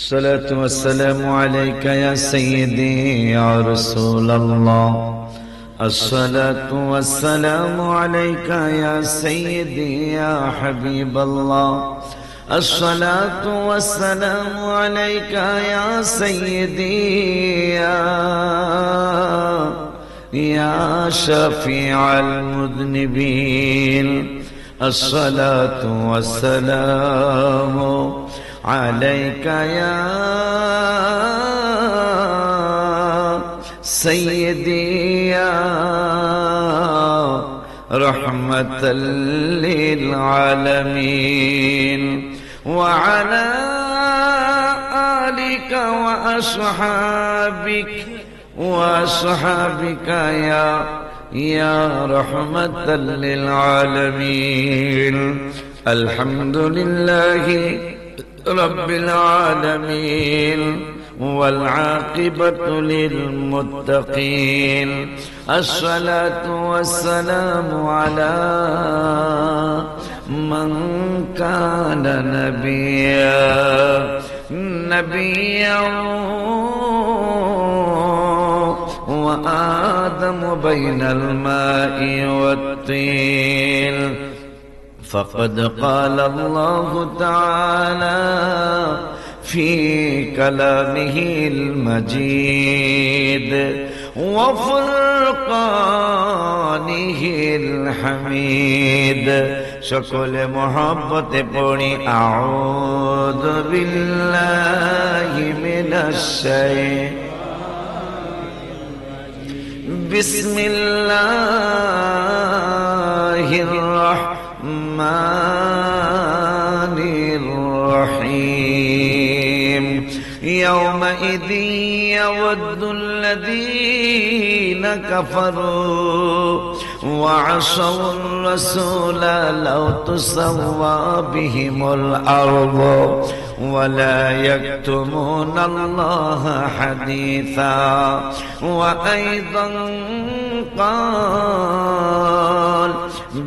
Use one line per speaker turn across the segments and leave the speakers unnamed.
الصلاة والسلام عليك يا سيدي يا رسول الله. الصلاة والسلام عليك يا سيدي يا حبيب الله. الصلاة والسلام عليك يا سيدي يا شفيع المذنبين. الصلاة والسلام عليك يا سيدي يا رحمة للعالمين، وعلى آلك وأصحابك يا رحمة للعالمين. الحمد لله رب العالمين، والعاقبة للمتقين. الصلاة والسلام على من كان نبيا وآدم بين الماء والطين. فقد قال الله تعالى في كلامه المجيد وفرقانه الحميد. সকল মহব্বতে পড়ি আউযু বিল্লাহি মিনাশ শাইতানির বিসমিল্লাহির রাহমানির রহিম। يومئذ يود الذين كفروا وعصوا الرسول لو تسوى بهم الأرض ولا يكتمون الله حديثا. وأيضا قال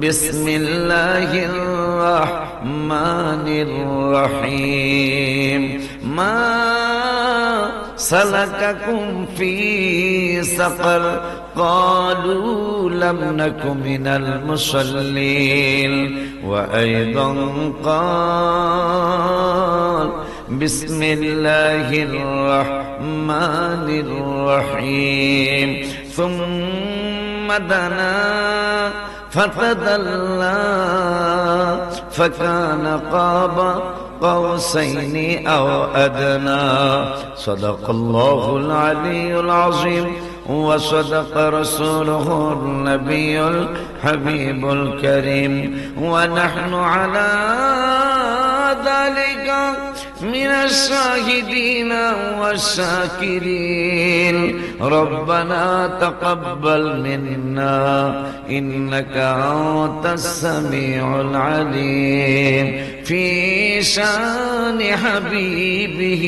بسم الله الرحمن الرحيم. ما سلككم في سقر قالوا لم نك من المصلين. وأيضا قال بسم الله الرحمن الرحيم. ثم دنا فتدلى فكان قاب قوسين أو أدنى. صدق الله العلي العظيم وصدق رسوله النبي الحبيب الكريم. ونحن على ذلك من الشاهدين والشاكرين. ربنا تقبل منا إنك أنت السميع العليم. في شان حبيبه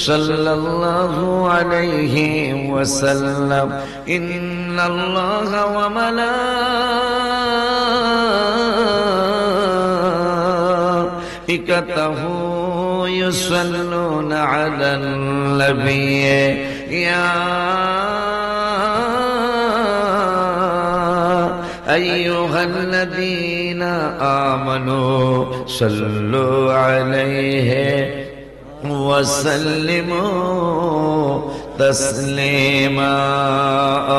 صلى الله عليه وسلم. إن الله وملائكته يصلون على النبي يا أيها الذين آمنوا صلوا عليه وسلموا تسليما.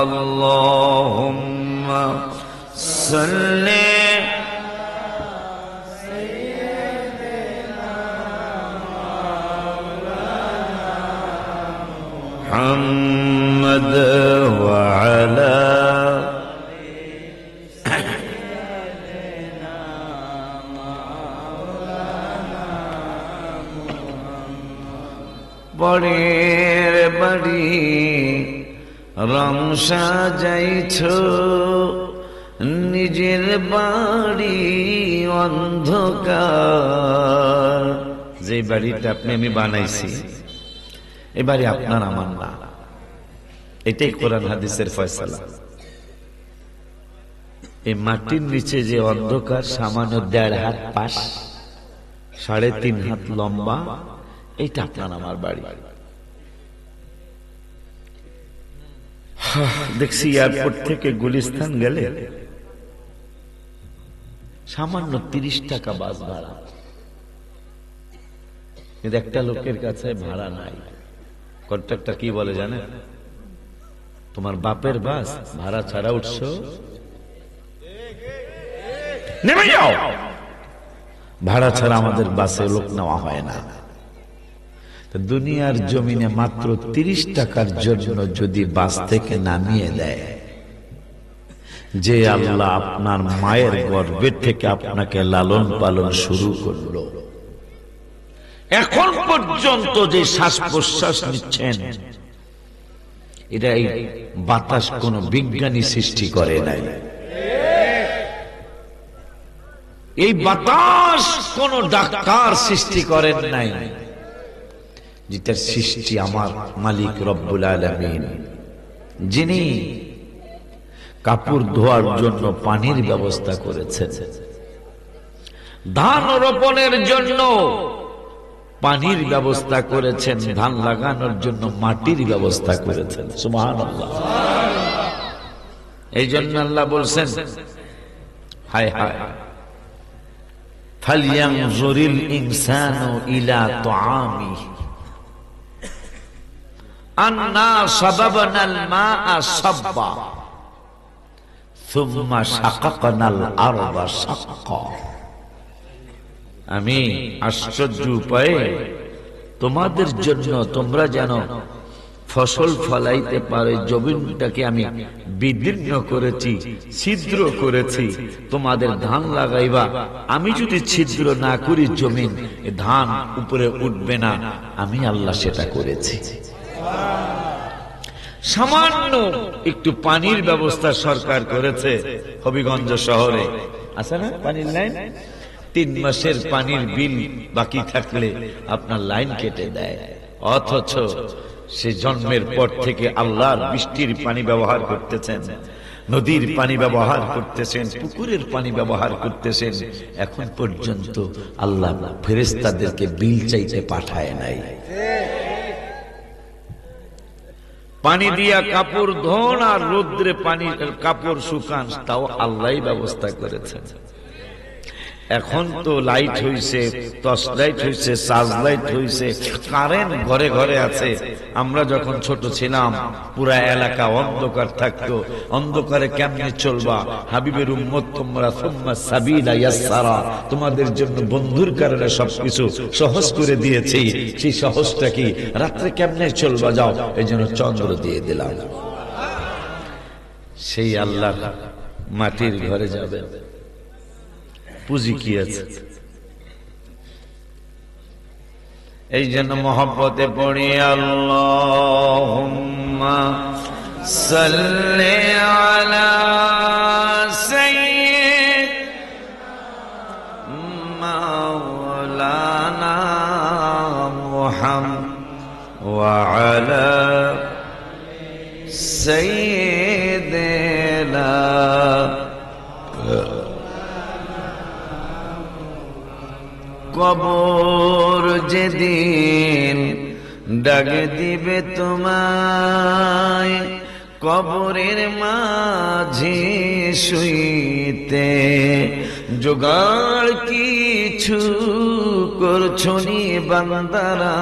اللهم صل محمد وعلى বড়ের বাড়ি রং সাজাইছ, নিজের বাড়ি অন্ধকার। যে বাড়িটা আপনি আমি বানাইছি এ বাড়ি আপনার আমার না, এটাই কোরআন হাদিসের ফয়সালা। এই মাটির নিচে যে অন্ধকার, সামান্য 1.5 হাত পাশ, 3.5 হাত লম্বা, এইটা আপনার আমার বাড়ি। দেখছি এয়ারপোর্ট থেকে গুলিস্তান গেলে সামান্য 30 টাকা বাস ভাড়া, কিন্তু একটা লোকের কাছে ভাড়া নাই। কন্ট্রাক্টর কি বলে জানেন? তোমার বাপের বাস, ভাড়া ছাড়া উঠছো, নেমে যাও। ভাড়া ছাড়া আমাদের বাসে লোক নেওয়া হয় না। দুনিয়ার জমিনে মাত্র 30 টাকার জন্য যদি বাস থেকে নামিয়ে দেয়, যে আল্লাহ আপনার মায়ের গর্ভের থেকে আপনাকে লালন পালন শুরু করলো, এখন পর্যন্ত যে শ্বাস প্রশ্বাস নিচ্ছেন, এটা এই বাতাস কোন বিজ্ঞানী সৃষ্টি করে নাই। এই বাতাস কোন ডাক্তার সৃষ্টি করেন নাই। যেটার সৃষ্টি আমার মালিক রব্বুল আলামিন, যিনি কাপড় ধোয়ার জন্য পানির ব্যবস্থা করেছেন, ধান রোপণের জন্য পানির ব্যবস্থা করেছেন, ধান লাগানোর জন্য মাটির ব্যবস্থা করেছেন। সুবহানাল্লাহ। এই জন্য আল্লাহ বলছেন, হায় হায় ফালইয়ানজুরিল ইনসানু ইলা তুআমিহি আন্না সাবাবনাল মাআ সাব্বা সুম্মা শাকাকনাল আরদা শাক্কা। আমি আশ্চর্য উপায়ে তোমাদের জন্য, তোমরা যেন ফসল ফলাইতে পারে, জমিনটাকে আমি বিদীর্ণ করেছি, ছিদ্র করেছি। তোমাদের ধান লাগাইবা, আমি যদি ছিদ্র না করি জমিন, ধান উপরে উঠবে না। আমি আল্লাহ সেটা করেছি। সামান্য একটু পানির ব্যবস্থা সরকার করেছে হবিগঞ্জ শহরে, আছে না পানির লাইন? 3 মাসের পানির বিল বাকি থাকলে আপনার লাইন কেটে দেয়। অথচ সে জন্মের পর থেকে আল্লাহর বৃষ্টির পানি ব্যবহার করতেছেন, নদীর পানি ব্যবহার করতেছেন, পুকুরের পানি ব্যবহার করতেছেন। এখন পর্যন্ত আল্লাহ ফেরেশতাদেরকে বিল চাইতে পাঠায় নাই। পানি দিয়া কাপড় ধোন আর রোদ্রে পানি কাপড় শুকান, তাও আল্লাহই ব্যবস্থা করেছেন। এখন তো লাইট হইছে, টর্চ লাইট হইছে, চার্জ লাইট হইছে, কারেন্ট ঘরে ঘরে আছে। আমরা যখন ছোট ছিলাম পুরা এলাকা অন্ধকার থাকতো। অন্ধকারে কেমনে চলবা? হাবিবের উম্মত তোমরা, সুম্মা সাবিলা ইয়াসসারা, তোমাদের জন্য বন্ধুর কারণে সবকিছু সহজ করে দিয়েছি। সেই সহজটা কি? রাত্রে কেমনে চলবা? যাও, এই জন্য চন্দ্র দিয়ে দিলাম। সেই আল্লাহর মাটির ঘরে যাবেন, পুঁজি কি আছে? এই জন্য মহব্বতে পড়ি আল্লাহুম্মা সাল্লি আলা সাইয়্যিদিনা মাওলানা মুহাম্মদ ওয়া আলা সাইয়্যিদিনা। কবর যেদিন ডাক দিবে তোমায়, কবরের মাঝে শুইতে জোগাড় কিছু করছো নি বান্দারা,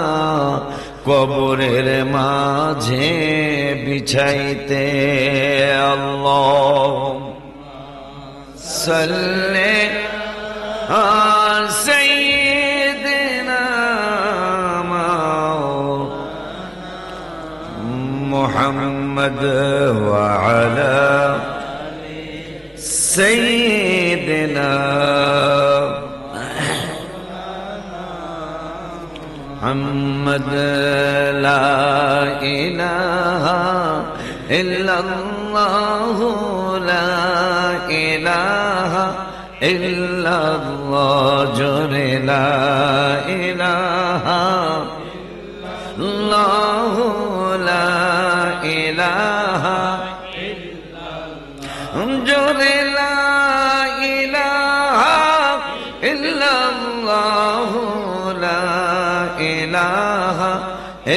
কবরের মাঝে বিছাইতে। আল্লাহ সাল্লি সাইয়্যিদিনা মুহাম্মদ ওয়া আলা সাইয়্যিদিনা মুহাম্মদ। লা ইলাহা ইল্লাল্লাহু লা ইলাহা ইল্লাল্লাহ, জোরে লা ইলাহা ইল্লাল্লাহু লা ইলাহা ইল্লাল্লাহ, জোরে লা ইলাহা ইল্লাল্লাহু লা ইলাহা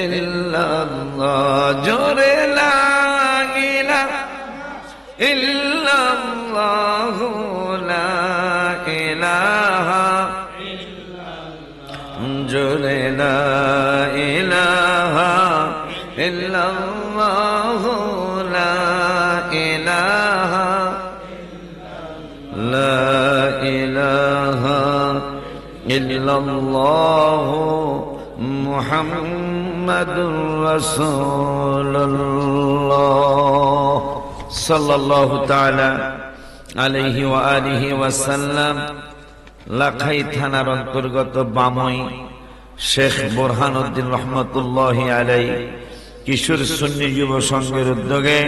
ইল্লাল্লাহ জোরে লা ইলাহা ইল্লাল্লাহ লা ইলাহা জোরে লা ইলাহা ইল্লাল্লাহ লা ইলাহা লা ইলাহা ইল্লাল্লাহ মুহাম্মাদুর রাসূলুল্লাহ সাল্লাল্লাহু তাআলা আলাইহি ওয়া আলিহি ওয়াসাল্লাম। লাখাই থানার অন্তর্গত বামই শেখ বোরহানউদ্দিন রহমতুল্লাহি আলাইহি কিশোর সুন্নি যুব সংঘের উদ্যোগে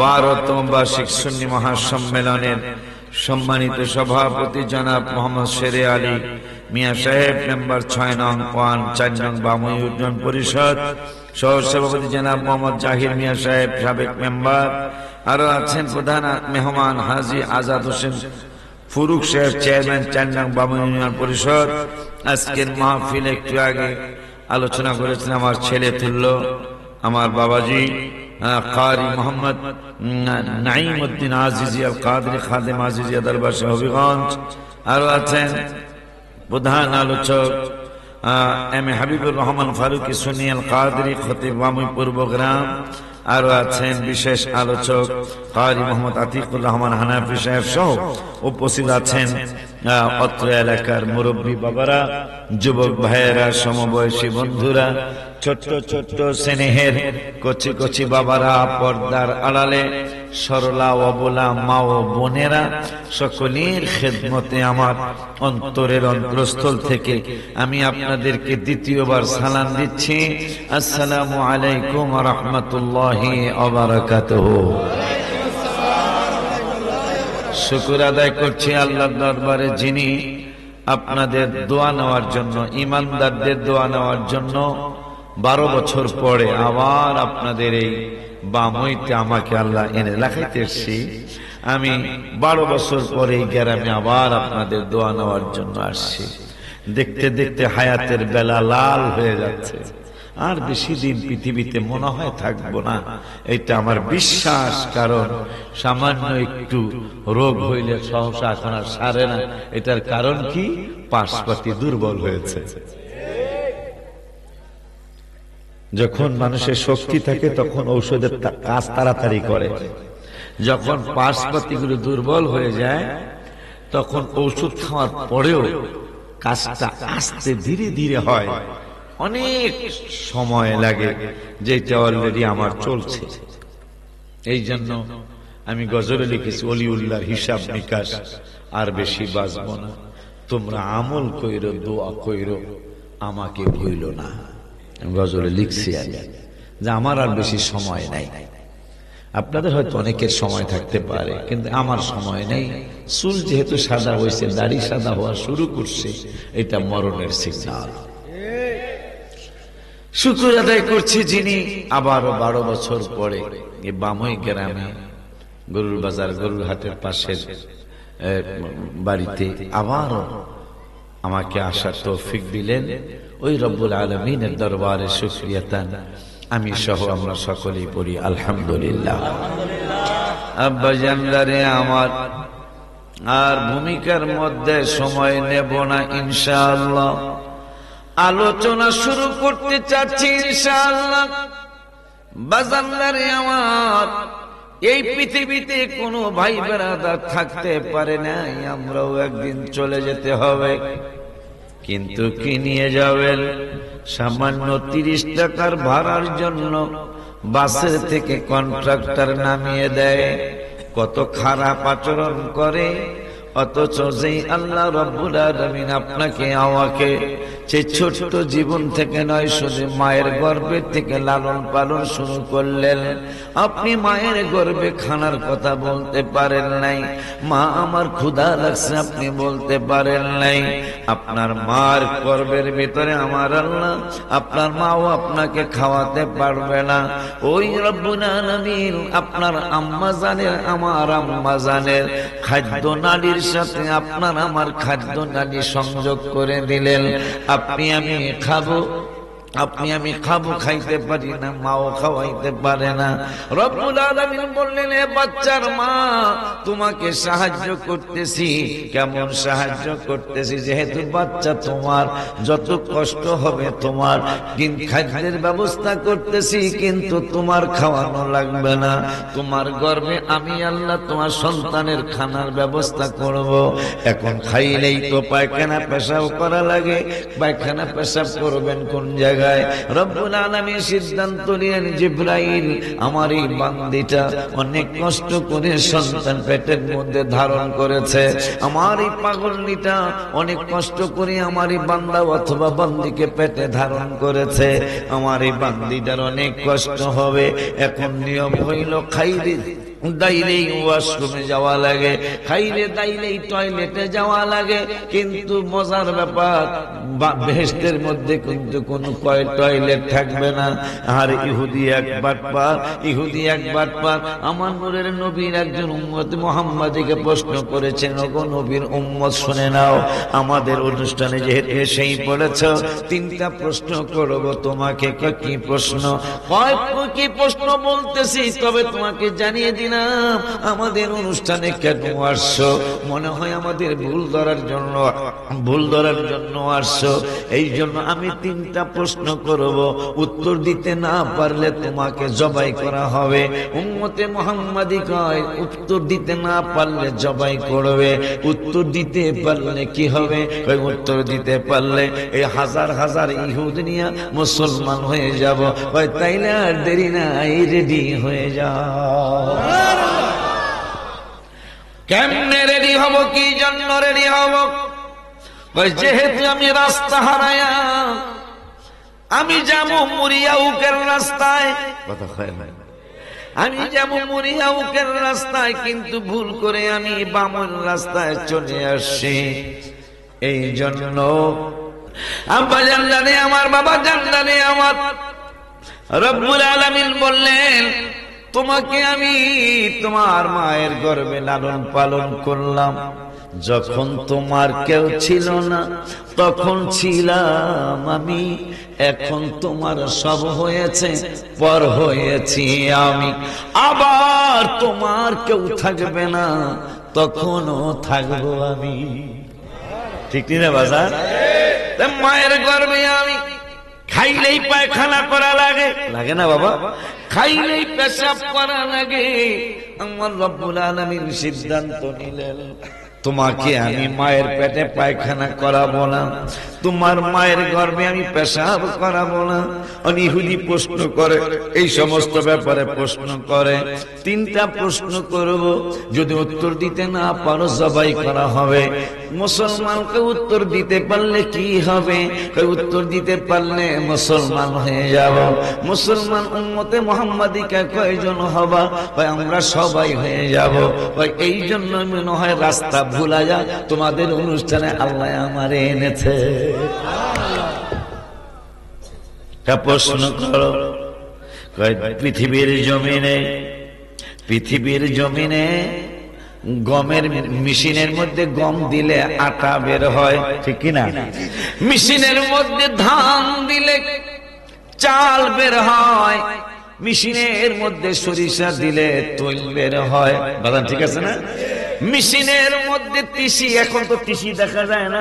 12তম বার্ষিক সুন্নি মহাসম্মেলনের সম্মানিত সভাপতি জনাব মোহাম্মদ শেরে আলী মিয়া সাহেব, মেম্বার 6 নং ওয়ান 4 নং বামই উন্নয়ন পরিষদ, সহ সভাপতি জনাব মোহাম্মদ জাহির মিয়া সাহেব, সাবেক মেম্বার। আরো আছেন প্রধান মেহমান হাজী আজাদ হোসেন ফুরুক সাহেব, চেয়ারম্যান 4 নং বামই ইউনিয়ন পরিষদ। আজকের মাহফিল একটু আগে আলোচনা করেছেন আমার ছেলে তুল্য, আমার বাবাজি কারি মোহাম্মদ নাঈমউদ্দিন আজিজি আল কাদরি খাদেম আজিজিয়া দরবার হবিগঞ্জ। আরো আছেন প্রধান আলোচক এম এ হাবিবুর রহমান ফারুকি সুন্নি আল কাদরি খতিব বামই পূর্বগ্রাম। আরো আছেন বিশেষ আলোচক কারি মোহাম্মদ আতিকুর রহমান হানাফি সাহেব সহ উপস্থিত আছেন অত্র এলাকার মুরব্বী বাবারা, যুবক ভাইয়েরা, সমবয়সী বন্ধুরা, ছোট্ট ছোট্ট স্নেহের কচি কচি বাবারা, পর্দার আড়ালে সরলা অবলা মা ও বোনেরা, সকলের খেদমতে আমার অন্তরের অন্তরস্থল থেকে আমি আপনাদেরকে দ্বিতীয়বার সালাম দিচ্ছি। আসসালামু আলাইকুম ওয়া রাহমাতুল্লাহি ওয়া বারাকাতুহু। শুকর আদায় করছি আল্লাহর দরবারে, যিনি আপনাদের দোয়া নেওয়ার জন্য, ইমানদারদের দোয়া নেওয়ার জন্য 12 বছর পরে আবার আপনাদের এই বামইতে আমাকে আল্লাহ এনে লাগাইতে এসেছি। আমি 12 বছর পরে এই গ্রামে আবার আপনাদের দোয়া নেওয়ার জন্য আসছি। দেখতে দেখতে হায়াতের বেলা লাল হয়ে যাচ্ছে, আর বেশি দিন পৃথিবীতে মনে হয় থাকবো না, এটা আমার বিশ্বাস। কারণ সামান্য একটু রোগ হইলে সহসা এখন আর সারে না। এটার কারণ কি? পাশপাতি দুর্বল হয়েছে। যখন মানুষের শক্তি থাকে তখন ঔষধের কাজ তাড়াতাড়ি করে, যখন পাশপাতিগুলো দুর্বল হয়ে যায় তখন ঔষধ খাওয়ার পরেও কাজটা আস্তে ধীরে ধীরে হয়, অনেক সময় লাগে, যেটা অলরেডি আমার চলছে। এই জন্য আমি গজলে লিখেছি, অলিউল্লাহর হিসাব নিকাশ আর বেশি বাঁচব না, তোমরা আমল কইরো, দোয়া কইরো, আমাকে ভুইল না। গজলে লিখছি যে আমার আর বেশি সময় নাই। আপনাদের হয়তো অনেকের সময় থাকতে পারে, কিন্তু আমার সময় নেই। চুল যেহেতু সাদা হয়েছে, দাড়ি সাদা হওয়া শুরু করছে, এটা মরণের সিগন্যাল। শুকর আদায় করছি যিনি আবারও 12 বছর পরে এই বামই গ্রামে গরুর বাজার, গরুর হাটের পাশের বাড়িতে আবারও আমাকে আসার তৌফিক দিলেন। ওই রব্বুল আলামিনের দরবারে শুকরিয়াতান আমি সহ আমরা সকলেই পড়ি আলহামদুলিল্লাহ। আব্বা জানদারে আমার আর ভূমিকার মধ্যে সময় নেব না, ইনশাআল্লাহ আলোচনা শুরু করতে চাচ্ছি ইনশাআল্লাহ। বাজানদারে আমার, এই পৃথিবীতে কোনো ভাই বেরাদার থাকতে পারে না, আমরাও একদিন চলে যেতে হবে। কিন্তু কি নিয়ে যাবেন? সামান্য 30 টাকার ভাড়ার জন্য বাসের থেকে কন্ট্রাক্টর নামিয়ে দেয়, কত খারাপ আচরণ করে। অথচ যেই আল্লাহ রাব্বুল আলামিন আপনাকে আমাকে সেই ছোট্ট জীবন থেকে নয়, শুধু মায়ের গর্ভে থেকে লালন পালন শুরু করলেন, আপনি মায়ের গর্ভে খানার কথা বলতে পারেন নাই। মা আমার ক্ষুধা লাগছে আপনি বলতে পারেন নাই। আপনার মার গর্ভের ভিতরে আমার আল্লাহ, আপনার মাও আপনাকে খাওয়াতে পারবে না। ওই রব্বুল আলামিন আপনার আম্মা জানের, আমার আম্মা জানের খাদ্য নালীর সাথে আপনার আমার খাদ্য নালী সংযোগ করে দিলেন। আপনি আমি খাবো, আপনি আমি খাবো, খাইতে পারি না, মাও খাওয়াইতে পারে না। রব্বুল আলামিন বললেন, এ বাচ্চার মা, তোমাকে সাহায্য করতেছি। কেমন সাহায্য করতেছি? যেহেতু বাচ্চা তোমার, যত কষ্ট হবে তোমার, কিন্তু খাদ্যের ব্যবস্থা করতেছি, কিন্তু তোমার খাওয়ানো লাগবে না। তোমার গর্ভে আমি আল্লাহ তোমার সন্তানের খানার ব্যবস্থা করব। এখন খাইলেই তো পায়খানা পেশাব করা লাগে, পায়খানা পেশাব করবেন কোন জায়গায়? রব্বুল আলামিন সিদ্ধান্ত নিলেন, জিবরাইল, আমার এই বান্দিটা অনেক কষ্ট করে সন্তান পেটের মধ্যে ধারণ করেছে, আমার এই পাগলনিটা অনেক কষ্ট করে আমার এই বান্দা অথবা বান্দিকে পেটে ধারণ করেছে, আমার এই বান্দিটার অনেক কষ্ট হবে। এখন নিয়ম হইল, খাইলে দাইলেই ওয়াশরুমে যাওয়া লাগে, খাইলে দাইলেই টয়লেটে যাওয়া লাগে। কিন্তু মজার ব্যাপার, বেহেশতের মধ্যে কিন্তু কোনো টয়লেট থাকবে না। আর ইহুদি একবার পার আমার নূরের নবীর একজন উম্মত মুহাম্মাদীকে প্রশ্ন করেছেন, ওগো নবীর উম্মত শুনে নাও, আমাদের অনুষ্ঠানে যেহেতু সেই পড়েছ, 3টা প্রশ্ন করব তোমাকে। কি প্রশ্ন? কি প্রশ্ন বলতেছি, তবে তোমাকে জানিয়ে দিন আমাদের অনুষ্ঠানে কেন আসছো? মনে হয় আমাদের ভুল ধরার জন্য আসছো। এই জন্য আমি 3টা প্রশ্ন করব, উত্তর দিতে না পারলে তোমাকে জবাই করা হবে। উম্মতে মুহাম্মাদী কয়, উত্তর দিতে না পারলে জবাই করবে, উত্তর দিতে পারলে কি হবে? উত্তর দিতে পারলে এই হাজার হাজার ইহুদি নিয়ে মুসলমান হয়ে যাব। তাইলে আর দেরি নাই, রেডি হয়ে যাও। কেমনে রেডি হব? কি জন্য রেডি হব? যেহেতু আমি রাস্তা হারায়া, আমি যাবো মুরিয়াউকের রাস্তায়, কথা হয় না, আমি যাবো মুরিয়াউকের রাস্তায়, কিন্তু ভুল করে আমি বামন রাস্তায় চলে আসছি। এই জন্য আব্বা জানদানে আমার, বাবা জানদানে আমার, রব্বুল আলামিন বললেন, তোমাকে আমি তোমার মায়ের গর্ভে লালন পালন করলাম। যখন তোমার কেউ ছিল না, তখন ছিলাম আমি। এখন তোমার সব হয়েছে, পর হয়েছি আমি। আবার তোমার কেউ থাকবে না, তখনও থাকবো আমি। ঠিক না বাজার? মায়ের গর্ভে আমি, খাইলেই পায়খানা করা লাগে, লাগে না বাবা? খাইলেই পেশাব করা লাগে। আমার রব্বুল আলামিন সিদ্ধান্ত নিলেন, তোমাকে আমি মায়ের পেটে পায়খানা করাবো না, তোমার মায়ের গর্ভে আমি পেশাব করাবো না। ইহুদি প্রশ্ন করে, এই সমস্ত ব্যাপারে প্রশ্ন করে। 3টা প্রশ্ন করব, যদি উত্তর দিতে না পারো জবাই করা হবে। মুসলমানকে উত্তর দিতে পারলে কি হবে? উত্তর দিতে পারলে মুসলমান হয়ে যাব। মুসলমান উম্মতে মুহাম্মাদীকে কয়জন হবা? আমরা সবাই হয়ে যাব। এই জন্য মনে হয় রাস্তা ভুলা যায়, তোমাদের অনুষ্ঠানে আল্লাহ আমারে এনেছে। প্রশ্ন করো, পৃথিবীর জমিনে গমের মেশিনের মধ্যে গম দিলে আটা বের হয়, ঠিক কিনা? মেশিনের মধ্যে ধান দিলে চাল বের হয়, মেশিনের মধ্যে সরিষা দিলে তৈল বের হয়। বাদান ঠিক আছে না? মেশিনের মধ্যে তিসি, এখন তো তিসি দেখা যায় না,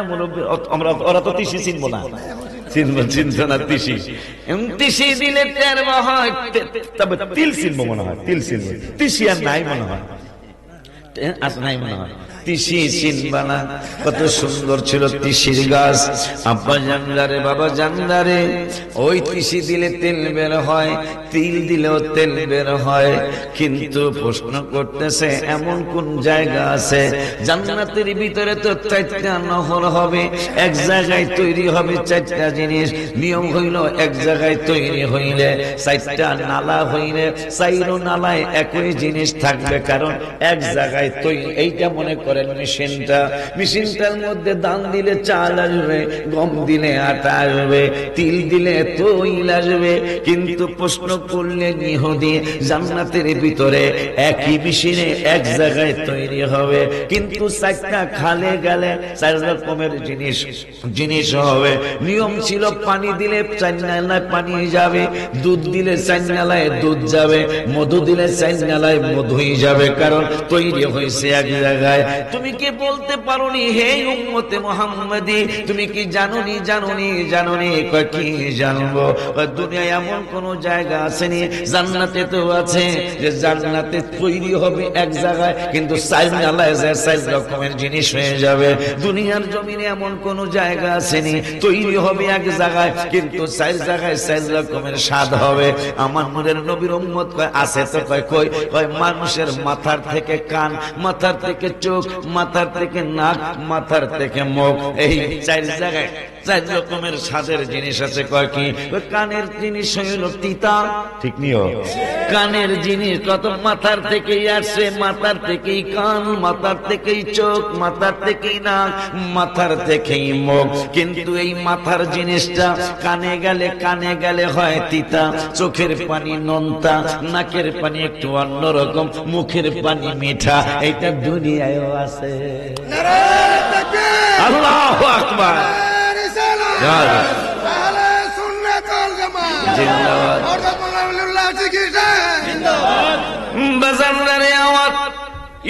ওরা তো তিসি চিনবো না, চিনছে না তিসি। তিসি দিলে তেল হয়, তবে তিল চিনবো মনে হয়, তিল চিনবো, তিসি আর নাই মনে হয়, নাই মনে হয়। তিসি চিনবা না? কত সুন্দর ছিল তিসির গাছ। আব্বা জানদারে, বাবা জানদারে, ওই তিসি দিলে তেল বের হয়, তিল দিলেও তেল বের হয়। কিন্তু প্রশ্ন করতেছে, এমন কোন জায়গা আছে জান্নাতের ভিতরে তো 4টা নহর হবে, এক জায়গায় তৈরি হবে 4টা জিনিস। নিয়ম হইল, এক জায়গায় তৈরি হইলে 4টা নালা হইলে 4 নালায় একই জিনিস থাকবে, কারণ এক জায়গায় তৈরি। এইটা মনে করে করেন মেশিনটার মধ্যে ধান দিলে চাল আসবে, গম দিলে আটা আসবে, তিল দিলে তৈল আসবে। কিন্তু প্রশ্ন করলেন ইহুদি, জান্নাতের ভিতরে একই মেশিনে এক জায়গায় তৈরি হবে, কিন্তু চারটা খালে গেলে চার রকমের জিনিস হবে। নিয়ম ছিল পানি দিলে চার নালায় পানি যাবে, দুধ দিলে চার নালায় দুধ যাবে, মধু দিলে চার নালায় মধুই যাবে, কারণ তৈরি হয়েছে এক জায়গায়। তুমি কি বলতে পারোনি হে উম্মতে মুহাম্মাদি, তুমি কি জানোনি? কয় কি জানবো? দুনিয়ায় এমন কোন জায়গা আসেনি, জান্নাতে তো আছে, যে জান্নাতে তৈরি হবে এক জায়গায়, কিন্তু চার নালায় যায় চার রকমের জিনিস হয়ে যাবে। দুনিয়ার জমিনে এমন কোন জায়গা আসেনি, তৈরি হবে এক জায়গায়, কিন্তু চার জায়গায় চার রকমের স্বাদ হবে। আমার নূরের নবীর উম্মত কয় আছে তো, কয় মানুষের মাথার থেকে কান, মাথার থেকে চোখ, মাথার থেকে নাক, মাথার থেকে মুখ, এই চার জায়গায় চার রকমের স্বাদের জিনিস আছে। কয় কি? কানের জিনিস হইল তিতা, ঠিক নিও। কানের জিনিস কত মাথার থেকেই আসে, মাথার থেকেই কান, মাথার থেকেই চোখ, মাথার থেকেই নাক, মাথার থেকেই মুখ। কিন্তু এই মাথার জিনিসটা কানে গেলে হয় তিতা, চোখের পানি নোনতা, নাকের পানি একটু অন্যরকম, মুখের পানি মিঠা। এইটা দুনিয়ায়ও আছে। আল্লাহু আকবার।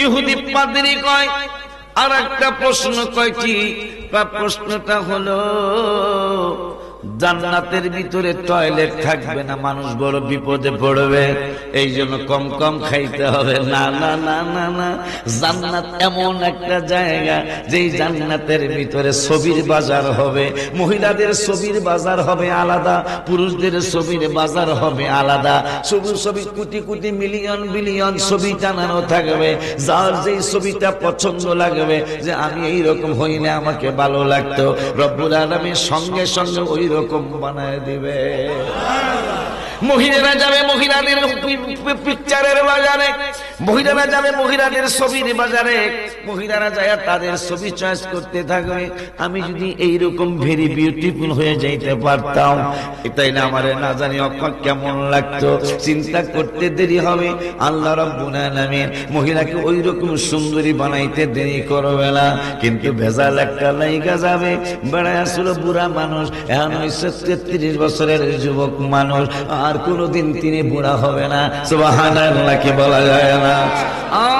ইহুদি পাদ্রী কয় আর একটা প্রশ্ন, কয় কি? প্রশ্নটা হলো জান্নাতের ভিতরে টয়লেট থাকবে না, মানুষ বড় বিপদে পড়বে, এই জন্য কম কম খাইতে হবে। না না না না না, জান্নাত এমন একটা জায়গা, যেই জান্নাতের ভিতরে ছবির বাজার হবে। মহিলাদের ছবির বাজার হবে আলাদা, পুরুষদের ছবির বাজার হবে আলাদা। ছবি কোটি কোটি মিলিয়ন বিলিয়ন ছবি টানানো থাকবে। যার যেই ছবিটা পছন্দ লাগবে, যে আমি এইরকম হইলে আমাকে ভালো লাগতো, রব্বুল আলামিন সঙ্গে সঙ্গে ওই রকম বানায় দিবে। মহিলারা যাবে মহিলাদের পিকচারের বাজারে, মহিলারা যাবে মহিলাদের ছবির বাজারে, মহিলারা যায় তাদের ছবি চয়েস করতে থাকবে। আমি যদি এইরকম ভেরি বিউটিফুল হয়ে যাইতে পারতাম, এটাই না আমার না জানি কেমন লাগতো। চিন্তা করতে দেরি হবে, আল্লাহ রাব্বুল আলামিন মহিলাকে ওই রকম সুন্দরী বানাইতে দেরি করবে না। কিন্তু ভেজাল একটা লাইগা যাবে। বেড়ায় আসলো বুড়া মানুষ, এখন হইছে 33 বছরের যুবক মানুষ, আর কোনদিন তিনি বুড়া হবে না। সুবহানাল্লাহ কি বলা যায় না?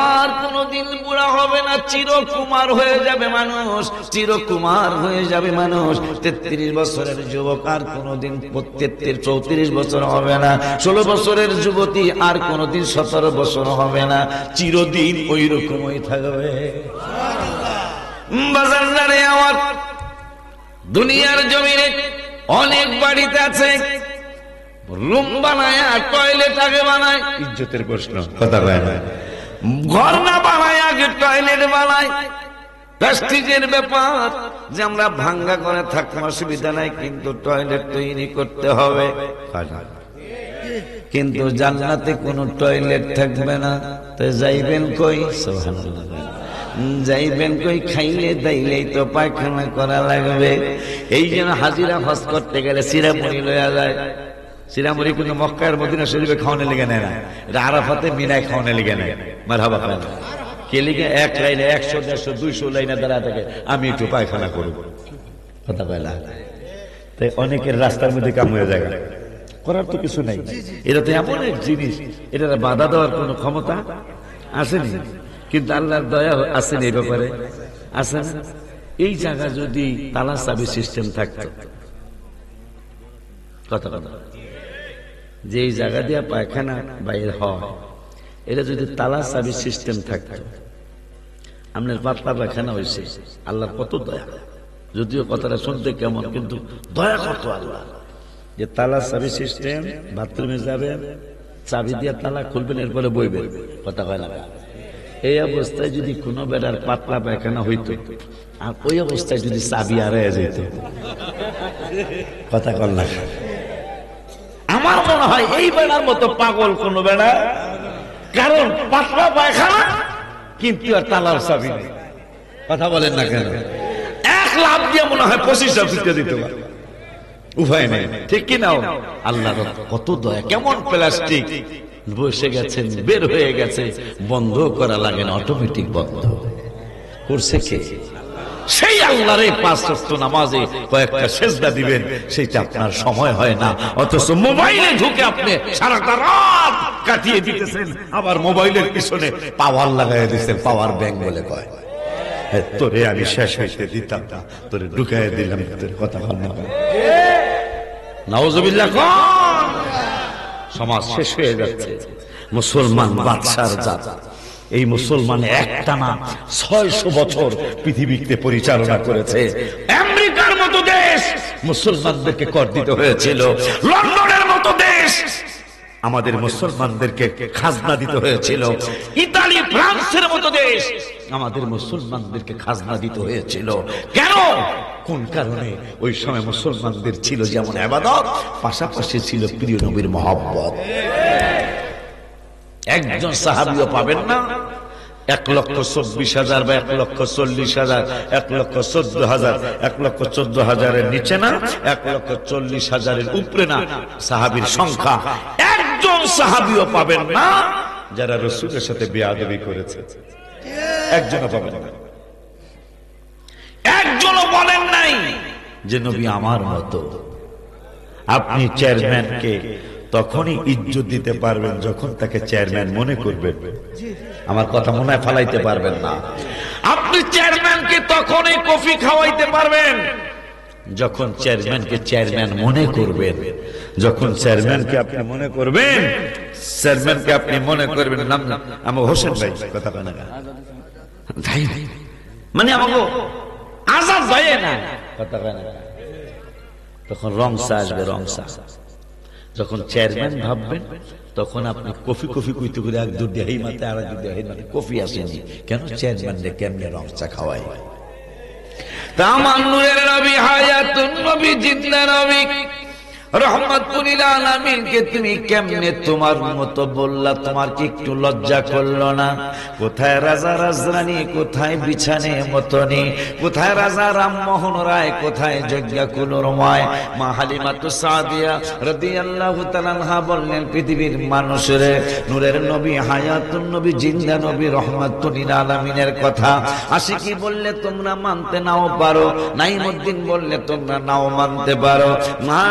আর কোনদিন বুড়া হবে না, চিরকুমার হয়ে যাবে মানুষ, চিরকুমার হয়ে যাবে মানুষ। 33 বছরের যুবক আর কোনদিন 34 বছর হবে না। 16 বছরের যুবতী আর কোনদিন 17 বছর হবে না, চিরদিন ওই রকমই থাকবে। বাজারে আমার দুনিয়ার জমিনে অনেক বাড়িতে আছে, রুম বানায় আর টয়লেট আগে বানায়, ইজ্জতের প্রশ্ন, কথা কয় না। ঘর না বানায় আগে টয়লেট বানায়, প্রেস্টিজের ব্যাপার, যে আমরা ভাঙ্গা করে থাকতে অসুবিধা নাই, কিন্তু টয়লেট তৈরি করতে হবে। কিন্তু জান্নাতে কোনো টয়লেট থাকবে না, তো যাইবেন কই? সুবহানাল্লাহ। যাইবেন কই? খাইলে দাইলেই তো পায়খানা করা লাগবে। এই জন্য হাজিরা হজ করতে গেলে সিরামুড়ি লয়া যায়। সিরামুড়ি কিন্তু মক্কার মদিনা শরীফে খাওয়ানো লেগে নেয় না, এটা আরাফাতে মিনায় খাওয়ানো লেগে নেয়। মারহাবা খান কে লিখে এক লাইনে 100 150 200 লাইনে দাঁড়া থাকে, আমি একটু পায়খানা করব, কথা বলা। তাই অনেকের রাস্তার মধ্যে কাম হয়ে যায়, করার তো কিছু নাই। এটা তো এমন এক জিনিস, এটা বাধা দেওয়ার কোনো ক্ষমতা আসেনি, কিন্তু আল্লাহর দয়া আসেনি এই ব্যাপারে, আসে না? এই জায়গা যদি তালা চাবি সিস্টেম থাকতো, কথা কথা, যে এই জায়গা দিয়ে পায়খানা বাইর হয়, এটা যদি তালা চাবি সিস্টেম থাকতো, আপনার পাতলা পায়খানা হয়েছে, আল্লাহর কত দয়া। যদিও কথাটা শুনতে কেমন, কিন্তু দয়া কত আল্লাহ, যে তালা চাবি সিস্টেম, বাথরুমে যাবেন, চাবি দিয়ে তালা খুলবেন, এরপরে বইবেন, কথা কয় না। এই অবস্থায় যদি কোনো বেড়ার পাতলা পায়খানা হইত, আর ওই অবস্থায় যদি চাবি হারিয়ে যেত, কথা কল না। আমার মনে হয় এই বেড়ার মতো পাগল কোন বেড়া, কারণ পাতলা পায়খানা কিন্তু আর তালার চাবি নেই। কথা বলেন না কেন? এক লাভ দিয়ে মনে হয় 25টা ফিতে দিতে পারে, উভয় নেই, ঠিক কি নাও? আল্লাহর কত দয়া, কেমন প্লাস্টিক বসে গেছেন, বের হয়ে গেছে, বন্ধ করা লাগে না, অটোমেটিক বন্ধ করছে কে? সেই আল্লাহর এই 5 ওয়াক্ত নামাজে কয়েকটা সেজদা দিবেন, সেইটা আপনার সময় হয় না, অথচ মোবাইলে ঢুকে আপনি সারাটা রাত কাটিয়ে দিতেছেন, আবার মোবাইলের পিছনে পাওয়ার লাগাই দিচ্ছেন, পাওয়ার ব্যাংক বলে কয়। তোরে আমি শেষ হইতে দিতাম না, তোরে ঢুকাই দিলাম, তোর কথা বল না। নাউজুবিল্লাহ। সমাজ শেষ হয়ে যাচ্ছে, মুসলমান বাদশার জাত। এই মুসলমান একটানা 600 বছর পৃথিবীতে পরিচালনা করেছে। আমেরিকার মতো দেশ মুসলমানদেরকে কর দিতে হয়েছিল, লন্ডনের মতো দেশ আমাদের মুসলমানদেরকে খাজনা দিতে হয়েছিল, ইতালি ফ্রান্সের মতো দেশ আমাদের মুসলমানদেরকে খাজনা দিতে হয়েছিল। কেন? কোন কারণে? ওই সময় মুসলমানদের ছিল যেমন ইবাদত, পাশাপাশি ছিল প্রিয় নবীর মহব্বত। একজন সাহাবীও পাবেন না 1,24,000 বা 1,40,000, 1,14,000, 1,14,000-এর নিচে না, 1,40,000-এর উপরে না সাহাবীর সংখ্যা। একজন সাহাবীও পাবেন না যারা রাসূলের সাথে বেয়াদবি করেছে, একজনও পাবেন না। একজনও বলেন নাই যে নবী আমার মতো। আপনি চেয়ারম্যানকে তখনই ইজ্জত দিতে পারবেন যখন তাকে চেয়ারম্যান মনে করবেন। আমার কথা মনে হয় ফালাইতে পারবেন না। আপনি চেয়ারম্যানকে তখনই কফি খাওয়াইতে পারবেন যখন চেয়ারম্যানকে চেয়ারম্যান মনে করবেন। যখন চেয়ারম্যানকে আপনি মনে করবেন, চেয়ারম্যানকে আপনি মনে করবেন, নাম আমার হোসেন ভাই কথা বলে না, মানে আমাকে আজাদ ভাই না কথা বলে না, তখন রংসা আসবে, রংসা। যখন চেয়ারম্যান ভাববেন তখন আপনি কফি কফি কইতে করে এক দূর দিয়ে মাথায় আর এক দূর দিয়ে মাথায় কফি আসেনি কেন? চেয়ারম্যানকে কেমনে রংসা খাওয়াই? তা আমার নূরের নবী, হায়াতুন নবী, জিন্দা নবী, রহমাতুল লিল আলামিনকে তুমি কেমনে তোমার মতো বললা? তোমার কি একটু লজ্জা করলো না? কোথায় রাজা রাজরানী, কোথায় বিছানে মতনি, কোথায় রাজা রামমোহন রায়, কোথায় যজ্ঞা কুলুরময়? মা হালিমাতু সাদিয়া রাদিয়াল্লাহু তাআলা আনহা বললেন, পৃথিবীর মানুষের নূরের নবী, হায়াতুন নবী, জিন্দা নবী, রহমাতুল লিল আলামিনের কথা আশিকি বললে তোমরা মানতে নাও পারো, নাইমুদ্দিন বললে তোমরা নাও মানতে পারো, মা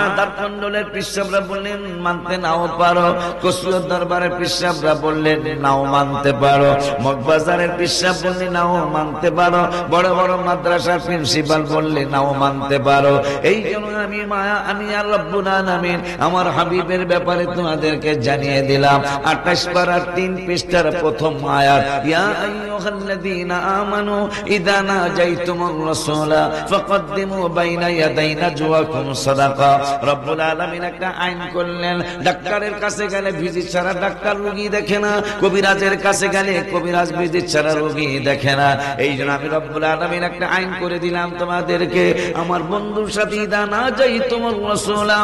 মন্ডলের পিসাবরা বললেন মানতে নাও পারো, কসরত দরবারের পিসাবরা বললেন নাও মানতে পারো, মগবাজারের পিসাব বললেন নাও মানতে পারো, বড় বড় মাদ্রাসার প্রিন্সিপাল বললেন নাও মানতে পারো। এই জন্য আমি মায়া, আমি আল্লাহ রাব্বুল আলামিন আমার হাবিবের ব্যাপারে তোমাদেরকে জানিয়ে দিলাম। 28 পারার 3 পৃষ্ঠার প্রথম আয়াত, ইয়া আইয়ুহাল্লাযীনা আমানু ইযা নাজাইতুমুর রাসূলা ফাকদ্দিমু বাইনা ইয়াদাই নাজওয়াকুম সাদাকা। রব্বুল আলামিন একটা আইন করলেন, ডাক্তারের কাছে গেলে ভিজিট ছাড়া ডাক্তার রোগী দেখে না, কবিরাজের কাছে গেলে কবিরাজ ভিজিট ছাড়া রোগী দেখে না। এই জন্য আমি রব্বুল আলামিন একটা আইন করে দিলাম তোমাদেরকে, আমার বন্ধুর সাথে ইদা নাজাইতুমুর রাসূলা,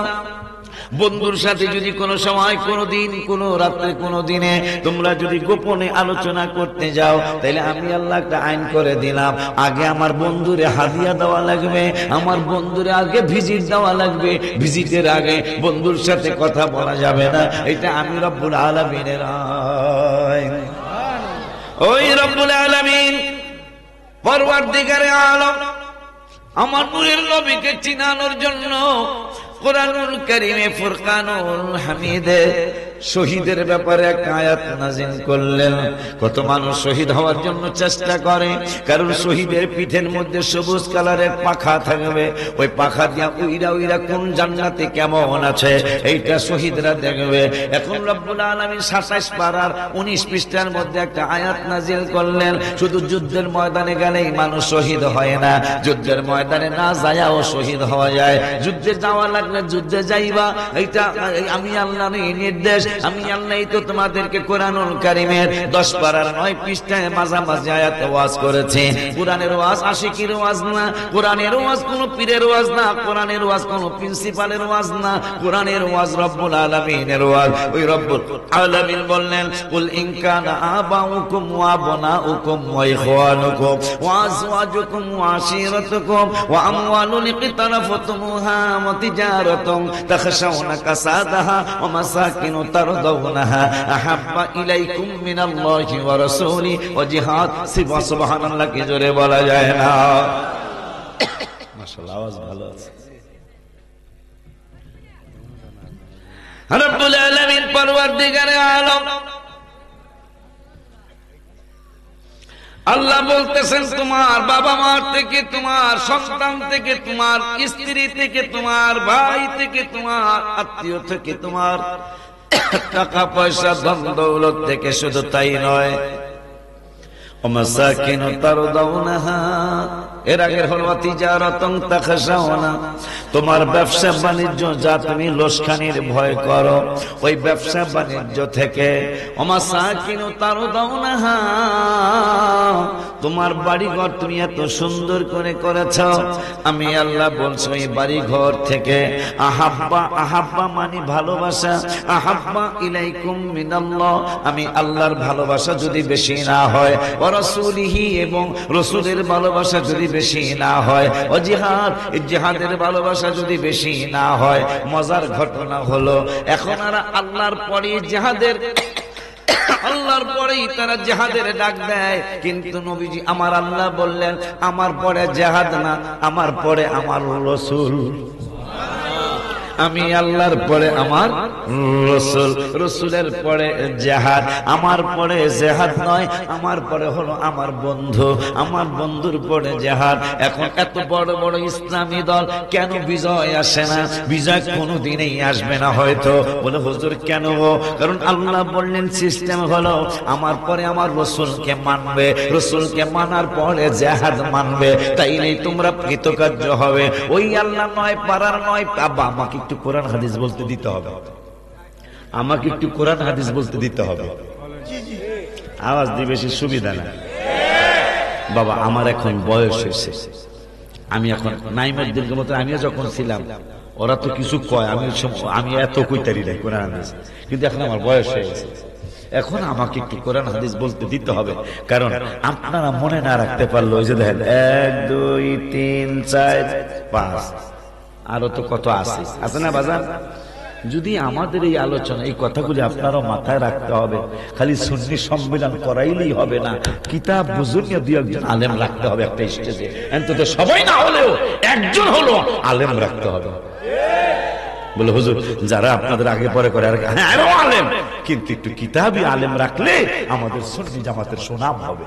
বন্ধুর সাথে যদি কোনো সময়, কোনো দিন, কোনো রাত্রে, কোনো দিনে তোমরা যদি গোপনে আলোচনা করতে যাও, তাহলে আমি আল্লাহ একটা আইন করে দিলাম, আগে আমার বন্ধুরে হাদিয়া দেওয়া লাগবে, আমার বন্ধুরে আগে ভিজিট দেওয়া লাগবে, ভিজিটের আগে বন্ধুর সাথে কথা বলা যাবে না। এটা আমি রব্বুল আলামিনের আইন। ওই রব্বুল আলামিন পরওয়ারদিগারে আলম আমার নূরের নবীকে চিনানোর জন্য কুরআনুল কারীমে ফুরকানুল হামিদে শহীদের ব্যাপারে একটা আয়াত নাযিল করলেন। কত মানুষ শহীদ হওয়ার জন্য চেষ্টা করে, কারণ শহীদের পিঠের মধ্যে সবুজ কালারের পাখা থাকবে, ওই পাখা দিয়া উইরা উইরা কোন জান্নাতে কেমন আছে এইটা শহীদরা দেখবে। এখন রব্বুল আলামিন 27 পারার 19 পৃষ্ঠার মধ্যে একটা আয়াত নাযিল করলেন, শুধু যুদ্ধের ময়দানে গেলেই মানুষ শহীদ হয় না, যুদ্ধের ময়দানে না যায়াও শহীদ হওয়া যায়। যুদ্ধে যাওয়া লাগলে যুদ্ধে যাইবা, এইটা আমি আল্লাহর নির্দেশ। আমি আল্লাহই তো তোমাদেরকে কোরআনুল কারীমের 10 পারার 9 পৃষ্ঠায় মাঝামাঝি আয়াতে ওয়াজ করেছি। কোরআনের ওয়াজ আশিকির ওয়াজ না, কোরআনের ওয়াজ কোন পীরের ওয়াজ না, কোরআনের ওয়াজ কোন প্রিন্সিপালের ওয়াজ না, কোরআনের ওয়াজ রব্বুল আলামিনের ওয়াজ। ওই রব্বুল আলামিন বললেন, কুল ইন কানা আবাউকুম ওয়া আবনাউকুম ওয়া ইখওয়ানুকুম ওয়া আজওয়াজুকুম ওয়া আশীরাতুকুম ওয়া আমওয়ালুন ইকতারাফতুমুহা ওয়া তিজারাতুন তাখশাউনা কাসাদাহা ওয়া মাসাকিনু তারদাউনাহা আহাব্বা ইলাইকুম মিনাল্লাহি ওয়া রাসূলি ওয়া জিহাদ। সুবহানাল্লাহ, কি জোরে বলা যায় না? মাশাআল্লাহ, আওয়াজ ভালো আছে। রব্বুল আলামিন পরওয়ারদিগারে আলম আল্লাহ বলতেছেন, তোমার বাবা মার থেকে, তোমার সন্তান থেকে, তোমার স্ত্রী থেকে, তোমার ভাই থেকে, তোমার আত্মীয় থেকে, তোমার টাকা পয়সা ধন দৌলত থেকে, শুধু তাই নয়, ওমাসাকিনু তারদাউনাহা, এর আগের হলো তিজারাতুন তাখশাউনা, তোমার ব্যবসা বাণিজ্য যা তুমি লোসখানির ভয় করো, ওই ব্যবসা বাণিজ্য থেকে, ওমাসাকিনু তারদাউনাহা, তোমার বাড়ি ঘর তুমি এত সুন্দর করে করেছো, আমি আল্লাহ বলছি ওই বাড়ি ঘর থেকে, আহাব্বা, আহাব্বা মানে ভালোবাসা, আহাব্বা ইলাইকুম মিনাল্লাহ, আমি আল্লাহর ভালোবাসা যদি বেশি না হয়, ওয়া রাসূলিহি, এবং রাসূলের ভালোবাসা যদি বেশি না হয়, ও জিহাদ, জিহাদের ভালোবাসা যদি বেশি না হয়। মজার ঘটনা হলো, এখন আর আল্লাহর পরে জিহাদের, আল্লাহর পরেই তারা জিহাদের ডাক দেয়, কিন্তু নবীজি আমার আল্লাহ বললেন, আমার পরে জিহাদ না, আমার পরে আমার রাসূল, আমি আল্লাহর পরে আমার রাসূল, রাসূলের পরে জিহাদ, আমার পরে জিহাদ নয়, আমার পরে হলো আমার বন্ধু, আমার বন্ধুর পরে জিহাদ। এখন এত বড় বড় ইসলামী দল কেন বিজয় আসে না? বিজয় কোনোদিনই আসবে না হয়তো। বলে হুজুর কেন? কারণ আল্লাহ বললেন সিস্টেম হলো, আমার পরে আমার রাসূলকে মানবে, রাসূলকে মানার পরে জিহাদ মানবে, তাইলেই তোমরা কৃতকার্য হবে। ওই আল্লাহ 9 পারার 9, বাবা আমাকে একটু কোরআন হাদিস বলতে দিতে হবে, আমাকে একটু কোরআন হাদিস বলতে দিতে হবে। আওয়াজ দিয়ে বেশি সুবিধা না বাবা, আমার এখন বয়স হয়েছে, আমি এখন নাইমের দীর্ঘ মতো, আমিও যখন ছিলাম ওরা তো কিছু কয়, আমি এত কইতারি নাই কোরআন হাদিস, কিন্তু এখন আমার বয়স হয়ে গেছে, এখন আমাকে একটু কোরআন হাদিস বলতে দিতে হবে। কারণ আপনারা মনে না রাখতে পারলো, ওই যে দেখেন 1 2 3 4 5 আরো তো কত আছে না বাজার। যদি আমাদের এই আলোচনা, এই কথাগুলি আপনারাও মাথায় রাখতে হবে। খালি সুন্নি সম্মেলন করাইলেই হবে না, কিতাব বুজুর্গে 2-1 আলেম রাখতে হবে একটা স্টেজে, অন্তত সবাই না হলেও একজন হলো আলেম রাখতে হবে। বলে হুজুর যারা আপনাদের আগে পরে করে, হ্যাঁ আরো আলেম, কিন্তু একটু কিতাবি আলেম রাখলে আমাদের সুন্নি জামাতের সুনাম হবে।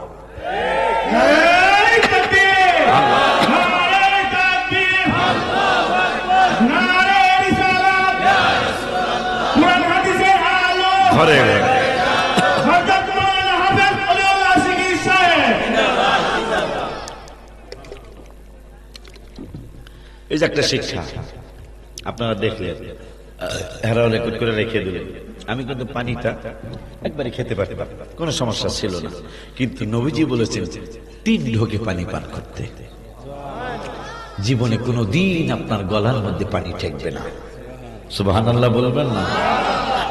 ঘরে এই যে একটা শিক্ষা আপনারা দেখলেন, হেরাও রেকর্ড করে রেখে দিলেন। আমি কিন্তু পানিটা একবারে খেতে পারতাম, কোনো সমস্যা ছিল না, কিন্তু নবীজি বলেছেন 3 ঢোকে পানি পান করতে। জীবনে কোনো দিন আপনার গলার মধ্যে পানি ঠেকবে না। সুবহানাল্লাহ বলবেন না?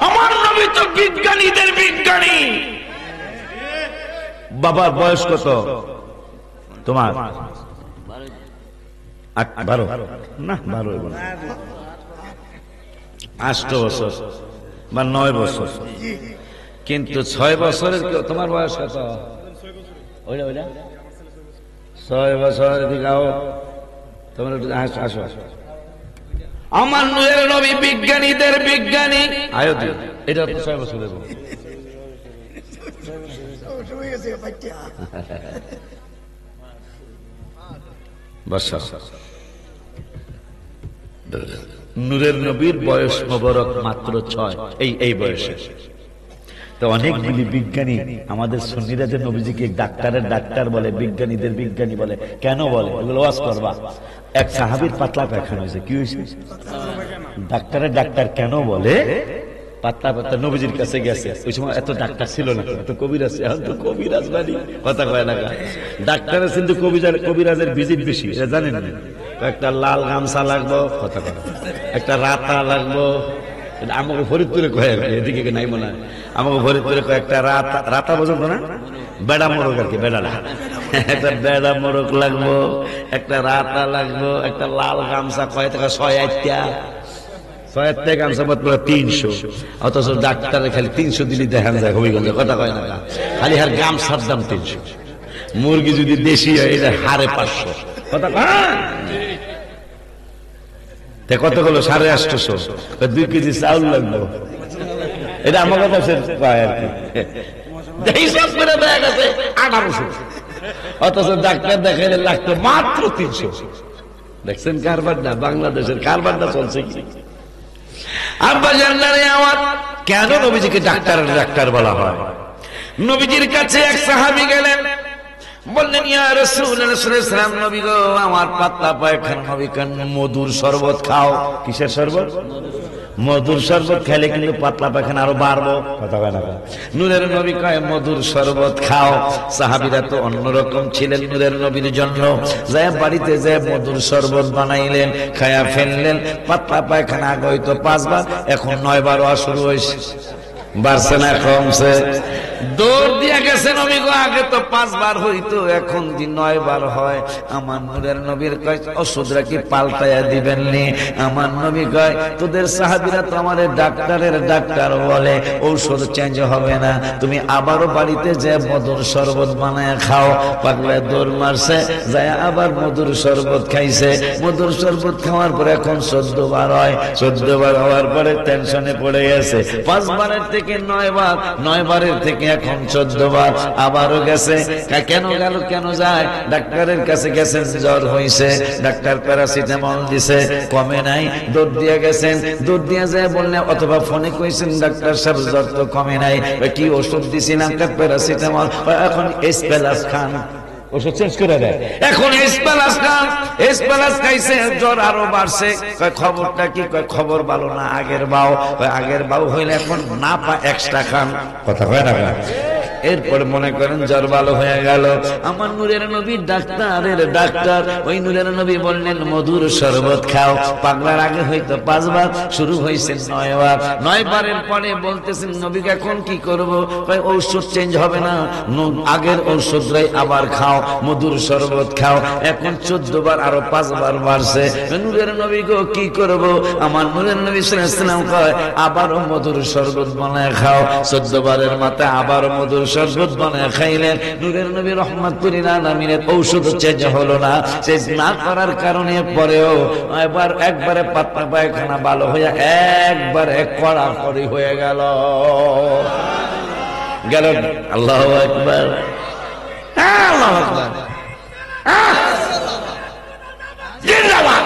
আমার নবী তো বিজ্ঞানীদের বিজ্ঞানী। বাবার বয়স কত তোমার? 12 না 12 না 8 বছর বা 9 বছর, কিন্তু 6 বছরের তোমার বয়স কত? ওইটা 6 বছরের দিকে আও তোমরা, আসো। আমার নূরের নবী বিজ্ঞানীদের বিজ্ঞানী। আয়ো দিও, এটা 6 বছর দেব। নূরের নবীর বয়স মোবারক মাত্র 6, এই বয়সে। তো অনেকগুলি বিজ্ঞানী আমাদের সুন্নিরা যে নবীজিকে ডাক্তারের ডাক্তার বলে, বিজ্ঞানীদের বিজ্ঞানী বলে, কেন বলে? এগুলো ওয়াজ করবা। এক সাহাবীর পাতলা পায়খানা হয়েছে, কি হয়েছে? ডাক্তারের ডাক্তার কেন বলে? পাতলা পাতলা নবীজির কাছে গেছে। ওই সময় এত ডাক্তার ছিল না, এত কবিরাজ, এখন তো কবিরাজ বাড়ি কথা কয় না। ডাক্তারের কিন্তু কবিরাজের ভিজিট বেশি, এটা জানেন না? একটা লাল গামছা লাগবো, কথা কয়, একটা রাতা লাগবো। আমাকে ফরিদপুরে কয়, এদিকে নাই মনে হয়, আমাকে ফরিদপুরে কয় একটা রাতা পর্যন্ত না, বেড়া মোরগ আর কি, বেড়াটা, একটা বেড়া মোরগ লাগবো, একটা রাতা লাগবো, একটা লাল গামছা কয় টাকা, 6 গামছা মাত্র 300, অথচ ডাক্তারের খালি 300 দিলি দেখান যায় হবিগঞ্জে, কথা কয় না? খালি হার গামছার দাম 300, মুরগি যদি দেশি হয় এটা হারে 500, কথা কয়। কত হলো? 850, 2 কেজি চাউল লাগবো, এটা আমার কাছে পায় আর কি, হিসাব করে দেখা গেছে 1800, অথচ ডাক্তার দেখাইলে লাগতো মাত্র 300। দেখছেন কারবারটা, বাংলাদেশের কারবারটা চলছে কি? আব্বা জানলারে আমার কেন নবীজিকে ডাক্তার বলা হয়? নবীজির কাছে এক সাহাবী গেলেন, বললেন ইয়া রাসূলুল্লাহ সাল্লাল্লাহু আলাইহি ওয়াসাল্লাম, নবী গো আমার পাতলা পায়খানা, নবী কেন মধুর শরবত খাও। কিসের শরবত? মধুর শরবত খেলে কিন্তু পাতলা পায়খানা আরো বাড়বো, কথা কয় না? নূরের নবী কয় মধুর শরবত খাও। সাহাবীরা তো অন্যরকম ছিলেন নূরের নবীর জন্য, যায় বাড়িতে যায় মধুর শরবত বানাইলেন, খায়া ফেললেন। পাতলা পায়খানা আগে হয়তো 5 বার, এখন 9 বার হওয়া শুরু হয়েছে। বাড়ছে না কমছে? দৌড় দিয়া গেছে নবী গো, আগে তো 5 বার হইতো, এখন 9 বার হয়। আমার নূরের নবীর কয় ওষুধরা কি পাল্টাইয়া দিবেন নি? আমার নবী কয় তোদের সাহাবীরা তো আমারে ডাক্তার বলে, ঔষধ চেঞ্জ হবে না, তুমি আবারও বাড়িতে যে মধুর শরবত বানায় খাও। পাগলা দৌড় মারছে, যায় আবার মধুর শরবত খাইছে। মধুর শরবত খাওয়ার পরে এখন 14 বার হয়। 14 বার হওয়ার পরে টেনশনে পড়ে গেছে। 5 বারের থেকে 9 বার, 9 বারের থেকে এখন 14 বার, আবারও গেছে। কেন গেল, কেন যায়? ডাক্তারের কাছে গেছেন, জ্বর হয়েছে, ডাক্তার প্যারাসিটামল দিছে, কমে নাই, দৌড় দিয়ে গেছেন। দৌড় দিয়ে যায় বললেন, অথবা ফোনে কইছেন ডাক্তার সাহেব জ্বর তো কমে নাই, কি ওষুধ দিছিলাম? প্যারাসিটামল। এখন এসপ্যালাস খান, ওষুধ চেঞ্জ করে দেয়। এখন এসপ্যালাস খান, এসপ্যালাস খাইছে, জ্বর আরো বাড়ছে। খবরটা কি? খবর ভালো না, আগের বাও। আগের বাও হইলে এখন না পা এক্সট্রা খান, কথা কয় না? এরপর মনে করেন জ্বর ভালো হয়ে গেল। আমার নূরের নবী ডাক্তার, ওই নূরের নবী বললেন মধুর শরবত খাও। পাগলার আগে হয়তো 5 বার, শুরু হয়েছে 9 বার। 9 বারের পরে বলতেছেন নবীকে এখন কি করব? ঔষধ চেঞ্জ হবে না, আগের ঔষধরাই আবার খাও, মধুর শরবত খাও। এখন 14 বার, আরো 5 বার বাড়ছে। নূরের নবী গো কি করব? আমার নূরের নবী সাল্লাল্লাহু আলাইহি ওয়াসাল্লাম কয় আবারও মধুর শরবত বানায় খাও। 14 বারের মাথায় আবার মধুর শরবত বানায় খাইলেন। নূরের নবী রহমাতুল লিল আলামিনের ঔষধ চেঞ্জ হলো না। চেঞ্জ না করার কারণে পরেও একবারে পাতলা পায়খানা ভালো হয়ে একবারে কড়াকড়ি হয়ে গেল। আল্লাহু আকবার, আল্লাহু আকবার, জিন্দাবাদ।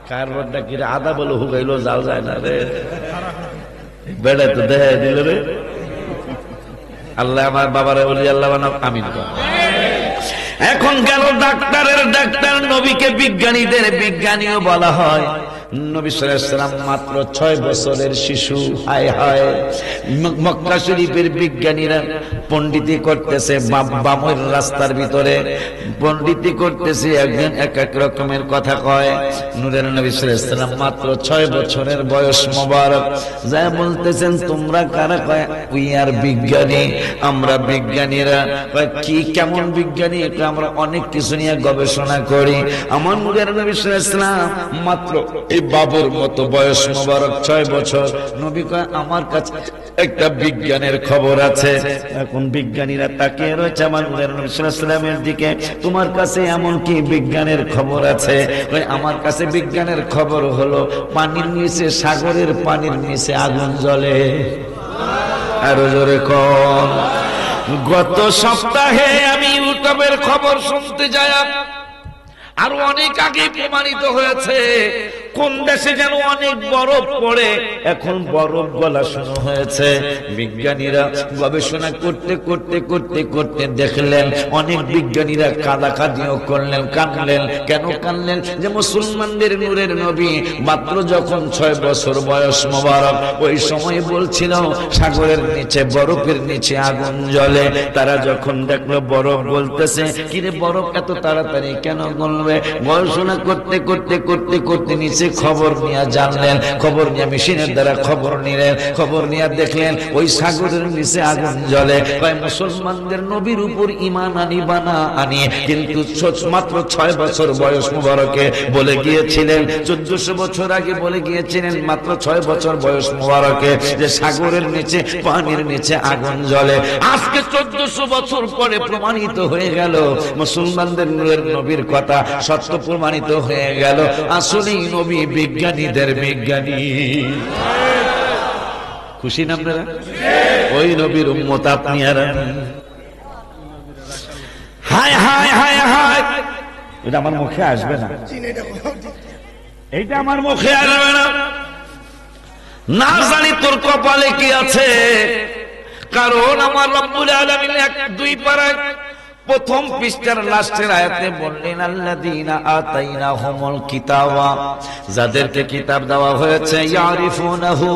কারবারটা কি রে? আদা বলে হুগাইলো জাল যায় না রে, বেড়ে তো দেখা দিল রে। আল্লাহ আমার বাবারে বলি আল্লাহ বানাও, আমিন। এখন গেল ডাক্তার, নবীকে বিজ্ঞানীদের বিজ্ঞানীও বলা হয়। নবী সাল্লাল্লাহু আলাইহি ওয়াসাল্লাম মাত্র 6 বছরের শিশু। হায় হায়, মক্কা শরীফের বিজ্ঞানীরা পণ্ডিতি করতেছে বামর রাস্তার ভিতরে, পণ্ডিতি করতেছে, একজন এক এক রকমের কথা কয়। নূরের নবী সাল্লাল্লাহু আলাইহি ওয়াসাল্লাম মাত্র 6 বছরের বয়স মোবারক। যা বলতেছেন তোমরা কারা? কয় উই আর বিজ্ঞানী, আমরা বিজ্ঞানীরা। কয় কি কেমন বিজ্ঞানী? এটা আমরা অনেক কিছু নিয়ে গবেষণা করি। আমার নূরের নবী সাল্লাল্লাহু আলাইহি ওয়াসাল্লাম মাত্র এই বাবুর মতো বয়স মোবারক, 6 বছর। নবী কয় আমার কাছে একটা বিজ্ঞানের খবর আছে। এখন বিজ্ঞানীরা তাকিয়ে রয়েছে আমার নূরের নবী সাল্লাল্লাহু আলাইহি ওয়াসাল্লামের দিকে। তোমার কাছে এমন কি বিজ্ঞানের খবর আছে? আমার কাছে বিজ্ঞানের খবর হলো পানির নিচে, সাগরের পানির নিচে আগুন জ্বলে। আরো জোরে কোন? গত সপ্তাহে আমি ইউটিউবের খবর শুনতে যাই, আরো অনেক আগে প্রমাণিত হয়েছে কোন দেশে যেন অনেক বরফ পড়ে, এখন বরফ গলা শুরু হয়েছে। বিজ্ঞানীরা গবেষণা করতে করতে করতে করতে দেখলেন, অনেক বিজ্ঞানীরা কাঁদাকাঁদিও করলেন, কাঁদলেন। কেন কাঁদলেন? যে মুসলমানদের নূরের নবী মাত্র যখন 6 বছর বয়স মোবারক, ওই সময় বলছিল সাগরের নিচে বরফের নিচে আগুন জ্বলে। তারা যখন দেখলো বরফ গলতেছে, কিরে বরফ এত তাড়াতাড়ি কেন গলবে? গবেষণা করতে করতে করতে করতে নিচে খবর নিয়ে জানলেন, খবর নিয়ে মেশিনের দ্বারা খবর নিলেন, খবর নিয়ে দেখলেন ওই সাগরের নিচে আগুন জ্বলে। মুসলমানদের নবীর উপর ঈমান আনিবা না আনি, কিন্তু মাত্র 6 বছর বয়স মুবারকে বলে গিয়েছিলেন, 1400 বছর আগে বলে গিয়েছিলেন মাত্র 6 বছর বয়স মুবারকে যে সাগরের নিচে পানির নিচে আগুন জ্বলে। আজকে 1400 বছর পরে প্রমাণিত হয়ে গেল মুসলমানদের নূরের নবীর কথা সত্য প্রমাণিত হয়ে গেল। আসলেই নবী বিজ্ঞানীদের বিজ্ঞানী। খুশি না আপনারা? ওই নবীর উম্মত আপনি আর আমি। হায় হায় হায় হায়, এটা আমার মুখে আসবে না, এইটা আমার মুখে আসবে না। না জানি তোর কপালে কি আছে, কারণ আমার রব্বুল আলামিন 1-2 পারায় প্রথম পৃষ্ঠার লাস্টের আয়াতে বললেন, আল্লাযীনা আতাইনাহুমুল কিতাবা, যাদেরকে কিতাব দেওয়া হয়েছে, ইয়ারিফুনাহু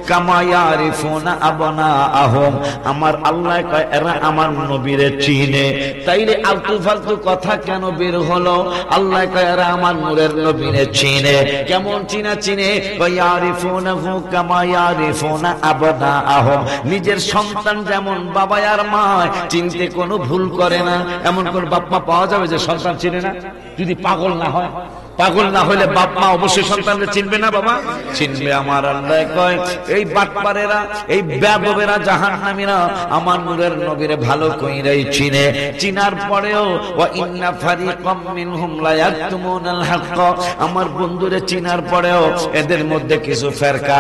কামা ইয়ারিফুনা আবনাআহুম, আমার আল্লাহ কয় এরা আমার নবীরে চিনে। তাইলে আলতু ফালতু কথা কেন বের হলো? আল্লাহ কয় এরা আমার নূরের নবীরে চিনে। কেমন চিনে? ইয়ারিফুনাহু কামা ইয়ারিফুনা আবনাআহুম, নিজের সন্তান যেমন বাবা আর মা চিনতে কোনো ভুল করে না, এমন কোন বাপ মা পাওয়া যাবে যে সন্তান চিনে না? যদি পাগল না হয়, পাগল না হলে বাপ মা অবশ্যই সন্তানকে চিনবে না? বাবা চিনবে। আমার আল্লাহ কয় এই বাটপারেরা, এই বেয়াদবেরা, জাহান্নামীরা আমার নূরের নবীরে ভালো কইরাই চিনে। চিনার পরেও ওয়া ইন্না ফারিকাম মিনহুম লা ইয়াকতুমুনাল হক, আমার বন্ধুরে চিনার পরেও এদের মধ্যে কিছু ফেরকা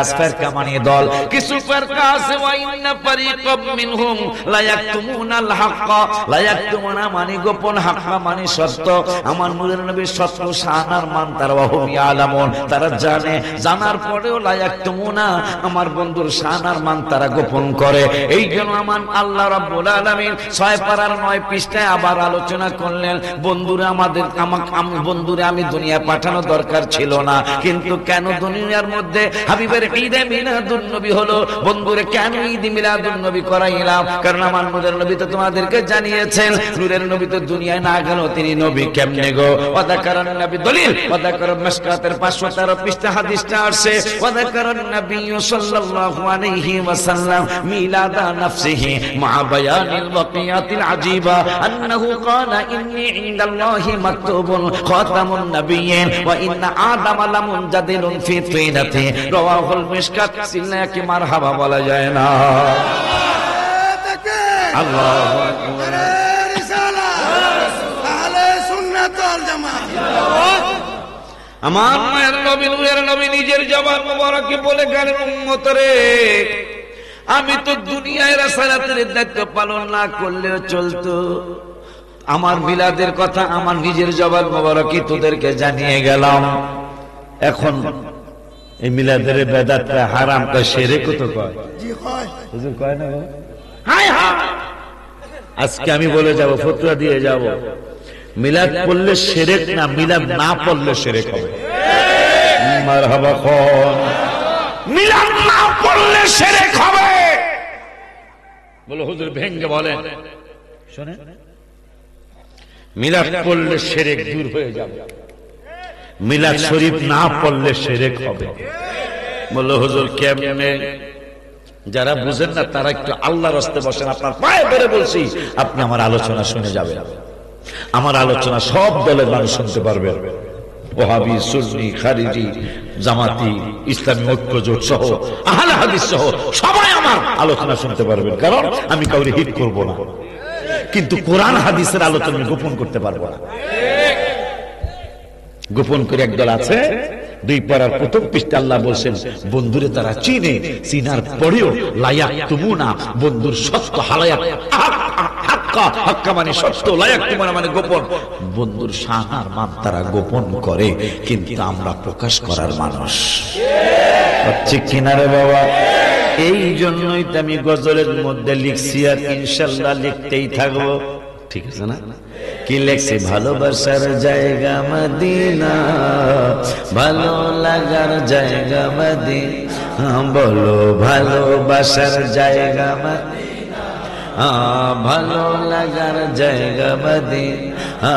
মানে দল, কিছু ফেরকা আছে। ওয়া ইন্না ফারিকাম মিনহুম লা ইয়াকতুমুনাল হক, লা ইয়াকতুমুনা মানে গোপন, হক মানে সত্য। আমার নূরের নবীর সত্য শান মান তারা ওয়াহুম ইয়ালামুন, তারা জানে, জানার পরেও লা ইয়াকতুমুনা, আমার বন্ধুর শান আর মান তারা গোপন করে। এই জন্য আমার আল্লাহ রাব্বুল আলামিন 6 পারার 9 পৃষ্ঠায় আবার আলোচনা করলেন, বন্ধুরা আমাদের বন্ধুরে আমি দুনিয়া পাঠানো দরকার ছিল না, কিন্তু কেন দুনিয়ার মধ্যে হাবিবের ঈদে মিলাদুন নবী হলো? বন্ধুরে কেন ঈদ মিলাদুন নবী করাইলাম? কারণ আমার নূরের নবী তো তোমাদেরকে জানিয়েছেন, নূরের নবী তো দুনিয়ায় না গেল তিনি নবী কেমনে গো? ওয়াদাকারান নবী দলিল, ওয়াদাকার মিশকাতের 513 পৃষ্ঠা হাদিসটা আসছে, ওয়াদাকারান নবী সাল্লাল্লাহু আলাইহি ওয়াসাল্লাম মিলাদা নাফসিহি মা বায়ানিল ওয়াকিয়াতিল আজিবা আন্নাহু ক্বালা ইন্নী ইনদাল্লাহি মাকতুবুন খাতামুন নাবিয়্যিন ওয়া ইন্না আদামা লামুনজাদিলুন ফি তিনাতি, রাওয়াহুল মিশকাত। সিল্লাকে মারহাবা বলা যায় না? আল্লাহু আকবার। আমার মায়ের নবী, নূরের নবী নিজের জবান মোবারকে বলে গেলেন, উম্মত রে, আমি তো দুনিয়ায় রাসালাতের দায়িত্ব পালন না করলেও চলতো, আমার মিলাদের কথা আমার নিজের জবান মোবারকে তোদেরকে জানিয়ে গেলাম। এখন এই মিলাদের বেদাতটা হারাম কয়, শিরক তো কয়, জি কয়, হুজুর কয় না? হায় হায়, আজকে আমি বলে যাব, ফতোয়া দিয়ে যাব, মিলাদ পড়লে শিরক না, মিলাদ না পড়লে শিরক হবে। মারহাবা কোন? মিলাদ না পড়লে শিরক হবে। বলে হুজুর ভেঙ্গে বলেন, শুনে, মিলাদ পড়লে শিরক দূর হয়ে যাবে, মিলাদ শরীফ না পড়লে শিরক হবে। বলে হুজুর কেমনে? যারা বুঝেন না তারা একটু আল্লাহর রাস্তায় বসেন, আপনার পায়ে ধরে বলছি, আপনি আমার আলোচনা শুনে যাবেন। আমার আলোচনা সব দলের মানুষ শুনতে পারবে, ওহাবি, সুন্নি, খারিজি, জামাতি, ইসলামী ঐক্য জোট সহ, আহলে হাদিস সহ সবাই আমার আলোচনা শুনতে পারবেন, কারণ আমি কাউরে হিট করব না। কিন্তু কোরআন হাদিসের আলোচনা গোপন করতে পারবো না। গোপন করে একদল আছে, 2 পারার প্রথম পৃষ্ঠা আল্লাহ বলছেন, বন্ধুরে তারা চিনে, চিনার পরেও লায়াক তুমুনা, বন্ধুর সত্য হালায়াত হাক্কা, হাক্কা মানে সত্য, লা ইয়াকতুমুনা মানে গোপন। বন্ধুর শান আর মান তারা গোপন করে, কিন্তু আমরা প্রকাশ করার মানুষ। ঠিক কিনা রে বাবা? এই জন্যই তো আমি গজলের মধ্যে লিখছি, আর ইনশাআল্লাহ লিখতেই থাকবো। ঠিক আছে না? কি লেখছি? ভালোবাসার জায়গা মদিনা, ভালো লাগার জায়গা মদিনা, বলো ভালোবাসার জায়গা মদিনা, ভালো লাগার জায়গা মদিনা।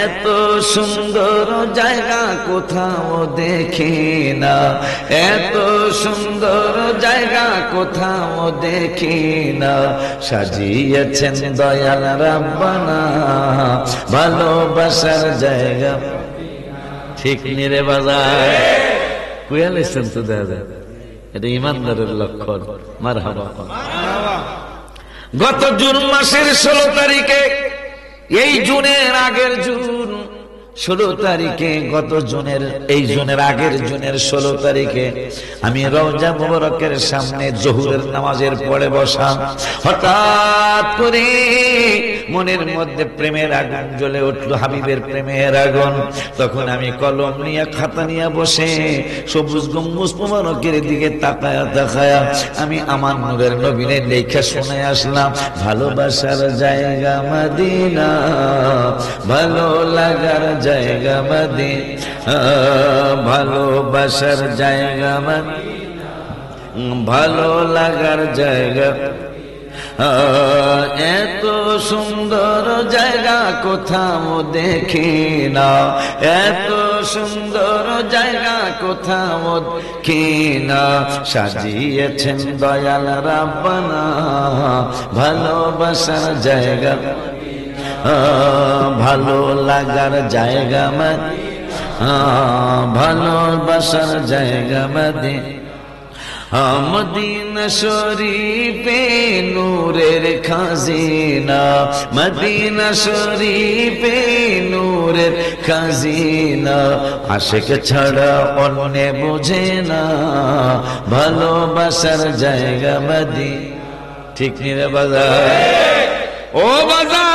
এত সুন্দর জায়গা কোথাও দেখি না, এত সুন্দর জায়গা কোথাও দেখি না, সাজিয়েছেন দয়াল রাব্বানা ভালোবাসার জায়গা। ঠিক নিরে বাজার কুয়ালেছেন তো দাদা, এটা ইমানদারের লক্ষণ। মারহাবা। গত জুন মাসের 16 তারিখে, এই জুনের আগের জুন 16 তারিখে, গত জুনের এই জুনের আগের জুনের 16 তারিখে আমি রওজা মুবারকের সামনে জোহরের নামাজের পরে বসা। হঠাৎ করে মনের মধ্যে প্রেমের আগুন জ্বলে উঠলো, হাবিবের প্রেমের আগুন। তখন আমি কলম নিয়ে খাতা নিয়ে বসে সবুজ গম্বুজ মুবারকের দিকে তাকায়া তাকায়া আমি আমার নূরের নবীরে লেখা শুনে আসলাম, ভালোবাসার জায়গা মদিনা, ভালো লাগার জায়গা মদিনা, ভালোবাসার জায়গা মদিনা, ভালো লাগার জায়গা। এত সুন্দর জায়গা কোথাও দেখি না, এত সুন্দর জায়গা কোথাও দেখি না, সাজিয়েছেন দয়াল রাব্বানা ভালোবাসার জায়গা, ভালো লাগার জায়গা মদিনা, ভালোবাসার জায়গা মদিনা। মদিনা শরীফে নূরের খাজিনা, মদিনা শরীফে নূরের খাজিনা, আশিক ছাড়া অন্য বোঝে না ভালোবাসার জায়গা মদিনা। ঠিক নিরে বাজার? ও বাজার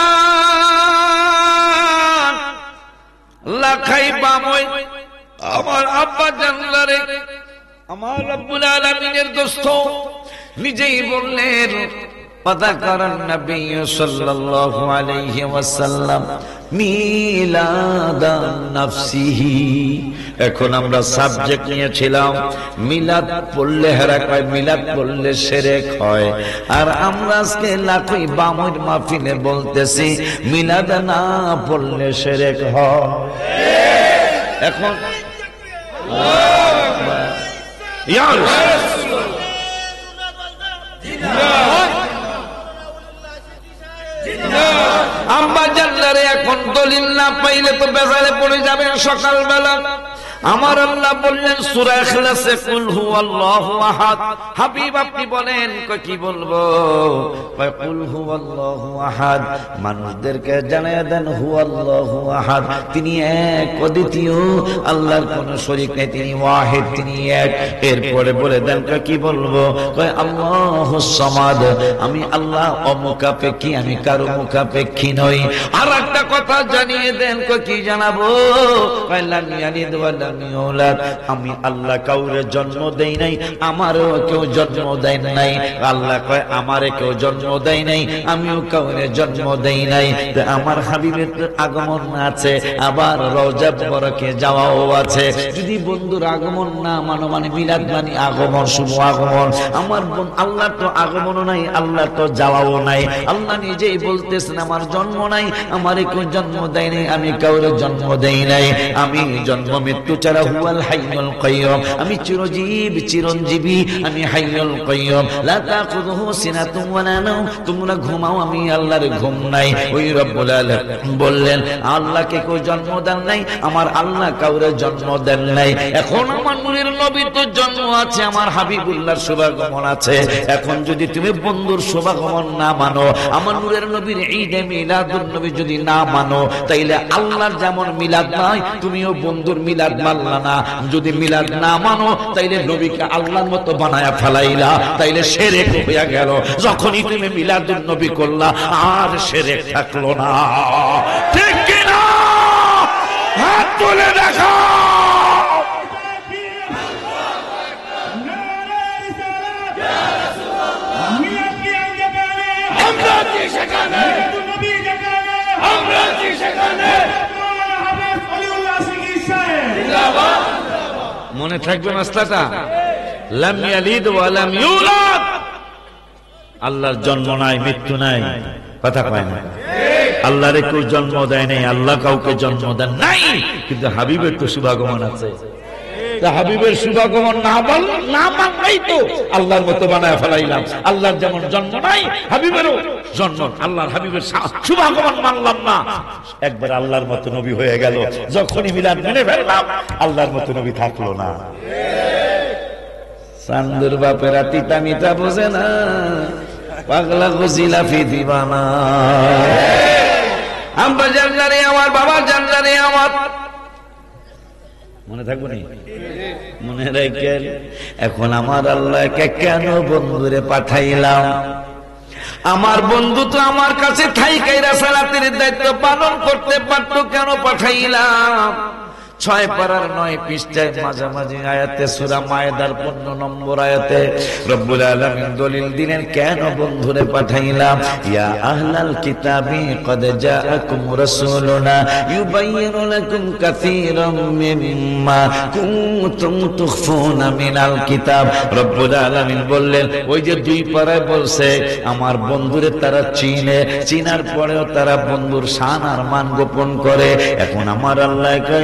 লাখাই বামই আমার আব্বা জানলারে, আমার রব্বুল আলামিনের দোস্ত নিজেই বললেন, পাতাকারান নবী সাল্লাল্লাহু আলাইহি ওয়াসাল্লাম মিলাদান নাফসিহি। এখন আমরা সাবজেক্ট নিয়েছিলাম মিলাদ পড়লে হেরা কয়, মিলাদ পড়লে শিরক হয়। আর আমরা আজকে লাখই বামুর মাহফিলে বলতেছি মিলাদ না পড়লে শিরক হয়। এখন আম্মা জানলারে এখন দলিল না পাইলে তো বেজারে পড়ে যাবেন সকালবেলা। আমার আল্লাহ বললেন সূরা ইখলাসে, কুল হুয়াল্লাহু আহাদ। হাবিব আপনি বলেন, কি বলবো? কুল হুয়াল্লাহু আহাদ। মানুষদেরকে জানিয়ে দেন হুয়াল্লাহু আহাদ, তিনি এক, অদ্বিতীয়, আল্লাহর কোন শরীক নেই, তিনি ওয়াহিদ, তিনি এক। এরপরে বলে দেন, কি বলবো? আল্লাহুস সামাদ, আমি আল্লাহ অমুখাপেক্ষী, আমি কারো মুখাপেক্ষী নই। আর একটা কথা জানিয়ে দেন, কি জানাবো? লাম ইয়ালিদ ওয়া লাম ইউলাদ, আমি আল্লাহ কাউরে জন্ম দেই নাই, আমারও কেউ জন্ম দেয় নাই। আল্লাহ কয় আমারে কেউ জন্ম দেয় নাই, আমিও কাউরে জন্ম দেই নাই। আমার হাবিবের আগমন আছে, আবার রওজা মুবারকে যাওয়াও আছে। যদি বন্ধুর আগমন না মানো মানে মিলাদ মানে আগমন, শুভ আগমন। আমার আল্লাহ তো আগমনও নাই, আল্লাহ তো যাওয়াও নাই। আল্লাহ নিজেই বলতেছেন আমার জন্ম নাই, আমারে কেউ জন্ম দেয় নাই, আমি কাউরে জন্ম দেই নাই। আমি জন্ম মৃত্যু ছাড়া হুয়াল হাইয়ুল কাইয়্যুম, আমি চিরজীব চিরঞ্জীবী, আমি হাইয়ুল কাইয়্যুম। লা তাখুযুহু সিনাতুন ওয়া লা নাওম, তোমরা ঘুমাও, আমি আল্লাহর ঘুম নাই। ওই রব্বুল আলামিন বললেন আল্লাহকে কেউ জন্ম দেন নাই, আমার আল্লাহ কাউরে জন্ম দেন নাই। এখন আমার নূরের নবীর তো জন্ম আছে, আমার হাবিবুল্লাহর শুভাগমন আছে। এখন যদি তুমি বন্ধুর শুভাগমন না মানো, আমার নূরের নবীর ঈদে মিলাদুন নবী যদি না মানো, তাইলে আল্লাহর যেমন মিলাদ নাই, তুমিও বন্ধুর মিলাদ মানলা না, যদি মিলাদ না মানো তাইলে নবীকে আল্লাহর মতো বানায়া ফেলাইলা, তাইলে শিরক হইয়া গেল। যখনই তুমি মিলাদুন নবী করলা আর শিরক থাকলো না। ঠিক কি না? হাত তুলে দেখো। মনে থাকবে মাসলাটা, লাম ইয়ালিদ ওয়া লাম ইউলাদ, আল্লাহর জন্ম নাই, মৃত্যু নাই, কথা কয় না। আল্লাহর কেউ জন্ম দেয় নাই, আল্লাহ কাউকে জন্ম দেন নাই, কিন্তু হাবিবের তো শুভাগমন আছে। তা হাবিবের শুভাগমন না মানলেই তো আল্লাহর মতো বানায় ফেলাইলাম। আল্লাহর যেমন জন্ম নাই, হাবিবেরও জন্ম, আল্লাহর হাবিবের শুভাগমন মানলাম না, একবার আল্লাহর মতো নবী হয়ে গেল। যখনই মিলাদ মেনে ফেললাম আল্লাহর মতো নবী থাকলো না। চান্দুর বাপেরা তিতা মিতা বোঝে না, পাগলা গুজিলাফি দিবানা। আব্বা জানলারে আমার, বাবা জানলারে আমার, মনে থাকবো নি? মনে রাখেন। এখন আমার আল্লাহকে কেন বন্ধুরে পাঠাইলাম? আমার বন্ধু তো আমার কাছে থাইকাইরা সালাতের দায়িত্ব পালন করতে পারতো, কেন পাঠাইলাম? 6 পারার 9 পৃষ্ঠায় মাঝামাঝি আয়াতে সূরা মায়েদার 15 নম্বর আয়াতে রব্বুল আলামিন দলিল দিলেন কেন বন্ধুরে পাঠাইলাম। ইয়া আহলাল কিতাবি ক্বাদ জাআকুম রাসূলুনা ইউবাইয়িনু লাকুম কাসীরাম মিম্মা কুনতুম তুখফুনা মিনাল কিতাব। রব্বুল আলামিন বললেন, ওই যে 2 পারায় বলছে আমার বন্ধুরে তারা চিনে, চিনার পরেও তারা বন্ধুর শান আর মান গোপন করে। এখন আমার আল্লাহকে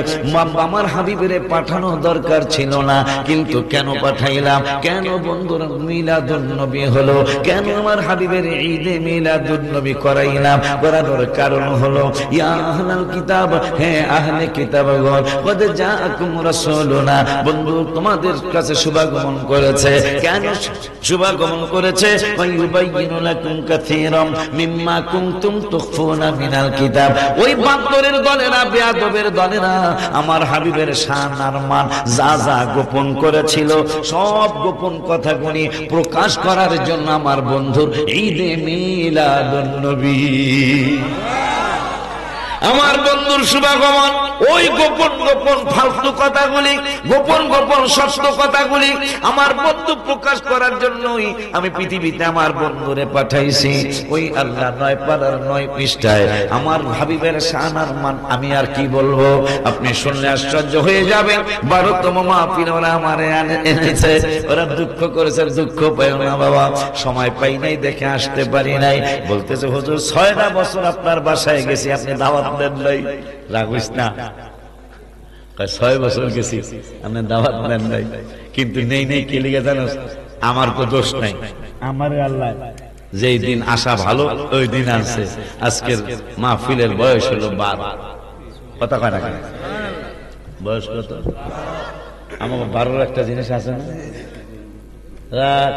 আমার হাবিবের পাঠানো দরকার ছিল না, কিন্তু কেন পাঠাইলাম? কেন বন্ধুরা মিলাদুন নবী হলো? কেন আমার হাবিবের ঈদে মিলাদুন নবী করাইলাম? করানোর কারণ হলো ইয়া আহলাল কিতাব, হে আহলে কিতাবগণ, ক্বাদ জাআকুম রাসূলুনা, বন্ধু তোমাদের কাছে শুভাগমন করেছে। কেন শুভাগমন করেছে? ওয়ায়ুবাইয়িনু লাকুম কাসীরাম মিম্মা কুনতুম তুখফুনা মিনাল কিতাব। ওই বান্দরের দলেরা, বেয়াদবের দলেরা আমার হাবিবের শান আর মান যা যা গোপন করেছিল, সব গোপন কথাগুলি প্রকাশ করার জন্য আমার বন্ধুর ঈদে মিলাদুন নবী, আমার বন্ধুর শুভাগমন, ওই গোপন গোপন ফালতু কথাগুলি, গোপন গোপন সত্য কথাগুলি আমার বন্ধু প্রকাশ করার জন্যই আমি পৃথিবীতে আমার বন্ধুরে পাঠাইছি। ওই আল্লাহ 9 পারার 9 পৃষ্ঠায় আমার হাবিবের শান আর মান আমি আর কি বলবো? আপনি শুনলে আশ্চর্য হয়ে যাবেন। 12তম মাহফিল ওরা আমারে এনেছে, ওরা দুঃখ করেছে। দুঃখ পাইও না বাবা, সময় পাই নাই দেখে আসতে পারি নাই। বলতেছে হুজুর 6টা বছর আপনার বাসায় গেছি, আপনি দাওয়াত দেন নাই। রাগিস না, 6 বছর গেছি আপনি দাওয়াত দেন নাই, কিন্তু নেই নেই কে লিগে জানো? আমার তো দোষ নাই, আমার আল্লাহ যেই দিন আসা ভালো ওই দিন আনছে। আজকের মাহফিলের বয়স হলো 12। কথা কয় না কেন? বয়স কত? আমার 12 একটা জিনিস আছে না, রাত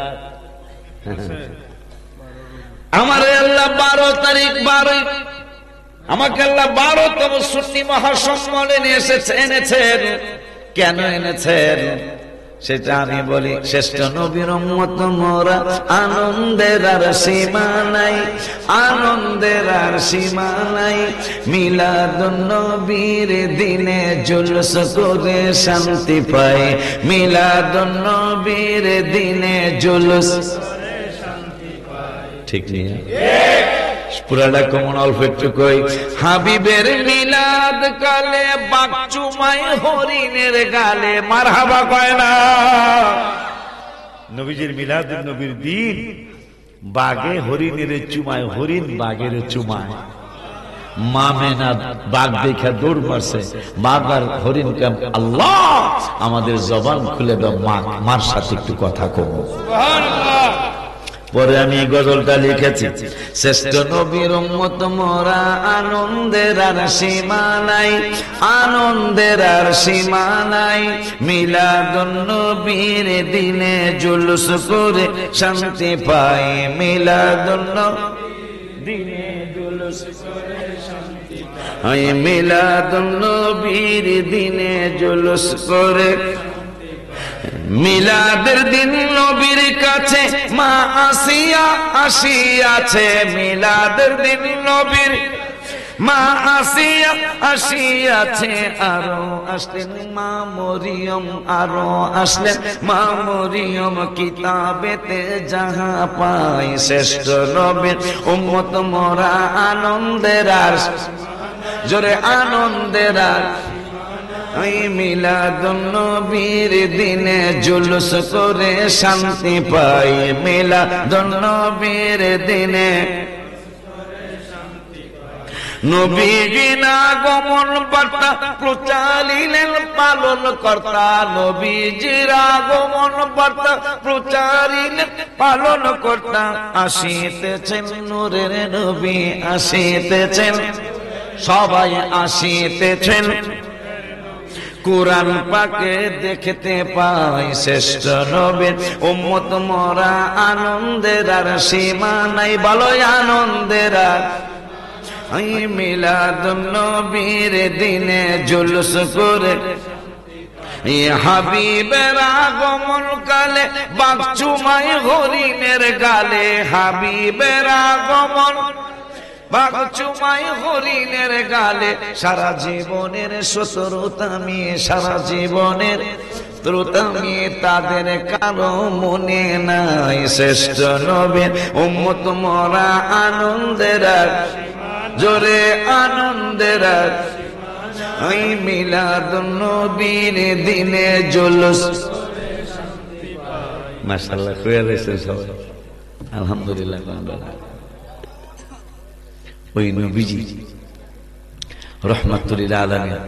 আমার আল্লাহ 12 তারিখ 12 আমাকে আল্লাহ 12তম সুন্নি মহাসম্মেলনে এনেছেন। কেন এনেছেন সেটা আমি বলি। শ্রেষ্ঠ নবীর উম্মত মোরা, আনন্দের আর সীমা নাই, আনন্দের আর সীমা নাই। মিলাদুন নবীর দিনে জুলুস করে শান্তি পাই, মিলাদুন নবীর দিনে জুলুস করে শান্তি পাই। ঠিক নেই? পুরাটা কমন অল্প একটু কই। হাবিবের মিলাদ কালে বাঘ চুমায় হরিণের গালে, মারহাবা কয় না? নবীজির মিলাদ নবীর দিন বাঘে হরিণের চুমায়, হরিণ বাঘের চুমায়। মা মেনা বাঘ দেখা দৌড় মারছে, বাঘ আর হরিণ কে আল্লাহ আমাদের জবান খুলে দাও, মার সাথে একটু কথা কব। সুবহানাল্লাহ। পরে আমি গজলটা লিখেছি। শ্রেষ্ঠ নবীর উম্মত মোরা, আনন্দের আর সীমা নাই, আনন্দের আর সীমা নাই। মিলাদুন নবীর দিনে জুলুস করে শান্তি পাই, মিলাদুন নবীর দিনে জুলুস করে শান্তি পাই। ওই মিলাদুন নবীর দিনে জুলুস করে, মিলাদের দিন নবীর কাছে মা আসিয়া আসিয়াছে, মিলাদের দিন নবীর মা আসিয়া আসিয়াছে, আরো আসলেন মা মরিয়ম, আরো আসলেন মা মরিয়ম, কিতাবেতে যাহা পাই শ্রেষ্ঠ নবীর উম্মত মোরা আনন্দের আর জোরে আনন্দের আর। ওই মিলাদুন নবীর দিনে জুলুস করে শান্তি পাই, মিলাদুন নবীর দিনে নবীর আগমন বার্তা প্রচারিলেন পালন কর্তা, নবীজির আগমন বার্তা প্রচারিলেন পালন কর্তা, আসিতেছেন নূরের নবী আসিতেছেন, সবাই আসিতেছেন, কুরআন পাকে দেখতে পাই শ্রেষ্ঠ নবীর উম্মত মোরা আনন্দের আর সীমা নাই, বলো আনন্দের আর। ওই মিলাদুন নবীর দিনে জুলুস করে, হাবিবের আগমন কালে বাঘ চুমাই হরিণের গালে, হাবিবের আগমন বাঘ চুমাই হরিণের গালে, সারা জীবনের শত্রুতামি, সারা জীবনের শ্রোতামি তাদের কারো মনে নাই, শ্রেষ্ঠ নবীর উম্মত মোরা আনন্দের আর জোরে আনন্দের আর। ওই মিলাদুন নবীর দিনে জুলুস, মাশাআল্লাহ খুয়া রয়েছে সবাই, আলহামদুলিল্লাহ। ওই নবীজি রহমাতুল আলামিন,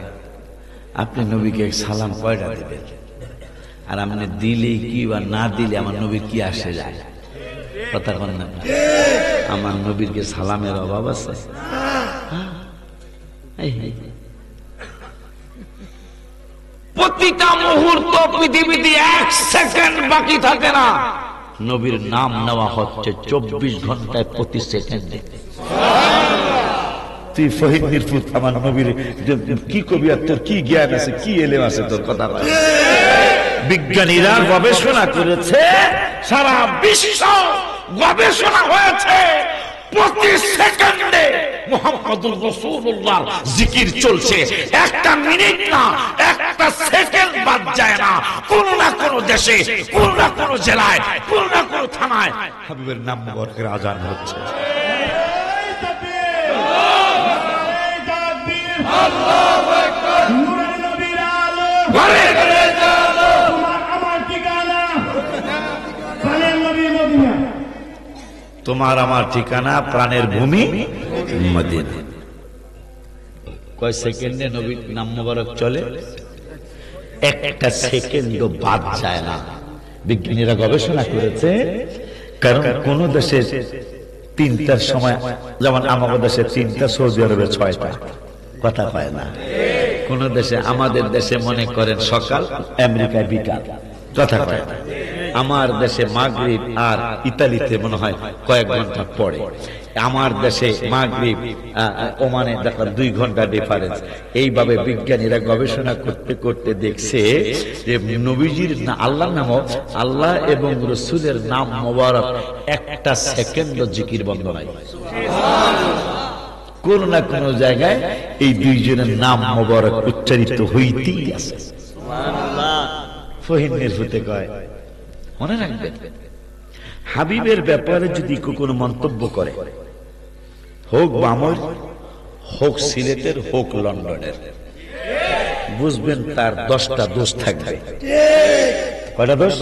আপনি নবীকে সালাম কয়টা দিবেন? আর আপনি দিলে কি বা না দিলে আমার নবীর কি আসে যায়? কথা কন না, আমার নবীরকে সালামের অভাব আছে? প্রতিটা মুহূর্ত পৃথিবীতে 1 সেকেন্ড বাকি থাকে না, নবীর নাম নেওয়া হচ্ছে 24 ঘন্টায় প্রতি সেকেন্ডে। তুই ফহিদ মিরপুর আমার নবীর কি কবি, আর তোর কি জ্ঞান আছে, কি এলেম আছে তোর? কথা বিজ্ঞানীরা গবেষণা করেছে, সারা বিশ্ব গবেষণা হয়েছে, প্রতি সেকেন্ডে মুহাম্মদুর রাসূলুল্লাহ জিকির চলছে, একটা মিনিট না, একটা সেকেন্ড বাদ যায় না। কোন না কোন দেশে, কোন না কোন জেলায়, কোন না কোন থানায় হাবিবের নাম মুবারকের আজান হচ্ছে। আল্লাহু আকবার, নূরের নবীর আলো, ঘরে ঘরে জালো, তোমার আমার ঠিকানা প্রাণের নবী মদিনা, তোমার আমার ঠিকানা প্রাণের ভূমি মদিনা। কয় সেকেন্ডে নবীর নাম মুবারক চলে? একটা সেকেন্ডও বাদ যায় না। বিজ্ঞানীরা গবেষণা করেছে, কারণ কোন দেশে 3টার সময়, যেমন আমাদের দেশে 3টা, সৌদি আরবে 6টা, কথা পায় না। কোন দেশে, আমাদের দেশে মনে করেন সকাল, আমেরিকায় বিকাল, কথা পায় না। আমার দেশে মাগরিব আর ইতালিতে মনে হয় কয়েক ঘন্টা পরে। আমার দেশে মাগরিব, ওমানে দেখা 2 ঘন্টা ডিফারেন্স। এইভাবে বিজ্ঞানীরা গবেষণা করতে করতে দেখছে যে নবীজির না, আল্লাহর নাম, আল্লাহ এবং রাসূলের নাম মোবারক একটা সেকেন্ড জিকির বন্ধ নাই। কোন না কোন জায়গায় এই দুইজনের নাম মোবারক উচ্চারিত হইতেই আছে। ফহিদ মিরপুতে কয়, মনে রাখবেন, হাবিবের ব্যাপারে যদি কোনো মন্তব্য করে, হোক বামর, হোক সিলেটের, হোক লন্ডনের, বুঝবেন তার 10টা দোষ থাকবে। কয়টা দোষ?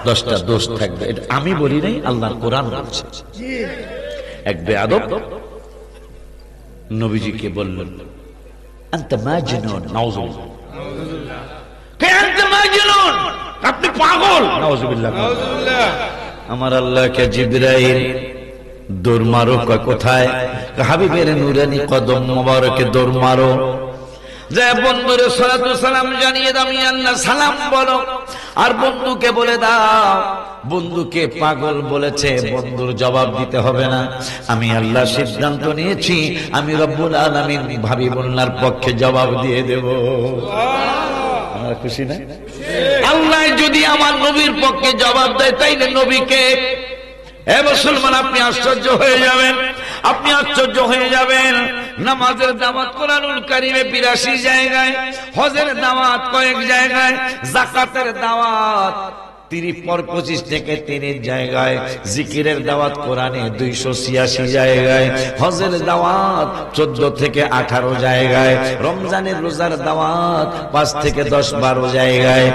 10টা দোষ থাকবে। এটা আমি বলি নাই, আল্লাহর কোরআন বলছে। এক বেয়াদব নবীজিকে বললেন, আনতা মাজনুন, নাউযুবিল্লাহ, কে আনতা মাজনুন, আপনি পাগল, নাউযুবিল্লাহ। আমার আল্লাহকে জিবরাইল দৌড় মারো, কোথায়? হাবিবের নূরানি কদম মোবারকে দৌড় মারো, যে বন্ধুরে সালাতু সালাম জানিয়ে দাও, আমি আল্লাহ সালাম বলো, আর বন্ধুকে বলে দাও বন্ধুকে পাগল বলেছে, বন্ধুর জবাব দিতে হবে না। আমি আল্লাহ সিদ্ধান্ত নিয়েছি, আমি রব্বুল আলামিন হাবিবুল্লাহর পক্ষে জবাব দিয়ে দেব। আমরা খুশি না? আল্লাহ যদি আমার নবীর পক্ষে জবাব দেয়, তাইলে নবীকে, এ মুসলমান আপনি আশ্চর্য হয়ে যাবেন, আপনি আশ্চর্য হয়ে যাবেন। নামাজের দাওয়াত কোরআনুল কারীমে ৮২ জায়গায়, হজের দাওয়াত কয়েক জায়গায়, যাকাতের দাওয়াত ৩০ থেকে ৩ জায়গায়, জিকিরের দাওয়াত কোরআনে ২৮৬ জায়গায়, হজের দাওয়াত ১৪ থেকে ১৮ জায়গায়, রমজানের রোজার দাওয়াত ৫ থেকে ১০-১২ জায়গায়,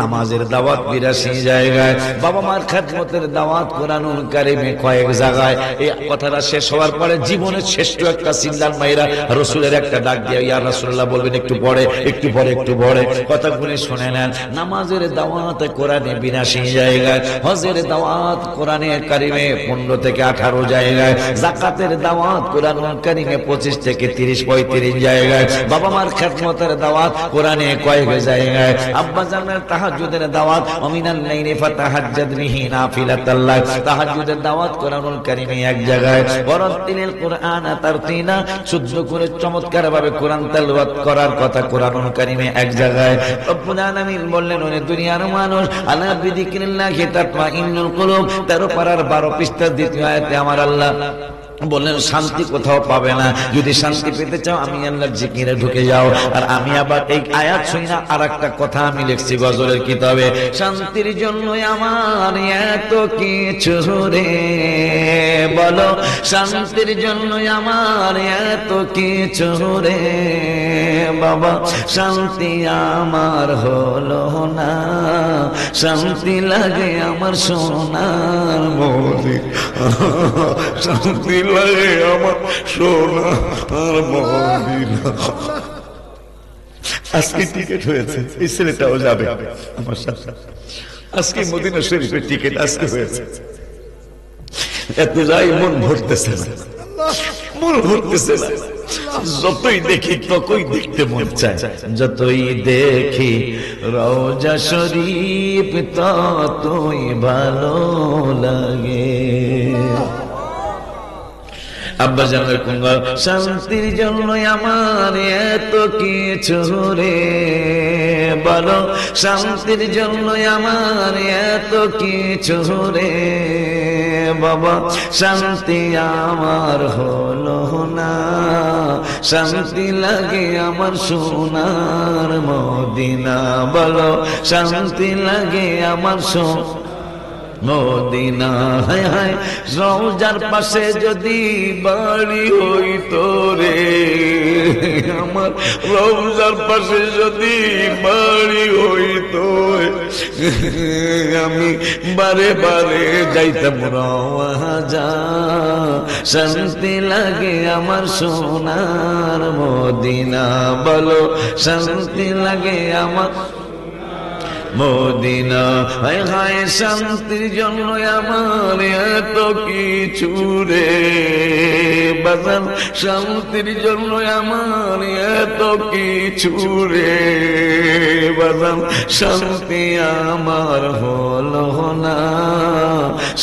নামাজের দাওয়াত ৮২ জায়গায়, বাবা মার খেদমতের দাওয়াত কোরআনুল কারীমে কয়েক জায়গায়। এই কথাটা শেষ হওয়ার পরে জীবনের শ্রেষ্ঠ একটা চিল্লার মাইরা রাসূলের একটা ডাক দিয়ে, ইয়া রাসূলুল্লাহ বলবেন একটু পরে, একটু পরে, একটু পরে, কথাগুলো শুনে নেন। নামাজের দাওয়াত কোরআনে ৮২ জায়গায়, হজের দাওয়াত কোরআনে কারিমে ১৫ থেকে ১৮ জায়গায়, যাকাতের দাওয়াত কোরআনুল কারীমে ২৫ থেকে ৩০-৩৫ জায়গায়, বাবা মার খেদমতের দাওয়াত কোরআনে কয়েক জায়গায়, আব্বা জানের তাহাজ্জুদের দাওয়াত অমিনাল লাইলি ফাতাহাজ্জাদ বিহি নাফিলাতাল লাক, তাহাজ্জুদের দাওয়াত কোরআনুল কারীমে এক জায়গায়, ওয়ারাতিলিল কুরআন তারতিলা, শুদ্ধ করে চমৎকার ভাবে কোরআন তেলাওয়াত করার কথা কোরআনুল কারীমে এক জায়গায়। রব্বুল আলামিন বললেন, ওরে দুনিয়ার মানুষ, আলা বিযিকরিল্লাহি তাতমাইন্নুল কুলুব, 13 পারার 12 পৃষ্ঠার ২য় আয়াতে আমার আল্লাহ বললেন শান্তি কোথাও পাবে না। যদি শান্তি পেতে চাও আমি আল্লাহর জিকিরে ঢুকে যাও। আর আমি আবার এই আয়াত শুনি না, আর একটা কথা আমি লিখছি গজলের কিতাবে, শান্তির জন্য আমার এত কিছু রে, বলো শান্তির জন্য আমার এত কিছু রে, বাবা শান্তি আমার হলো না, শান্তি লাগে আমার সোনার মদিনা, শান্তি লাগে আমার সোনার মদিনা। আজকে টিকিট হয়েছে, এই ছেলেটাও যাবে আমার সাথে। আজকে মদিনা শরীফের টিকিট আজকে হয়েছে। এত যাই মন ভরতেছে না, মন ভরতেছে না। যতই দেখি ততই দেখতে মন চায়, যতই দেখি রওজা শরীফ ততই ভালো লাগে। আব্বা জানের কুঙ্গা, শান্তির জন্য আমার এত কিছু রে, বলো শান্তির জন্য আমার এত কিছু রে, বাবা শান্তি আমার হলো না, শান্তি লাগে আমার সোনার মদিনা, বলো শান্তি লাগে আমার মদিনা। হায় হায় রওজার পাশে যদি বাড়ি হইতো রে, আমার রওজার পাশে যদি বাড়ি হইতো, আমি বারে বারে যাইতাম রওজা, শান্তি লাগে আমার সোনার মদিনা, বলো শান্তি লাগে আমার মদিনা। হায় হায় শান্তির জন্য আমার এত কিছু রে, বাজান শান্তির জন্য আমার এত কিছু রে, বাজান শান্তি আমার হলো না,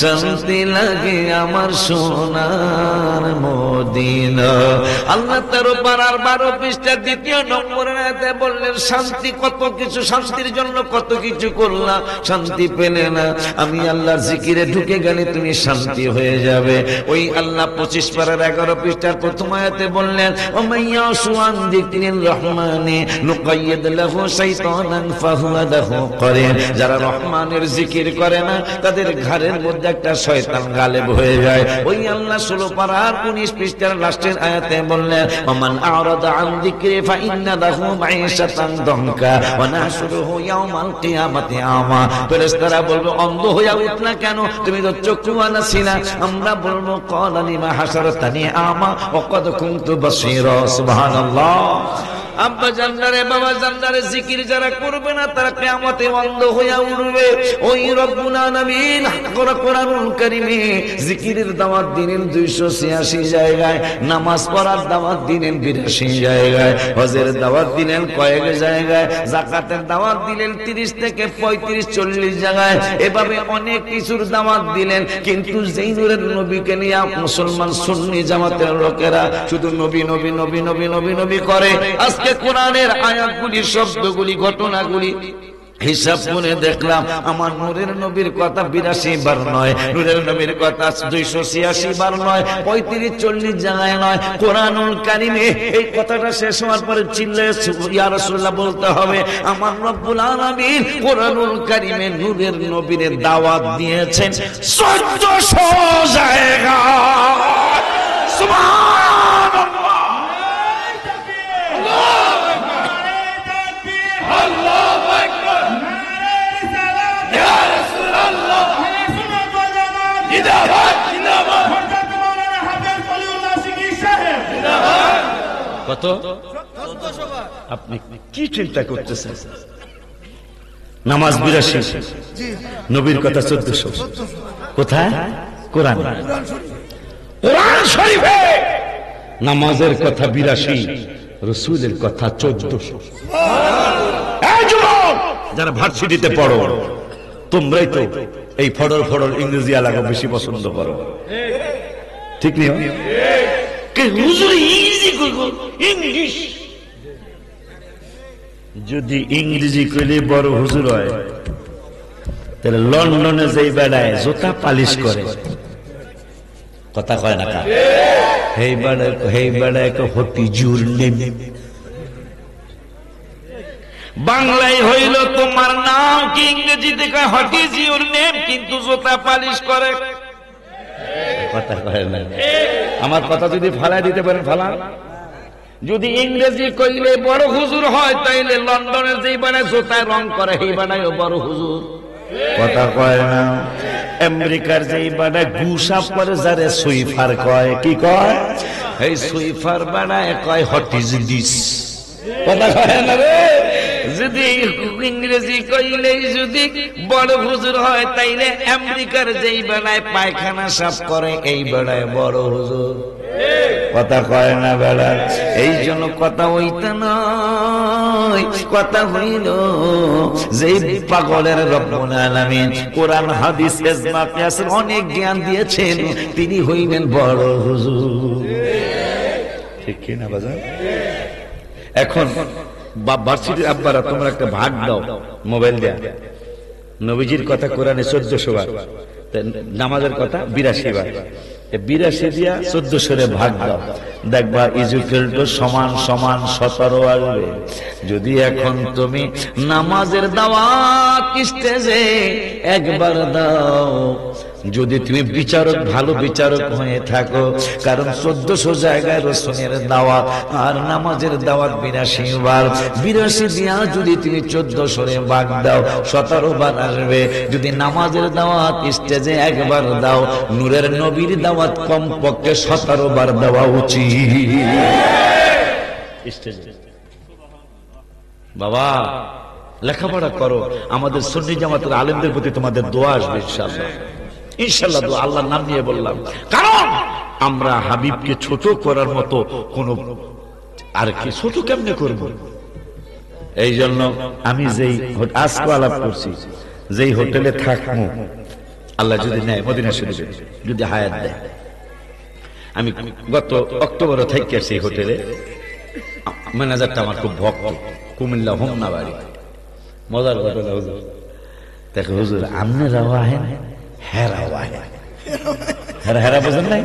শান্তি লাগে আমার সোনার মদিনা। আল্লাহ 13 পারার 12 পৃষ্ঠার 2 নম্বরের আয়াতে বললেন শান্তি কত কিছু, শান্তির জন্য কত কিছু করলাম, শান্তি পেলে না। আমি আল্লাহর জিকিরে ঢুকে গেলে তুমি শান্তি হয়ে যাবে। ওই আল্লাহ 25 পারার 11 পৃষ্ঠার প্রথম আয়াতে বললেন, ওমাইয়াশু আন যিকরির রহমানে নুকাইয়িদ লাহু শাইতানান ফাহুয়া লাহু করিন, যারা রহমানের জিকির করে না তাদের ঘাড়ের মধ্যে একটা শয়তান গালেব হয়ে যায়। ওই আল্লাহ 16 পারার 19 পৃষ্ঠার লাস্টের আয়াতে বললেন, ওমান আরাদা আন যিকরি ফাইন্না লাহু মাঈশাতান দনকা ওয়া নাহশুরুহু ইয়াওমাল কিয়ামাতি আমা। ফেরেশতারা বলবে, অন্ধ হয়ে উঠলা কেন, তুমি তো চক্ষুওয়ালা ছিলা। আমরা বলবো, ক্বালা লিমা হাশারতানি আমা ওয়া ক্বাদ কুনতু বাসীরা। সুবহানাল্লাহ। আব্বা জান্নারে বাবা জান্নারে জিকির যারা করবে না তারা কিয়ামতে অন্ধ হয়ে উঠবে। ওই রব্বুল আলামিন কোরআনুল কারীমে জিকিরের দাওয়াত দিলেন 286 জায়গায়, নামাজ পড়ার দাওয়াত দিলেন 82 জায়গায়, হজের দাওয়াত দিলেন কয়েক জায়গায়, যাকাতের দাওয়াত দিলেন 30 থেকে 35-40 জায়গায়, এভাবে অনেক কিছুর দাওয়াত দিলেন। কিন্তু যেই নূরের নবীকে নিয়ে মুসলমান সুন্নি জামাতের লোকেরা শুধু নবী নবী নবী নবী নবী নবী করে, আজকে কোরআনের আয়াতগুলি, শব্দগুলি, ঘটনাগুলি হিসাব করে দেখলাম আমার নূরের নবীর কথা 82 বার নয়, নূরের নবীর কথা 286 বার নয়, 35-40 জায়গায় নয়। কোরআনুল কারীমে এই কথাটা শেষ হওয়ার পরে চিল্লায়ে ইয়া রাসূলুল্লাহ বলতে হবে আমার রব্বুল আলামিন কোরআনুল কারীমে নূরের নবীর দাওয়াত দিয়েছেন 1400 জায়গা। সুবহানাল্লাহ, আল্লাহু আকবার, ইয়া রাসূলুল্লাহ, জিন্দাবাদ জিন্দাবাদ, হযরত মাওলানা হাফেজ ওলিউল্লাহ সিকি সাহেব জিন্দাবাদ। কত? 1400 বার। আপনি কি চিন্তা করতেছেন? নামাজ 82, নবীর কথা 1400। কোথায়? কোরআন, কোরআন শরীফে নামাজের কথা 82, রাসূলের কথা 1400। এই যুবক যারা ভার্সিটিতে পড়ো, তোমরাই তো এই ফডর ফডর ইংরেজি আলাদা বেশি পছন্দ করো, ঠিক নেই? হুজুর ইংরেজি কইব, ইংলিশ যদি ইংরেজি কইলে বড় হুজুর হয়, তাহলে লন্ডনে যেই বেড়ায় জুতা পালিশ করে, কথা কয় না কা, হেই বেড়ায় হটিজুর নেম। বাংলায় হইল তোমার নাম কি, ইংরেজিতে কয় হোয়াট ইজ ইউর নেম, কিন্তু জুতা পালিশ করে, কথা কয় না। আমার কথা যদি ফালাই দিতে পারেন ফালান। যদি ইংরেজি কইলে বড় হুজুর হয়, তাইলে লন্ডনের যেই বানায় জুতায় রং করে সেই বানায় বড় হুজুর, কথা কয় না। আমেরিকার যেই বানায় গুসাপ করে যারে সুইফার কয়, কি কয়? এই সুইফার বানায় কয় হোয়াট ইজ দিস, কথা কয় না রে। যদি ইংরেজি কইলেই যদি বড় হুজুর হয়, তাইলে আমেরিকার যেই বানায় পায়খানা সাফ করে এই বানায় বড় হুজুর, কথা কয় না বেড়া। এই জন্য কথা ওইটা নয়, কথা হইল যেই পাগলের রব্বুল আলামিন কোরআন হাদিস ইজমা কিয়াসের অনেক জ্ঞান দিয়েছেন, তিনি হইলেন বড় হুজুর, ঠিক কি না বাজার? এখন ভার্সিটির আব্বারা তোমরা একটা ভাগ দাও মোবাইল দেয়া, নবীজির কথা কোরআনে 1400 বার, নামাজের কথা 82 বার, 82 দিয়া 1400 ভাগ দাও, দেখবা ইজুকেল টু সমান সমান 17 আসবে। যদি এখন তুমি নামাজের দাওয়াত স্টেজে একবার দাও, যদি তুমি বিচারক ভালো বিচারক হয়ে থাকো, কারণ 1400 জায়গায় রাসূলের দাওয়াত আর নামাজের দাওয়াত 82 বার, 82 দিয়া যদি তুমি 1400 ভাগ দাও 17 বার আসবে। যদি নামাজের দাওয়াত স্টেজে একবার দাও, নূরের নবীর দাওয়াত কমপক্ষে 17 বার দেওয়া উচিত স্টেজে। বাবা লেখাপড়া করো, আমাদের সুন্নি জামাতের আলেমদের প্রতি তোমাদের দোয়া আসবে ইনশাআল্লাহ, ইনশাআল্লাহ। দোয়া আল্লাহর নাম নিয়ে বললাম, কারণ আমরা হাবিবকে ছোট করার মতো কোন আর কি ছোট কেমনে করব। এই জন্য আমি যেই আজকে আলাপ করছি, যেই হোটেলে থাকবো, আল্লাহ যদি নেয় মদিনা শরীফে যদি হায়াত দেয়, আমি গত অক্টোবরে থেকে সেই হোটেলে, ম্যানেজারটা আমার খুব ভক্ত, কুমিল্লা হোমনা বাড়ি, মজার ঘটনা হুজুর। দেখো হুজুর আপনারাও আহেন, হেরাও আহেন, হেরা হেরা বোঝেন নাই,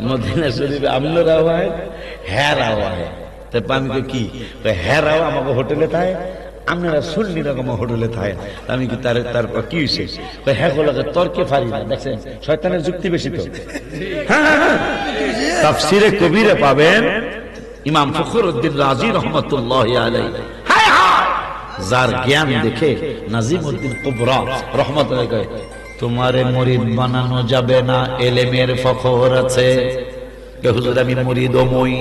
মদিনা শরীফে আপনারাও আহেন, হেরাও আহেন। তারপর আমি কি হেরাও আমাকে হোটেলে থাকে, আপনারা শুনলি রকম হোটেলে থাকে, আমি কি তারপর কি হয়েছে? হ্যাঁ গোলাকে তর্কে পারি না, দেখছেন শয়তানের যুক্তি বেশি তো। তাফসিরে কবিরে পাবেন ইমাম ফখরুদ্দিন রাজি রহমাতুল্লাহি আলাইহি, যার জ্ঞান দেখে নাজিমউদ্দিন কুবরা রহমাতুল্লাহি কয়, তোমারে মুরিদ বানানো যাবে না, এলেমের ফখর আছে। হুজুর আমি মুরিদ ওমই,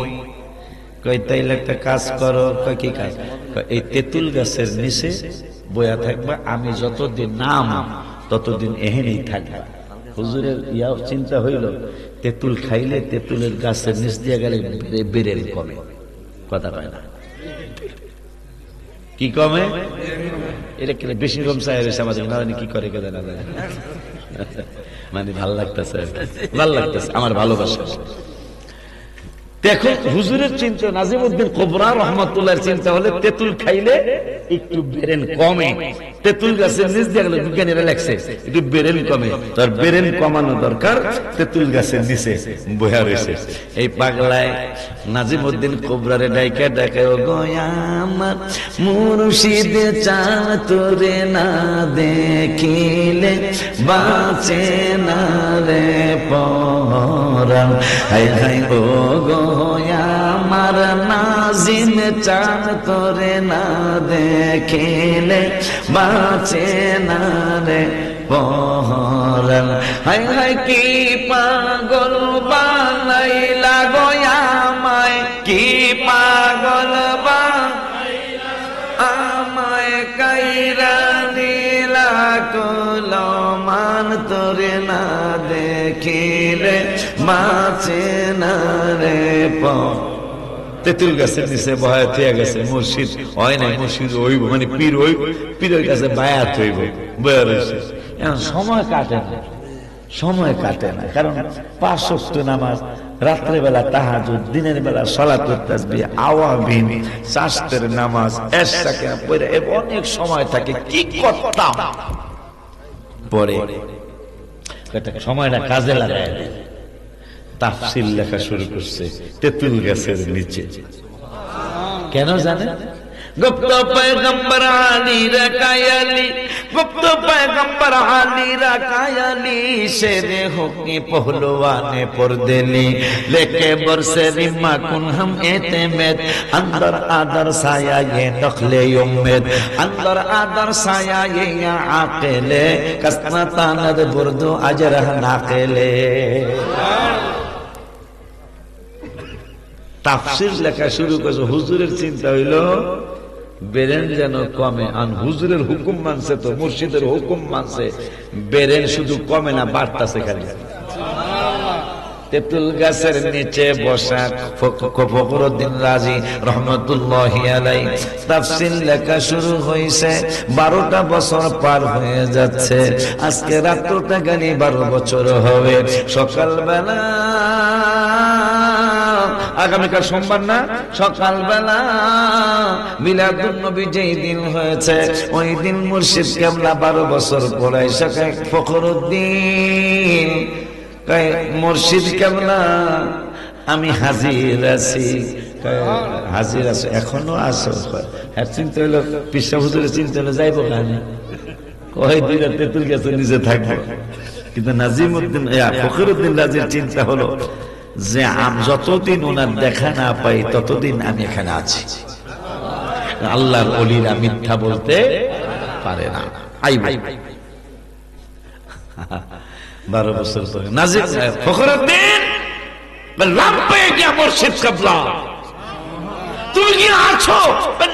কই তাইলে একটা কাজ করো। কই কি কাজ? এই তেঁতুল গাছের নিচে বয়া থাকবা, আমি যতদিন নাম ততদিন এহেনেই থাকবা। হুজুরের চিন্তা হইল তেঁতুল খাইলে তেঁতুলের গাছের নিচ দিয়ে গেলে বেরেল কমে। কথা পায় না, কি কমে? এটা কি বেশি রকম চায় আমাদের না, কি করে কে জানা যায়। মানে ভাল লাগতেছে, ভাল লাগতেছে, আমার ভালোবাসা। দেখো হুজুরের চিন্তা, নাজিমউদ্দিন কুবরা রহমাতুল্লাহর চিন্তা হলে তেঁতুল খাইলে একটু বেরেন কমে। তেঁতুল গাছের নিচ দিয়ে গেলে বিজ্ঞানীরা লেখছে একটু বেরেন কমে, তার বেরেন কমানো দরকার, তেঁতুল গাছের নিচে বয়া রয়েছে। এই পাগলায় নাজিমউদ্দিন কুবরারে ডাইকা ডাইকা, ও আমার মুর্শিদ চান তোরে না দেখিলে বাঁচে না রে পরাণ। হায় হায় ও গো আমার নাজিম চান তোরে না দেখিলে বাঁচে না রে পরাণ। হায় হায় কি পাগল বানাইলা গো আমায়, কি পাগল বানাইলা আমায়, কাইরা নীলা কলমান তোরে না দেখিলে বাঁচে না রে পরাণ। তেঁতুল গাছের নিচে বয়া থিয়া গেছে, মুর্শিদ হয় নাই, মুর্শিদ হইব মানে পীর হইব, পীরের কাছে বায়াত হইব, বয়া রয়েছে। এখন সময় কাটে না, সময় কাটে না, কারণ 5 ওয়াক্ত নামাজ, রাত্রে বেলা তাহাজ্জুদ, দিনের বেলা সালাতুত তাসবিহ, আওয়াবিন, শাস্ত্রের নামাজ, এশাকে পড়ে অনেক সময় থাকে। কি করতাম পরে সময়টা কাজে লাগায় তাফসীর লেখা শুরু করছে তেঁতুল গাছের নিচে। কেন জানেন? গুপ্ত পয়গম্বর আলী রাকায়ালি, গুপ্ত পয়গম্বর আলী রাকায়ালি, শেরে হোকে পহলवाने परदेली, लेके बरसे रिमा कुन हम एतेमेद, अंदर आदर साया ये नखले उम्मीद, अंदर आदर साया ये या आकेले, कसमतानद बुर्दो अजरह नाकेले। তাফসীর লেখা শুরু করেছে। হুজুরের চিন্তা হইল বেরেন যেন কমে, আর হুজুরের হুকুম মানছে, তো মুর্শিদের হুকুম মানছে, বেরেন শুধু কমে না, বাড়তাছে খালি। তেঁতুল গাছের নিচে বসা ফখরুদ্দিন রাজি রহমতুল্লাহি আলাইহি তাফসীর লেখা শুরু হইছে। 12টা বছর পার হয়ে যাচ্ছে, আজকে রাতটা গানি 12 বছর হবে। সকালবেলা, আগামীকাল সোমবার না, সকালবেলা মিলাদুন নবী যেই দিন হয়েছে, ওই দিন মুর্শিদ কেবলা 12 বছর পরে শেখ ফখরুদ্দিন মুর্শিদ কেবলা আমি হাজির আছি। হাজির আছো? এখনো আছো? হ্যাঁ। চিন্তা হইলো পিসা হুজুরের চিন্তা হলো যাইব কানে, কয় দুইটা তেঁতুল গাছের নিচে থাকবো। কিন্তু নাজিমউদ্দিন ফখরুদ্দিন রাজির চিন্তা হলো যে যতদিন ওনার দেখা না পাই ততদিন আমি এখানে আছি। আল্লাহর ওলিরা মিথ্যা বলতে পারে না। আই ভাই 12 বছর পরে নাজিম ফখরুদ্দিন লাভ পেয়ে গিয়া মুর্শিদ কাবলা, তুমি কি আছো?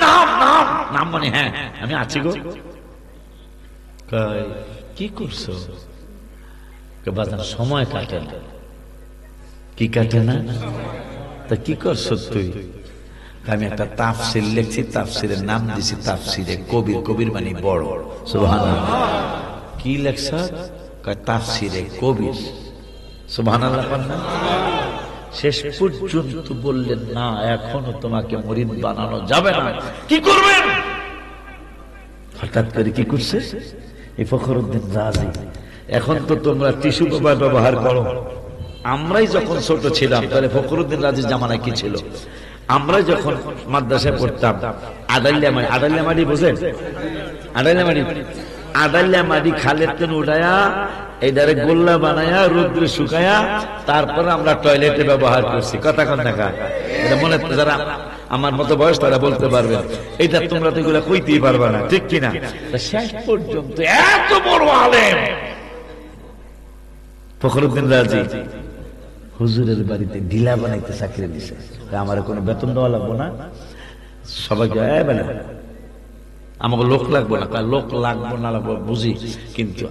নাম নাম নাম মানে হ্যাঁ আমি আছি গো। কি করছো? বাজার সময় কাটে না। কি কাটে না? তা কি করছো তুই? আমি একটা তাফসীর লিখছি, তাফসীরের নাম দিছি তাফসীরে কবির। কবির মানে বড়। সুবহানাল্লাহ। কি লেখছ? তাফসীরে কবির। সুবহানাল্লাহ। শেষ পর্যন্ত বললেন না, এখনো তোমাকে মুরিদ বানানো যাবে না। কি করবেন? হঠাৎ করে কি করছে এই ফখরুদ্দিন রাজি, এখন তো তোমরা টিস্যু পেপার ব্যবহার করো। আমরাই যখন ছোট ছিলাম, তাহলে ফখরুদ্দিন রাজির জামানায় কি ছিল? আমরা যখন মাদ্রাসায় পড়তাম, আডাল্লা মাটি বোঝেন? আডাল্লা মাটি খালের তেন উঠায়া এইটারে গোল্লা বানায়া রোদ্রে শুকায়া তারপর আমরা টয়লেটে ব্যবহার করছি। কথা কন দেখা এটা মনে, যারা আমার মতো বয়স তারা বলতে পারবেন। এটা তোমরা তো এগুলা কইতেই পারবা না, ঠিক কিনা? শেষ পর্যন্ত এত বড় আলেম ফখরুদ্দিন রাজি হুজুরের বাড়িতে ঢিলা বানাইতে চাকরি দিছে। আমার কোনো বেতন দেওয়া লাগবো না, সবাইকে আমাকে লোক লাগবো না, লোক লাগবো না লাগবো বুঝি, কিন্তু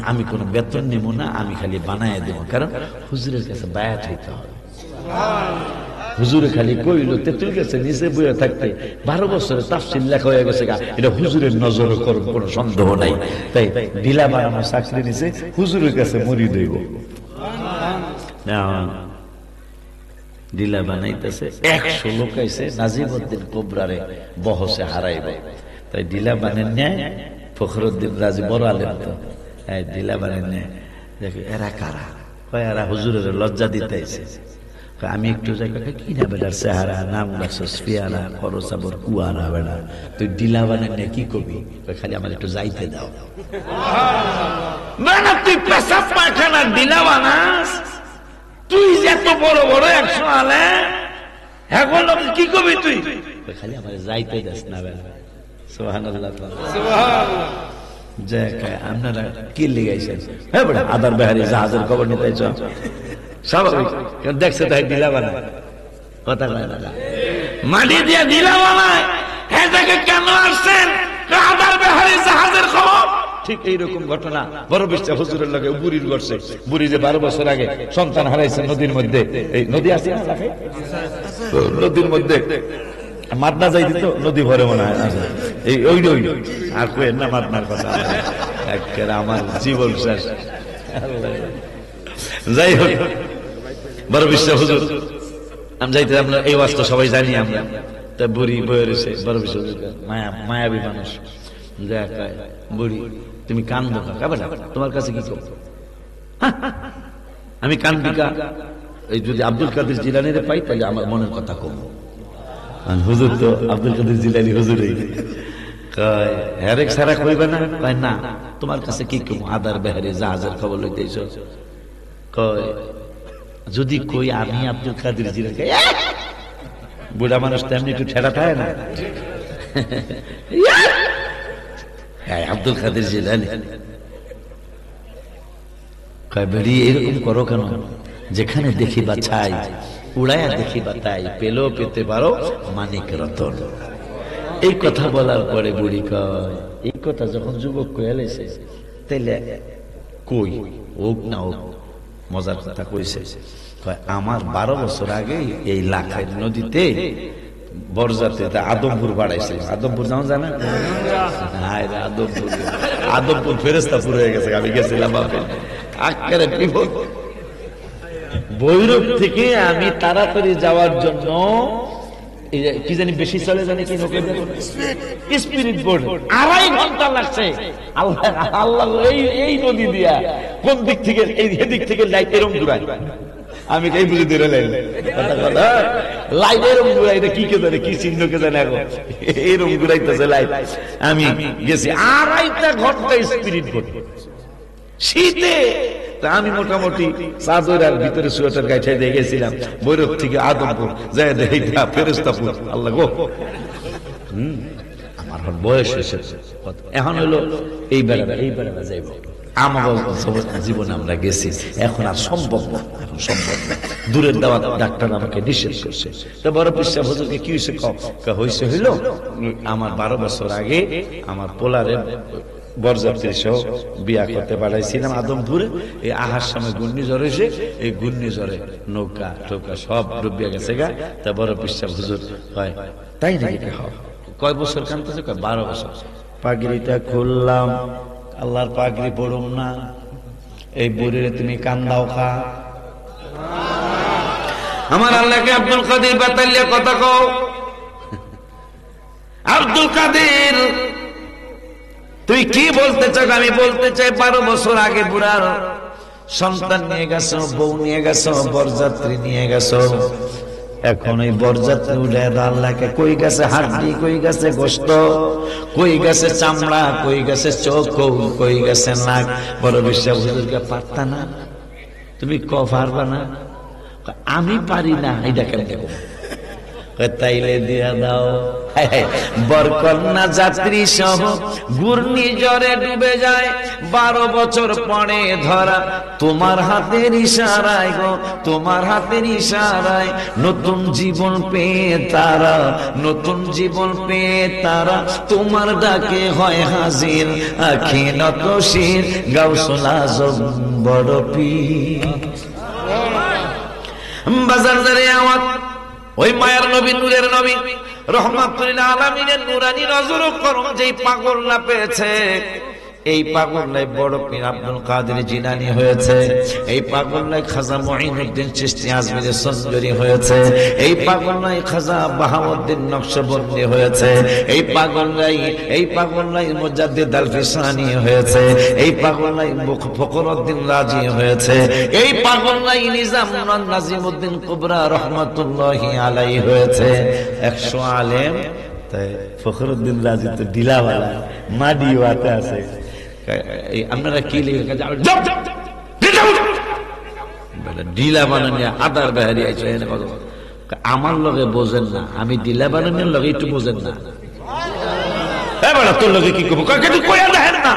আমি কোনো বেতন নেব না, আমি খালি বানায় দেবো, কারণ হুজুরের কাছে বায়াত হইতে হবে। হুজুরে খালি কইল তেতুল গেছে নিচে বইয়া থাকতে 12 বছরে তাফসীর লেখা হয়ে গেছে, এটা হুজুরের নজরে করব, কোনো সন্দেহ নাই। তাই ঢিলা বানানো চাকরি নিছে, হুজুরের কাছে মরি দেব। ঢিলা বানাইতেছে, 100 লোক আইছে নাজিমউদ্দিন কোবরারে বহসে হারাইবে। তাই ঢিলা বানান নেয় ফখরুদ্দিন রাজি, বড় আলেম তো, ঢিলা বানান নেয়। দেখো এরা কারা? এরা হুজুরের লজ্জা দিতেছে। আমি একটু জায়গা কি না বেটার চেহারা, নাম রাখছস পিয়ারা, খরচ আবর কুয়ারা, বেটা তুই ঢিলা বানান নিয়ে কি করবি? খালি আমার একটু যাইতে দাও। না তুই পেশাব পায়খানা ঢিলা বানাস, তুই এত বড় বড় 100 আলেম, এখন কি করবি তুই? খালি আমার যাইতে দাস না বেটা। সুবহানাল্লাহ, সুবহানাল্লাহ। যে আপনারা কি লিগাইছেন? হ্যাঁ বেটা আদার বেহারি জাহাজের খবর নিতে চাও, স্বাভাবিক, দেখছে তাই ঢিলা বানায়, কথা কয় না, মাটি দিয়ে ঢিলা বানায়। এটাকে কেন আসছেন? আদার বেহারি জাহাজের খবর। ঠিক এইরকম ঘটনা বড় বিশ্বাস হুজুরের লগে বুড়ির ঘটছে। বুড়ি যে 12 বছর আগে সন্তান হারাইছে নদীর মধ্যে, এই নদী আছে না এলাকায়, নদীর মধ্যে মাদনা যাই দিত, নদী ভরে মনে হয় এই ওই ওই আর কই না মাদনার কথা, একেবারে আমার জীবন শেষ। যাই হোক, বড় বিশ্বাস হুজুর আমি যাইতে, আপনার এই ওয়াজ তো সবাই জানি আমরা। তা বুড়ি বয়ে রয়েছে, বড় বিশ্বাস মায়াবী মানুষ। বুড়ি তুমি কান্দো কাকা, তোমার কাছে কি করবো? আমি কান্দিকা, এই যদি আব্দুল কাদের জিলানিরে পাই তাহলে আমার মনের কথা কম। হুজুর তো আব্দুল কাদের জিলানি হুজুরই, হ্যারেক সারা কইবে না, কয় না তোমার কাছে কি কম? আদার বেহারি জাহাজের খবর লইতেছ, কয় যদি কই আমি আব্দুল কাদের জিলানি, বুড়া মানুষ তেমনি একটু ঠেলা থাকে না, আব্দুল কাদের জিলানি। কয় বেড়ি এরকম করো কেন? যেখানে দেখিবা ছাই, উড়াইয়া দেখিবা তাই, পেলেও পেতে পারো মানিক রতন। এই কথা বলার পরে বুড়ি কয়, এই কথা যখন যুবক কইয়ালেছে তাইলে কই হোক না হোক, মজার কথা কইছে। কয় আমার 12 বছর আগে এই লাখাই নদীতে বরজাতে আদমপুর বাড়াইছিল। আদমপুর যেমন জানা, আদমপুর ফেরেস্তাপুর হয়ে গেছে, আমি গেছিলাম আকারে বিপদ। ভৈরব থেকে আমি তাড়াতাড়ি যাওয়ার জন্য কি জানি বেশি চলে, জানি কি স্পিরিট বোর্ড, 2.5 ঘন্টা লাগছে। আল্লাহ এই নদী দিয়া কোন দিক থেকে, এদিক থেকে লাইট এরম ঘুরায়, আমি এই বুঝে দিয়ে লাইট এরম ঘুরাই, এটা কি কে জানে, কি চিহ্ন কে জানে, এখন এরম ঘুরাইতেছে লাইট। আমি গেছি 2.5 ঘন্টা স্পিরিট বোর্ড শীতে। তা আমি মোটামুটি চাদর আর ভিতরে সোয়েটার গাইছে দিয়ে গেছিলাম ভৈরব থেকে আদমপুর, যাই দেখি ফেরেস্তাপুর। আল্লাহ গো, আমার বয়স হয়েছে, এখন হলো এই বেড়া যাইব। আমার জীবনে আমরা গেছি, এখন আর সম্ভব না, এখন সম্ভব না, দূরের দাওয়াত ডাক্তার আমাকে নিষেধ করছে। তো বড় পিসা হুজুরকে কি হয়েছে? হয়েছে হইল আমার 12 বছর আগে আমার পোলারে বরযাত্রী সহ বিয়া করতে পাঠাইছিলাম আদমপুরে। এই আহার সময় ঘূর্ণিঝড় হয়েছে, এই ঘূর্ণিঝড়ে নৌকা টোকা সব ডুবিয়া গেছে গা। তা বড় পিসা হুজুর হয় তাই নাকি? কয় বছর কানতেছে? 12 বছর। পাগড়িটা খুললাম, আল্লাহর পাগড়ি পড়ুম না, এই বুড়িরে তুমি কান্দাও খা। আমার আল্লাহকে আব্দুল কাদের বাতালিয়া কথা কও। আব্দুল কাদের তুই কি বলতে চাও? আমি বলতে চাই 12 বছর আগে বুড়ার সন্তান নিয়ে গেছো, বউ নিয়ে গেছো, বরযাত্রী নিয়ে গেছো। এখন ওই বরযাত্রী উঠে আল্লাহকে কই গেছে হাড্ডি, কই গেছে গোশত, কই গেছে চামড়া, কই গেছে চোখ, কই গেছে নাক। বড় বিশ্বাস হুজুরকে পারতা না, তুমি পারবা না? আমি পারি না। এটা কেন দেখো তাইলে দিয়া দাও। বরকন্যা যাত্রী সহ ঘূর্ণিঝড়ে ডুবে যায়, 12 বছর পরে ধরা তোমার হাতের ইশারায় গো, তোমার হাতের ইশারায় নতুন জীবন পেয়ে তারা, নতুন জীবন পেয়ে তারা তোমার ডাকে হয় হাজির। আখি নত শির গাউসুল আজম বড় পীর। বাজার দারে আমার ওই মায়ার নবী, নূরের নবী, রহমাতুল আলামিনের নূরানী নজর করম যেই পাগল না পেয়েছে, এই পাগললাই বড় পীর আব্দুল কাদের জিলানী হয়েছে, এই পাগললাই খাজা মুঈনুদ্দিন চিশতি আজমিরি সঞ্জরি হয়েছে, এই পাগললাই খাজা বাহাউদ্দিন নকশবন্দি হয়েছে, এই পাগললাই মুজাদ্দিদ আল ফিসানি হয়েছে, এই পাগললাই ফখরুদ্দিন রাজি হয়েছে, এই পাগললাই নিজাম নাজিমউদ্দিন কুবরা রহমাতুল্লাহি আলাইহি হয়েছে। 100 আলেম, তাই ফখরুদ্দিন রাজি তো ডিলাওয়ালা মাডিওয়াতে আছে। আপনারা কি লিখে ডিলা বানানিয়া আদার বেহারি আইছে, আমার লগে বোঝেন না, আমি ডিলা বানানিয়ার লগে একটু বোঝেন না, তোর লগে কি করবো দেখেন না।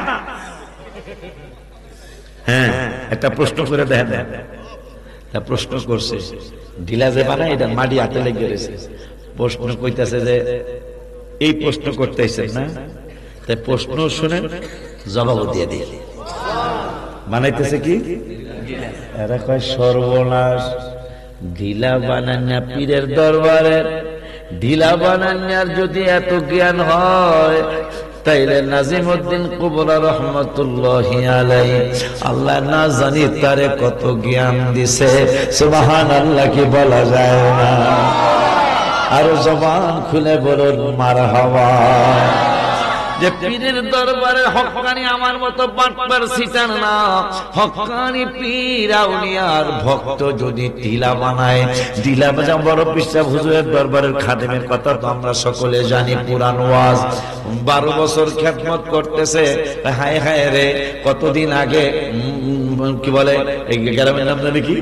হ্যাঁ, একটা প্রশ্ন করে দেখেন না, প্রশ্ন করছে ডিলা যে বানায় এটা মাটি হাতে লেগে গেছে, প্রশ্ন কইতাছে যে এই প্রশ্ন করতেছে না, তাই প্রশ্ন শুনেন জবাব দিয়ে দিয়ে বানাইতেছে কি, এরা কয় সর্বনাশ, ঢিলা বানান্যা পীরের দরবারের ঢিলা বানান্যার যদি এত জ্ঞান হয়, তাইলে নাজিমউদ্দিন কুবরা রহমাতুল্লাহি আলাইহি আল্লাহ না জানি তারে কত জ্ঞান দিছে, সুবহানাল্লাহ কি বলা যায় না? আর জবান খুলে বলুন মারহাবা। যে পীরের দরবারে হক্কানি আমার মতো বাটপার সিটার না, হক্কানি পীর আউলিয়ার ভক্ত যদি ঢিলা বানায়, ঢিলা বাজা বড় পিসা হুজুরের দরবারের খাদেমের কথা তো আমরা সকলে জানি, পুরান ওয়াজ 12 বছর খেদমত করতেছে। হায় হায় রে, কতদিন আগে কি বলে এই গ্রামের নাম জানি কি,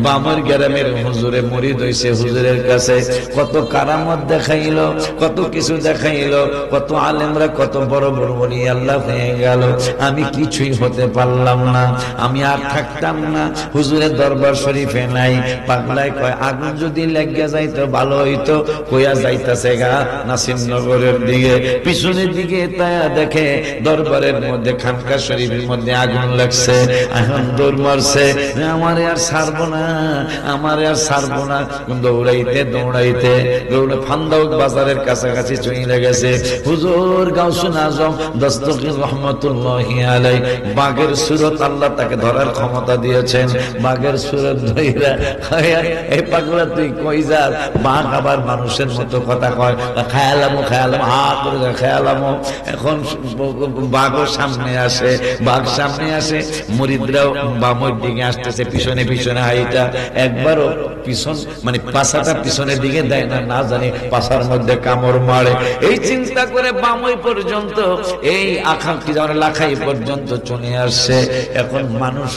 বামর গ্রামের হুজুরে মুরিদ হইছে, হুজুরের কাছে কত কারামত দেখাইলো, কত কিছু দেখাইলো, কত আলেমরা কত বড় বড় বলি আল্লাহ হয়ে গেল, আমি কিছুই হতে পারলাম না, আমি আর থাকতাম না হুজুরের দরবার শরীফে নাই। পাগলায় কয় আগুন যদি লেগে যাইতো ভালো হইতো, কইয়া যাইতাছে গা নাসিরনগরের দিকে, পিছনের দিকে তায়া দেখে দরবারের মধ্যে খানকা শরীফের মধ্যে আগুন লাগছে, এখন দৌড় মারছে, আমার আর ছাড়বো না, আমার আর ছাড়বো না, দৌড়াইতে দৌড়াইতে দৌড়ে ফান্দাউক বাজারের কাছাকাছি চলে গেছে। হুজুর গাউসুল আজম দস্তগীর রহমাতুল্লাহি আলাইহি বাঘের সুরত আল্লাহ তাকে ধরার ক্ষমতা দিয়েছেন, বাঘের সুরত ধইরা এই পাগলা তুই কই যাস, বাঘ আবার মানুষের মতো কথা কয়, খেয়ালামো খেয়ালামো হা করে খেয়ালামো। এখন বাঘও সামনে আসে, বাঘ সামনে আসে, মুরিদরাও বামের দিকে আসতেছে, পিছনে পিছনে হাইটা, একবারও পিছন মানে পাছাটা পিছনের দিকে দেয় না, না জানি পাছার মধ্যে কামড় মারে। এই চিন্তা করে বামই পর্যন্ত এই আকাঙ্ক্ষী যেমন লাখাই পর্যন্ত চলে আসছে। এখন মানুষ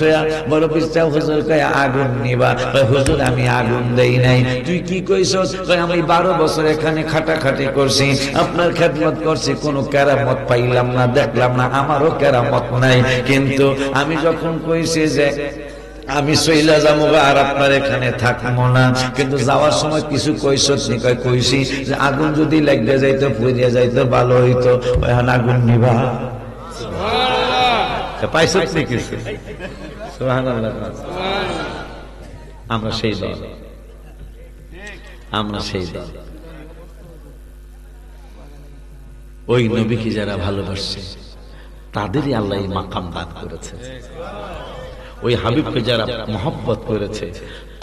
বড় পিস্তা হুজুর কয় আগুন নিবা, হুজুর আমি আগুন দেই নাই। তুই কি কইছস? আমি 12 বছর এখানে খাটাখাটি করছি, আপনার খেদমত করছি, কোনো কেরামত পাইলাম না, দেখলাম না, আমারও কেরামত নাই। কিন্তু আমি যখন কইছি যে আমি সইলা যাবো আর আপনার এখানে থাকবো না, কিন্তু যাওয়ার সময় কিছু কইছত নি? কইছি যে আগুন যদি লাগতে যাইতো, পুড়িয়া যাইতো, ভালো হইতো, এখন আগুন নিবা। পাইছত নি কিছু? সুবহানাল্লাহ। আমরা সেই দল, আমরা সেই দল। ওই নবীকে যারা ভালোবাসছে তাদেরই আল্লাহ এই মাকাম দান করেছে। ওই হাবিবকে যারা মহব্বত করেছে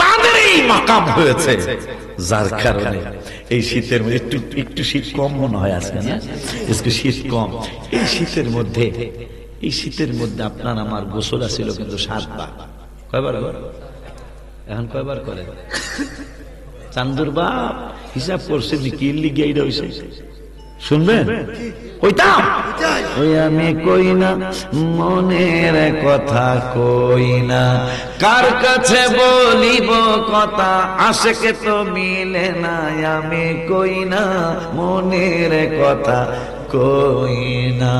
তাদের এই মাকাম হয়েছে, যার কারণে এই শীতের মধ্যে একটু শীত কম মনে হয় আছে না, একটু শীত কম। এই শীতের মধ্যে আপনার আমার গোসল আছিল কিন্তু 7 বার। কয়বার? এখন কয়বার করে? চান্দুর বাপ হিসাব করছে কি লিগে হয়েছে শুনবেন? কইতাম ওই আমি কই না মনের কথা কই না, কার কাছে বলিব কথা, আশেকে তো মিলে না, আমি কই না মনের কথা কই না।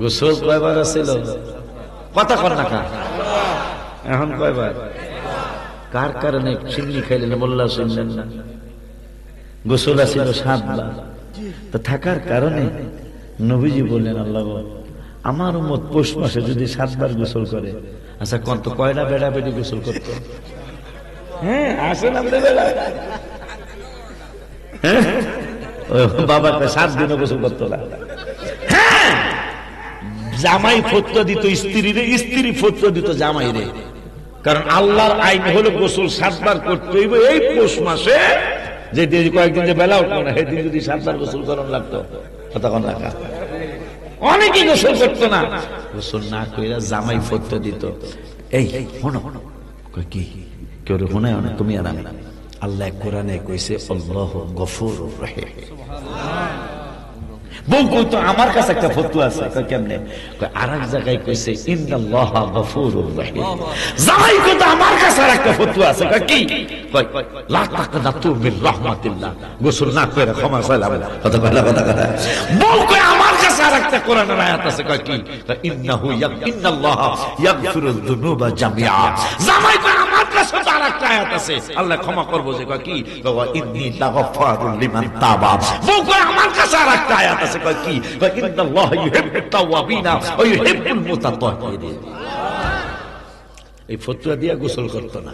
গোসল কয়বার আছিল? কথা কর না কার এখন কয়বার? কার কারণে চিন্নি খাইলেন মোল্লা শুনলেন না? গোসল আছিল 7 বার। তো থাকার কারণে নবীজি বললেন, আল্লাহ আমার উম্মত পৌষ মাসে যদি 7 বার গোসল করে, আচ্ছা কোন তো কয়টা বেড়া বেড়ি গোসল করতো? হ্যাঁ আসেন আমাদের বেড়া, বাবা 7 দিনও গোসল করতো না। হ্যাঁ জামাই ফতোয়া দিত স্ত্রীরে, স্ত্রী ফতোয়া দিত জামাই রে, কারণ আল্লাহর আইন হলো গোসল 7 বার করতে হইব এই পৌষ মাসে। যে কয়েকদিন যে বেলা উঠলো না সেদিন যদি 7 বার গোসল করার লাগতো, তখন রাখা অনেকেই গোসল করতো না। গোসল না কইরা জামাই ফতোয়া দিত। এই শোনো, কি কেউ শোনায় না তুমি আর আমি? আল্লাহ কোরআনে কইছে আল্লাহু গফুরুর রহিম। বউ কইতো আমার কাছে একটা ফতোয়া আছে, কই কেমনে? কই আরেক জায়গায় কইছে ইন্নাল্লাহা গফুরুর রহিম। জামাই কইতো আমার কাছে আরেকটা ফতোয়া আছে, কই কি? কই লা তাকনাতু মির রাহমাতিল্লাহ, গোসল না কইরা ক্ষমা চাইলাম। কথা কইলা কথা কথা। বউ কই আমার কাছে আরেকটা কোরআনের আয়াত আছে, কই কি? কই ইন্নাল্লাহা ইয়াগফিরুয যুনুবা জামিআ। জামাই কই আমার কাছে আরেকটা আয়াত আছে, আল্লাহ ক্ষমা করব যে, কই কি? কই ইন্নী লাগাফারুল লিমান তাবা। বউ কই আমার কাছে আরেকটা আয়াত আছে, কই কি? কই ইন্নাল্লাহা ইউহিব্বুত তাওয়াবিনা ওয়া ইউহিব্বুল মুতাতাহহিরিন। এই ফতোয়া দিয়া গোসল করতো না,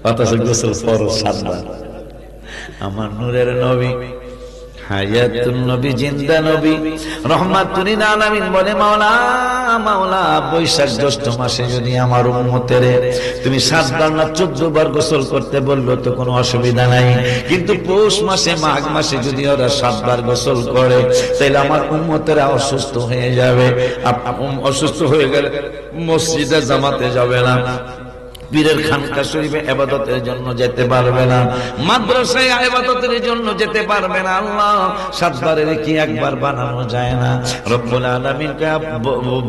অথচ গোসল ফরজ 7 বার। আমার নূরের নবী, হায়াতুন নবী, জিন্দা নবী, রহমাতুল লিল আলামিন বলে, মাওলা মাওলা বৈশাখ জ্যৈষ্ঠ মাসে যদি আমার উম্মতের তুমি 7 বার না 14 বার গোসল করতে বললো তো কোনো অসুবিধা নাই, কিন্তু পৌষ মাসে মাঘ মাসে যদি ওরা 7 বার গোসল করে তাহলে আমার উম্মতেরা অসুস্থ হয়ে যাবে। অসুস্থ হয়ে গেলে মসজিদে জামাতে যাবে না, পীরের খানকা শরীফে ইবাদতের জন্য যেতে পারবে না, মাদ্রাসায় ইবাদতের জন্য যেতে পারবে না। আল্লাহ 7 বারের কি একবার বানানো যায় না? রব্বুল আলামিন কে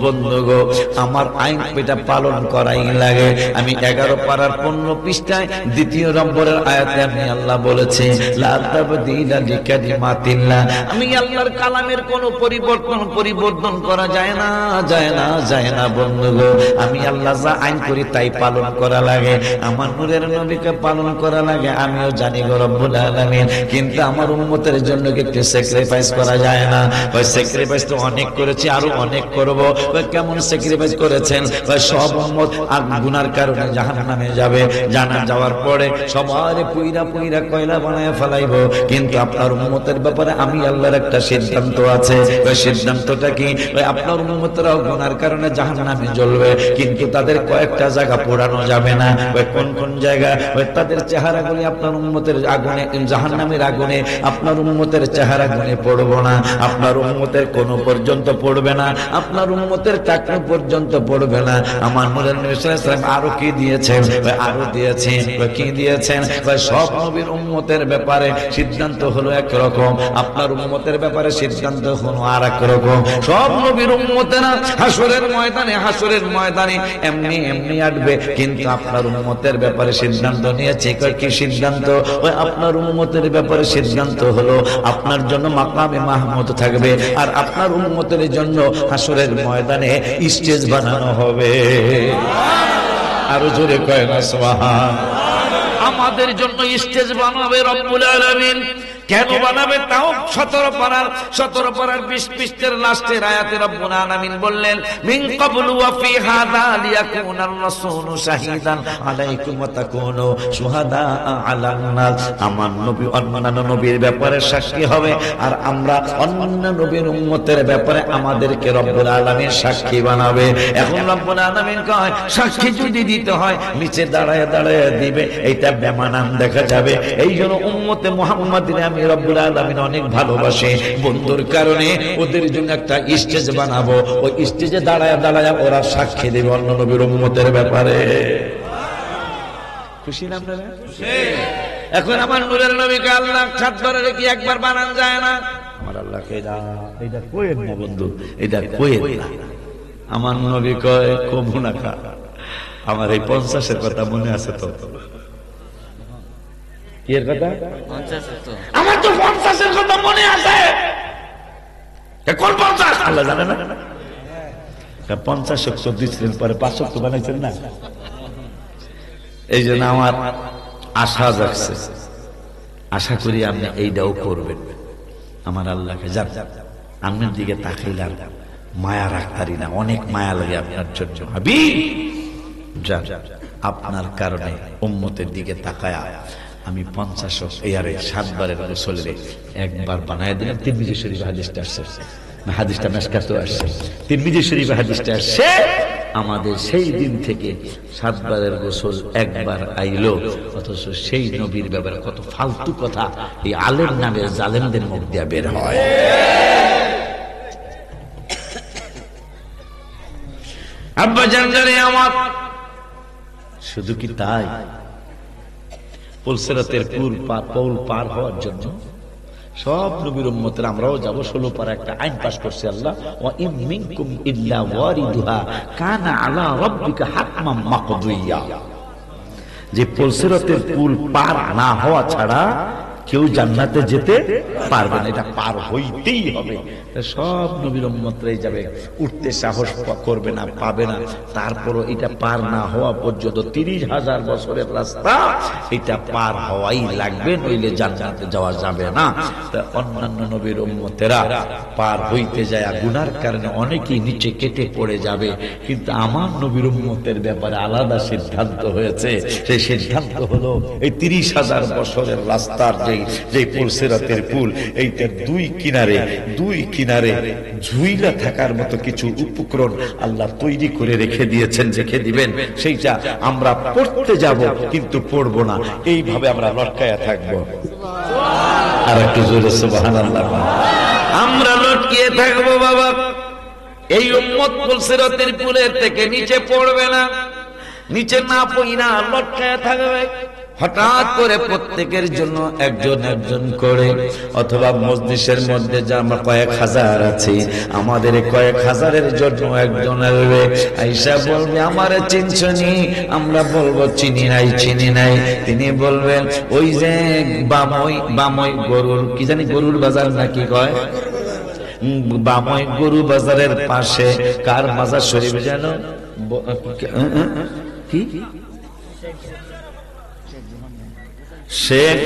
বন্ধু গো, আমার আইন এটা পালন করাই লাগে। আমি 11 পারার 15 পৃষ্ঠায় 2 নম্বরের আয়াতে আমি আল্লাহ বলেছি, লা তাবদীলা লিকালিমাতিল্লাহ। আমি আল্লাহর কালামের কোনো পরিবর্তন করা যায় না, যায় না, যায় না বন্ধু গো। আমি আল্লাহ যা আইন করি তাই পালন করা লাগে, আমার নূরের নবীকে পালন করা লাগে। আমিও জানি গো রব্বুল আলামিন, কিন্তু আমার উম্মতের জন্য কি একটু স্যাক্রিফাইস করা যায় না? ওই স্যাক্রিফাইস তো অনেক করেছি, আরো অনেক করব। ওই কেমন স্যাক্রিফাইস করেছেন? ওই সব উম্মত গুনার কারণে জাহান্নামে যাবে, জানা যাওয়ার পরে সবার পুইরা পুইরা কয়লা বানায় ফেলাইব, কিন্তু আপনার উম্মতের ব্যাপারে আমি আল্লাহর একটা সিদ্ধান্ত আছে। ওই সিদ্ধান্তটা কি? ওই আপনার উম্মতরাও গুনার কারণে জাহান্নামে জ্বলবে, কিন্তু তাদের কয়েকটা জায়গা পোড়ানো যাবে না। ওই কোন কোন জায়গা? ওই তাদের চেহারাগুলি আপনার উম্মতের আগুনে, জাহান্নামের আগুনে আপনার উম্মতের চেহারা গুনে পড়বো না, আপনার উম্মতের কোনো পর্যন্ত পড়বে না, আপনার উম্মতের টাকনো পর্যন্ত পড়বে না। আমার নূরের নবী সাল্লাল্লাহু আলাইহি ওয়াসাল্লাম আরো কি দিয়েছেন? আরো দিয়েছেন, কি দিয়েছেন? সব নবীর উম্মতের ব্যাপারে সিদ্ধান্ত হলো একরকম, আপনার উম্মতের ব্যাপারে সিদ্ধান্ত হলো আর এক রকম। সব নবীর উম্মতেরা হাসরের ময়দানে এমনি এমনি আসবে, কিন্তু আপনার উম্মতের ব্যাপারে সিদ্ধান্ত নিয়েছে। কি সিদ্ধান্ত? ওই আপনার উম্মতের ব্যাপারে সিদ্ধান্ত হলো আপনার জন্য মাকামে মাহমুদ থাকবে, আর আপনার উম্মতের জন্য হাসরের ময়দানে স্টেজ বানানো হবে। আরো জোরে কয় না সুবহান। আমাদের জন্য স্টেজ বানাবে রব্বুল আলামিন। কেন বানাবে? তাও 17 পারার 20 পৃষ্ঠার লাস্টের আয়াতে রব্বুল আলামিন বললেন, মিন ক্বাবলু ওয়া ফি হাযা লিয়াকুনার রাসূলু শাহীদান আলাইকুম ওয়া তাকুনু শুহাদা আলান নাস। আমার নবী অন্যান্য নবীর ব্যাপারে সাক্ষী হবে, আর আমরা অন্যান্য নবীর উম্মতের ব্যাপারে আমাদেরকে রব্বুল আলামিন সাক্ষী বানাবে। এখন রব্বুল আলামিন কয়, সাক্ষী যদি দিতে হয় নিচে দাঁড়ায় দাঁড়ায় দিবে, এইটা বেমানান দেখা যাবে। এই জন্য উম্মতে মুহাম্মাদির আমি রব্বুল আলামিন অনেক ভালোবাসে, বন্ধুর কারণে ওদের জন্য একটা স্টেজ বানাবো। ওই স্টেজে দাঁড়ায় দাঁড়ায় ওরা সাক্ষী দেবে অন্য নবীর উম্মতের ব্যাপারে। খুশি না আপনারা? এখন আমার নূরের নবীকে আল্লাহ 7 বারে কি একবার বানান যায় না? আমার আল্লাহকে এটা কইেন না বন্ধু, এটা কইেন না। আমার নবী কয় কবু না খা। আমার এই 50-এর কথা মনে আছে তো? কি এর কথা? 50 তো আমার তো 50-এর কথা মনে আছে। কোন 50? আল্লাহ জানে না। 50 ওয়াক্ত দিয়েছিলেন, পরে 5 ওয়াক্ত বানাইছেন না। এই জন্য আমার আশা জাগছে, আশা করি আপনি এইটাও করবেন। আমার আল্লাহকে যান, আপনার দিকে তাকাইলে আর মায়া রাখতারি না, অনেক মায়া লাগে আপনার জন্য। হাবিব যান, আপনার কারণে উম্মতের দিকে তাকায়া আমি 50 ইয়ারে 7 বারের গোসলে একবার বানায় দিলাম। তিরমিজি শরীফে হাদিসটা আসছে, হাদিসটা মেশকাতেও আসছে, তিরমিজি শরীফে হাদিসটা আসছে। আমাদের সেই দিন থেকে 7 বারের গোসল একবার আইলো, অথচ সেই নবীর ব্যাপারে কত ফালতু কথা এই আলেম নামের জালেমদের মুখ দিয়ে বের হয়। আব্বা জানজারে আমার শুধু কি তাই, পুলসিরাতের পুল পার হওয়ার জন্য সব নবীর উম্মতের আমরাও যাব। 16 পারা একটা আইন পাস করছে আল্লাহ, ওয়া ইম মিনকুম ইল্লা ওয়ারিদুহা কানা আলা রাব্বিকা হাতমান মাকদিয়া। যে পুলসিরাতের পুল পার না হওয়া ছাড়া কেউ জান্নাতে যেতে পারবে না, এটা পার হইতেই হবে। সব নবীর উম্মতরাই যাবে, উঠতে সাহস করবে না, পাবে না। তারপরও এটা পার না হওয়া পর্যন্ত 30,000 বছরের রাস্তা, এটা পার হওয়াই লাগবে, নইলে জান্নাতে যাওয়া যাবে না। অন্যান্য নবীর উম্মতেরা পার হইতে যায় গুনার কারণে অনেকেই নিচে কেটে পড়ে যাবে, কিন্তু আমার নবীর উম্মতের ব্যাপারে আলাদা সিদ্ধান্ত হয়েছে। সেই সিদ্ধান্ত হলো এই 30,000 বছরের রাস্তার যে পুলসিরাতের পুল, এইটার দুই কিনারে ঝুইলা থাকার মতো কিছু উপকরণ আল্লাহ তৈরি করে রেখে দিয়েছেন, রেখে দিবেন। সেইটা আমরা পড়তে যাব কিন্তু পড়বো না, এইভাবে আমরা লটকায়া থাকবো। আর একটু জোরে সুবহানাল্লাহ। আমরা লটকিয়ে থাকবো বাবা। এই উম্মত পুলসিরাতের পুলের থেকে নিচে পড়বে না, নিচে না পড়িনা লটকায়া থাকবে। হঠাৎ করে প্রত্যেকের জন্য একজন একজন করে, অথবা মজলিসের মধ্যে যা আমরা কয়েক হাজার আছি, আমাদের কয়েক হাজারের জন্য একজন আসবে, আইসা বলবে আমারে চিনছনি? আমরা বলবো চিনি নাই। তিনি বলবেন ওই যে বামই গরুর কি জানি গরুর বাজার নাকি কয়, বামই গরু বাজারের পাশে কার মাজার শরীফ যেন কি শেখ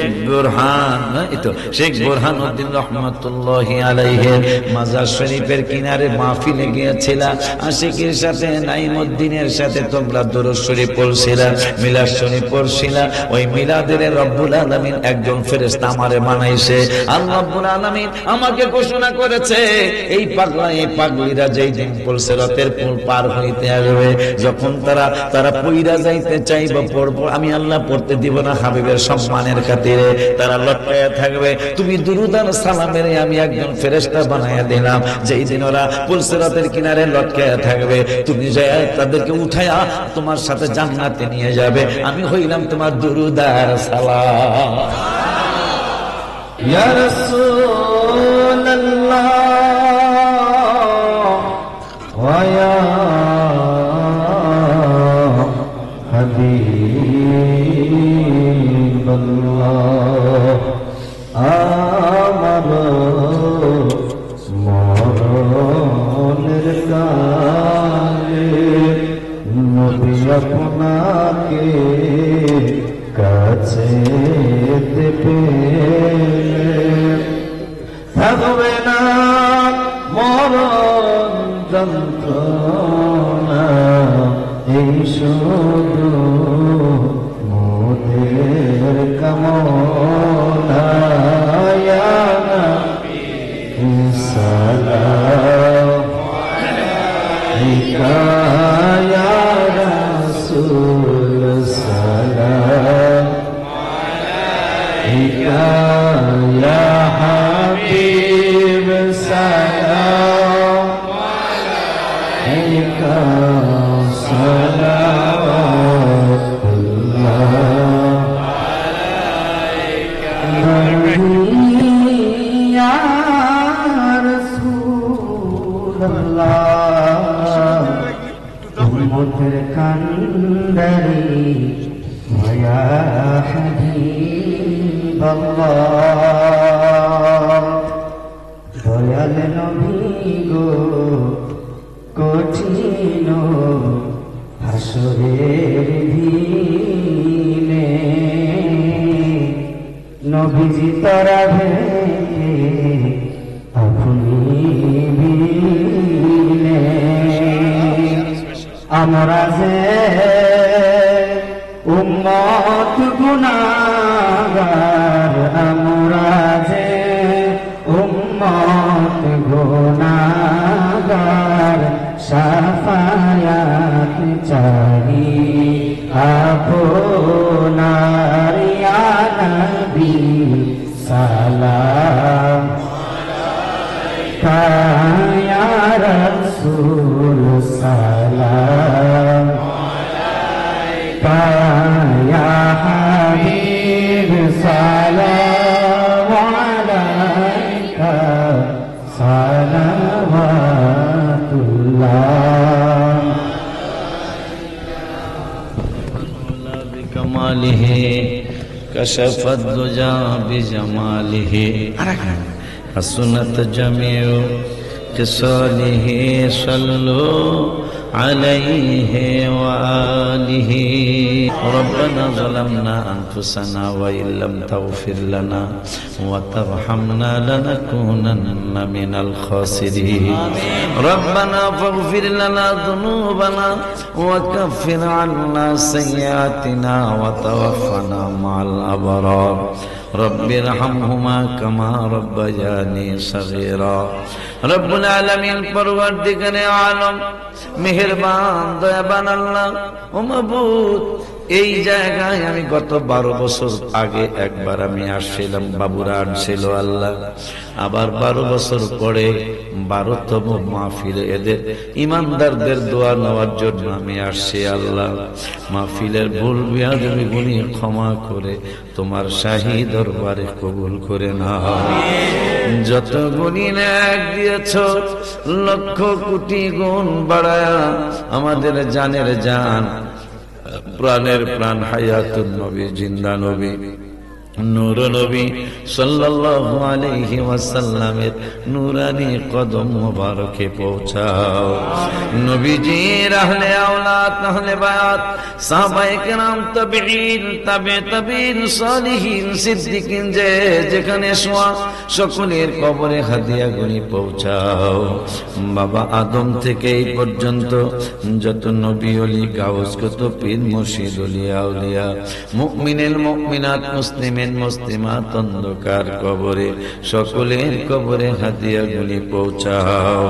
বুরহানুদ্দিন রহমাতুল্লাহি আলাইহির মাজার শরীফের কিনারে মাহফিলে গিয়েছিলা, আশিকের সাথে নাইমুদ্দিনের সাথে তোমরা দুরূদ শরীফ পড়ছিলা, মিলাদ শরীফ পড়ছিলা। ওই মিলাদের রব্বুল আলামিন একজন ফেরেশতা আমারে বানাইছে। আল্লাহ রাব্বুল আলামিন আমাকে ঘোষণা করেছে এই পাগলিরা যেই দিন পুলসিরাতের পুল পার হইতে আসবে, যখন তারা পইরা যাইতে চাইবে, পড়বো আমি আল্লাহ পড়তে দিব না, হাবিবের সম্মানের খাতিরে তারা লটকায়া থাকবে। তুমি দুরূদ আর সালামের আমি একজন ফেরেশতা বানায়া দিলাম, যেই দিন ওরা পুলসিরাতের কিনারে লটকায়া থাকবে, তুমি যায় তাদেরকে উঠায়া তোমার সাথে জান্নাতে নিয়ে যাবে। আমি হইলাম তোমার দুরূদ আর সালাম। ইয়া রাসূলুল্লাহ ওয়া ইয়া হাবিবাল্লাহ, আমার মরণের কালে নবী আপনাকে কাছে পেলে থাকবে না মরণ যন্ত্রণা, এই শুধু মোদের কামনা। ইয়া নবী সালাম আলাইকা, ইয়া রাসূল সালাম আলাইকা, ইয়া হাবিব সালাম আলাইকা, সালাম
পথের কান্ডারি ইয়া হাবিবাল্লাহ। দয়াল নবী গো কঠিন হাসরের দিনে নবীজি তারা ভেঙে আপনি বিনে আমরা যে উম্মত গুনাহগার, আমরা যে উম্মত গুনাহগার, শাফায়াত চাই আপনার ইয়া নবী সালাম আলাইকা ইয়া রাসূল সালাম আলাইকা ইয়া হাবিব সালাম আলাইকা সালাওয়াতুল্লাহ।
বিকামালিহি কাশাফাত দুজা বিজামালিহি হাসনাত জামিউ কিসালিহি সাল্লু আলাইহি ওয়া আলিহি। রব্বানা যালামনা আনফুসানা ওয়া ইল্লাম তাগফির লানা ওয়া তারহামনা লানাকুনান্না মিনাল খাসিরিন। রব্বানা ফাগফির লানা যুনুবানা ওয়া কাফির আন্না সাইয়্যাতিনা ওয়া তাওয়াফানা মা'আল আবরার। রব্বি রহমহুমা কামা রব্বায়ানি সগীরা। রব্বুল আলামিন পরওয়ারদিগারে আলম মেহেরবান দয়াবান আল্লাহ ও মাবুদ, এই জায়গায় আমি গত 12 বছর আগে একবার আমি আসছিলাম, বাবুরা আনছিল আল্লাহ। আবার 12 বছর পরে 12তম মাহফিলে এদের ইমানদারদের দোয়া নেওয়ার জন্য আমি আসছি আল্লাহ। মাহফিলের ভুল বিয়াদবি গুনি ক্ষমা করে তোমার শাহী দরবারে কবুল করে নাও। যত গুণী নেক দিয়েছ লক্ষ কোটি গুণ বাড়ায়া আমাদের জানের জান, প্রাণের প্রাণ হায়াতুন নবী, জিন্দা নবী, নূর নবী সাল্লাল্লাহু আলাইহি ওয়াসাল্লামের নূরানি কদম মোবারকে পৌঁছাও। নবীজির আহলে আওলাদ, আহলে বায়াত, সাহাবায়ে কেরাম, তাবিঈন, তাবিঈন, সালিহিন, সিদ্দিকিন যে যেখানে শোয়া সকলের কবরে হাদিয়া গুনি পৌঁছাও। বাবা আদম থেকে এই পর্যন্ত যত নবী ওলি, গাউস, কুতুব, পীর, মুর্শিদ, ওলিয়া উলিয়া, মুমিনুল মুমিনাত, মুসলিমিন মুসলিমাত অন্ধকার কবরে সকলের কবরে হাদিয়া গুলি পৌঁছাও।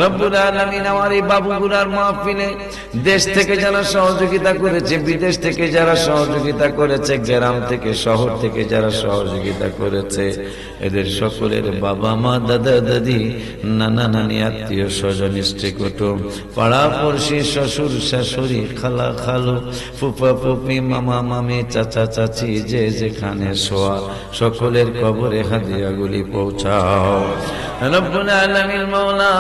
রব্বুল আলামিন আমার এই বাবুগুলার মাহফিলে দেশ থেকে যারা সহযোগিতা করেছে, বিদেশ থেকে যারা সহযোগিতা করেছে, গ্রাম থেকে শহর থেকে যারা সহযোগিতা করেছে, এদের সকলের বাবা মা, দাদা দাদি, নানা নানি, আত্মীয় স্বজন, স্ত্রী কুটুম, পাড়া পড়শি, শ্বশুর শাশুড়ি, খালা খালু, ফুফা ফুফি, মামা মামি, চাচা চাচি, যে যেখানে শোয়া সকলের কবরে হাদিয়াগুলি পৌঁছাও। রব্বুল আলামিন মাওলা,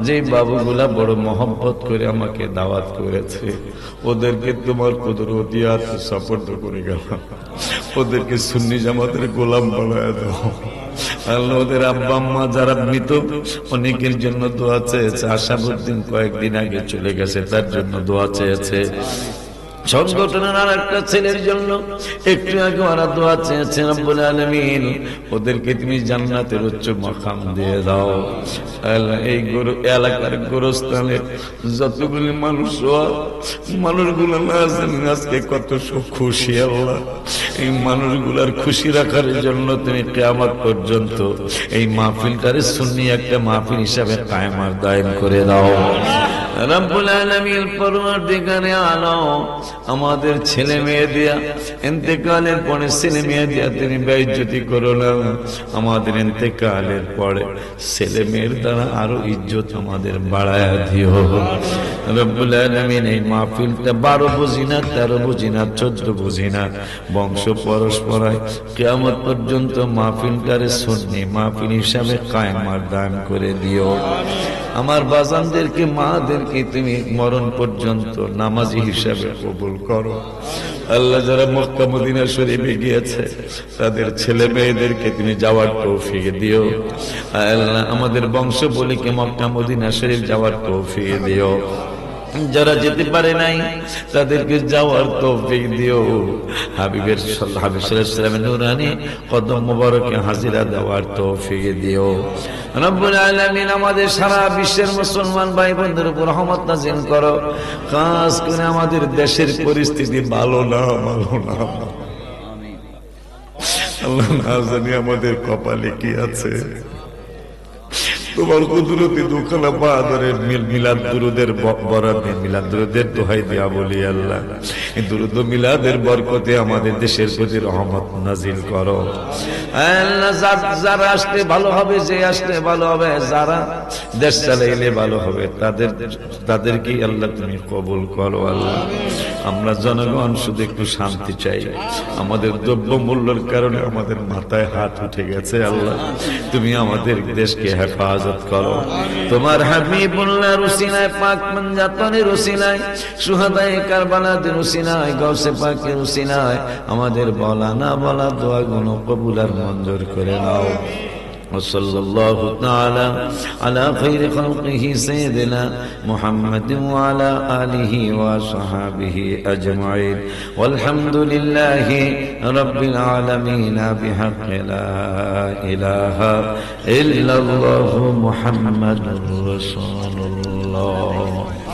যে বাবুগুলা বড় মহব্বত করে আমাকে দাওয়াত করেছে, ওদেরকে তোমার কুদরতি হাতে সাপোর্ট করে গেলাম। ওদেরকে সুন্নি জামাতের গোলাম বানায় দাও আল্লাহ। ওদের আব্বা আম্মা যারা মৃত, অনেকের জন্য দোয়া চেয়েছে। আশাবুদ্দিন কয়েকদিন আগে চলে গেছে, তার জন্য দোয়া চেয়েছে। সংগঠনের আর একটা ছেলের জন্য একটু আগে ওরা দোয়া চেয়েছে। রব্বুল আলামিন ওদেরকে তুমি জান্নাতের উচ্চ মাকাম দিয়ে দাও। এই এলাকার গোরস্থানের যতগুলি মানুষগুলো না আছেন আজকে কত খুশি আল্লাহ। এই মানুষগুলার খুশি রাখার জন্য তুমি কিয়ামত পর্যন্ত এই মাহফিলটারে সুন্নি একটা মাহফিল হিসাবে কায়েম আর দায়েম করে দাও। রব্বুল আলামিন পরওয়ারদিগারে আলম আমাদের ছেলে মেয়ে দিয়া ইন্তেকালের পরে ছেলে মেয়ে দিয়া তুমি বেইজ্জতি করো না। আমাদের ইন্তেকালের পরে ছেলে মেয়ের দ্বারা আরো ইজ্জত আমাদের বাড়ায়া দিও রব্বুল আলামিন। এই মাহফিলটা 12 বুঝি না, 13 বুঝি না, 14 বুঝি না, বংশ পরস্পরায় কিয়ামত পর্যন্ত মাহফিলটারে সুন্নি মাহফিল হিসাবে কায়েম আর দায়েম করে দিও। আমার বাজানদেরকে মাদেরকে তুমি মরণ পর্যন্ত নামাজি হিসাবে কবুল করো। আল্লাহ যারা মক্কা মদিনা শরীফে গিয়েছে তাদের ছেলে মেয়েদেরকে তুমি যাওয়ার তৌফিক দিও। আল্লাহ আমাদের বংশবলীকে মক্কা মদিনা শরীফ যাওয়ার তৌফিক দিও। যারা যেতে পারে নাই তাদেরকে যাওয়ার তৌফিক দিও। হাবিব সাল্লাল্লাহু আলাইহি ওয়াসাল্লামের নূরানি কদম মোবারকে হাজিরা দেওয়ার তৌফিক দিও। রব্বুল আলামিন আমাদের সারা বিশ্বের মুসলমান ভাই বোনদের উপর রহমত নাযিল করো। খাস করে আমাদের দেশের পরিস্থিতি ভালো না। আল্লাহ না জানি আমাদের কপালে কি আছে। তোমার কুদরতি দুখানা বাহাদুরের মিলাদ দুরুদের বরাতে মিলাদ দুরুদের দোহাই দিয়া বলি আল্লাহ এই দুরুদ মিলাদের বরকতে আমাদের দেশের প্রতি রহমত নাজিল করো। আল্লাহ যারা আসলে ভালো হবে, যে আসলে ভালো হবে, যারা দেশ চালাইলে ভালো হবে, তাদেরকে আল্লাহ তুমি কবুল করো। আল্লাহ আমরা জনগণ শুধু একটু শান্তি চাই। আমাদের দ্রব্য মূল্যের কারণে আমাদের মাথায় হাত উঠে গেছে। আল্লাহ তুমি আমাদের দেশকে হেফাজত করো। তোমার হাবিবুল্লাহর উসিলায়, পাক মঞ্জাতনের উসিলায়, শুহাদায়ে কারবালাদের উসিলায়, গাউসে পাকের উসিলায় আমাদের বলা না বলা দোয়াগুলো কবুল আর মঞ্জুর করে নাও। وصلى الله تعالى على خير خلقه سيدنا محمد وعلى آله وصحابه أجمعين والحمد لله رب العالمين بحق لا إله إلا الله محمد رسول الله.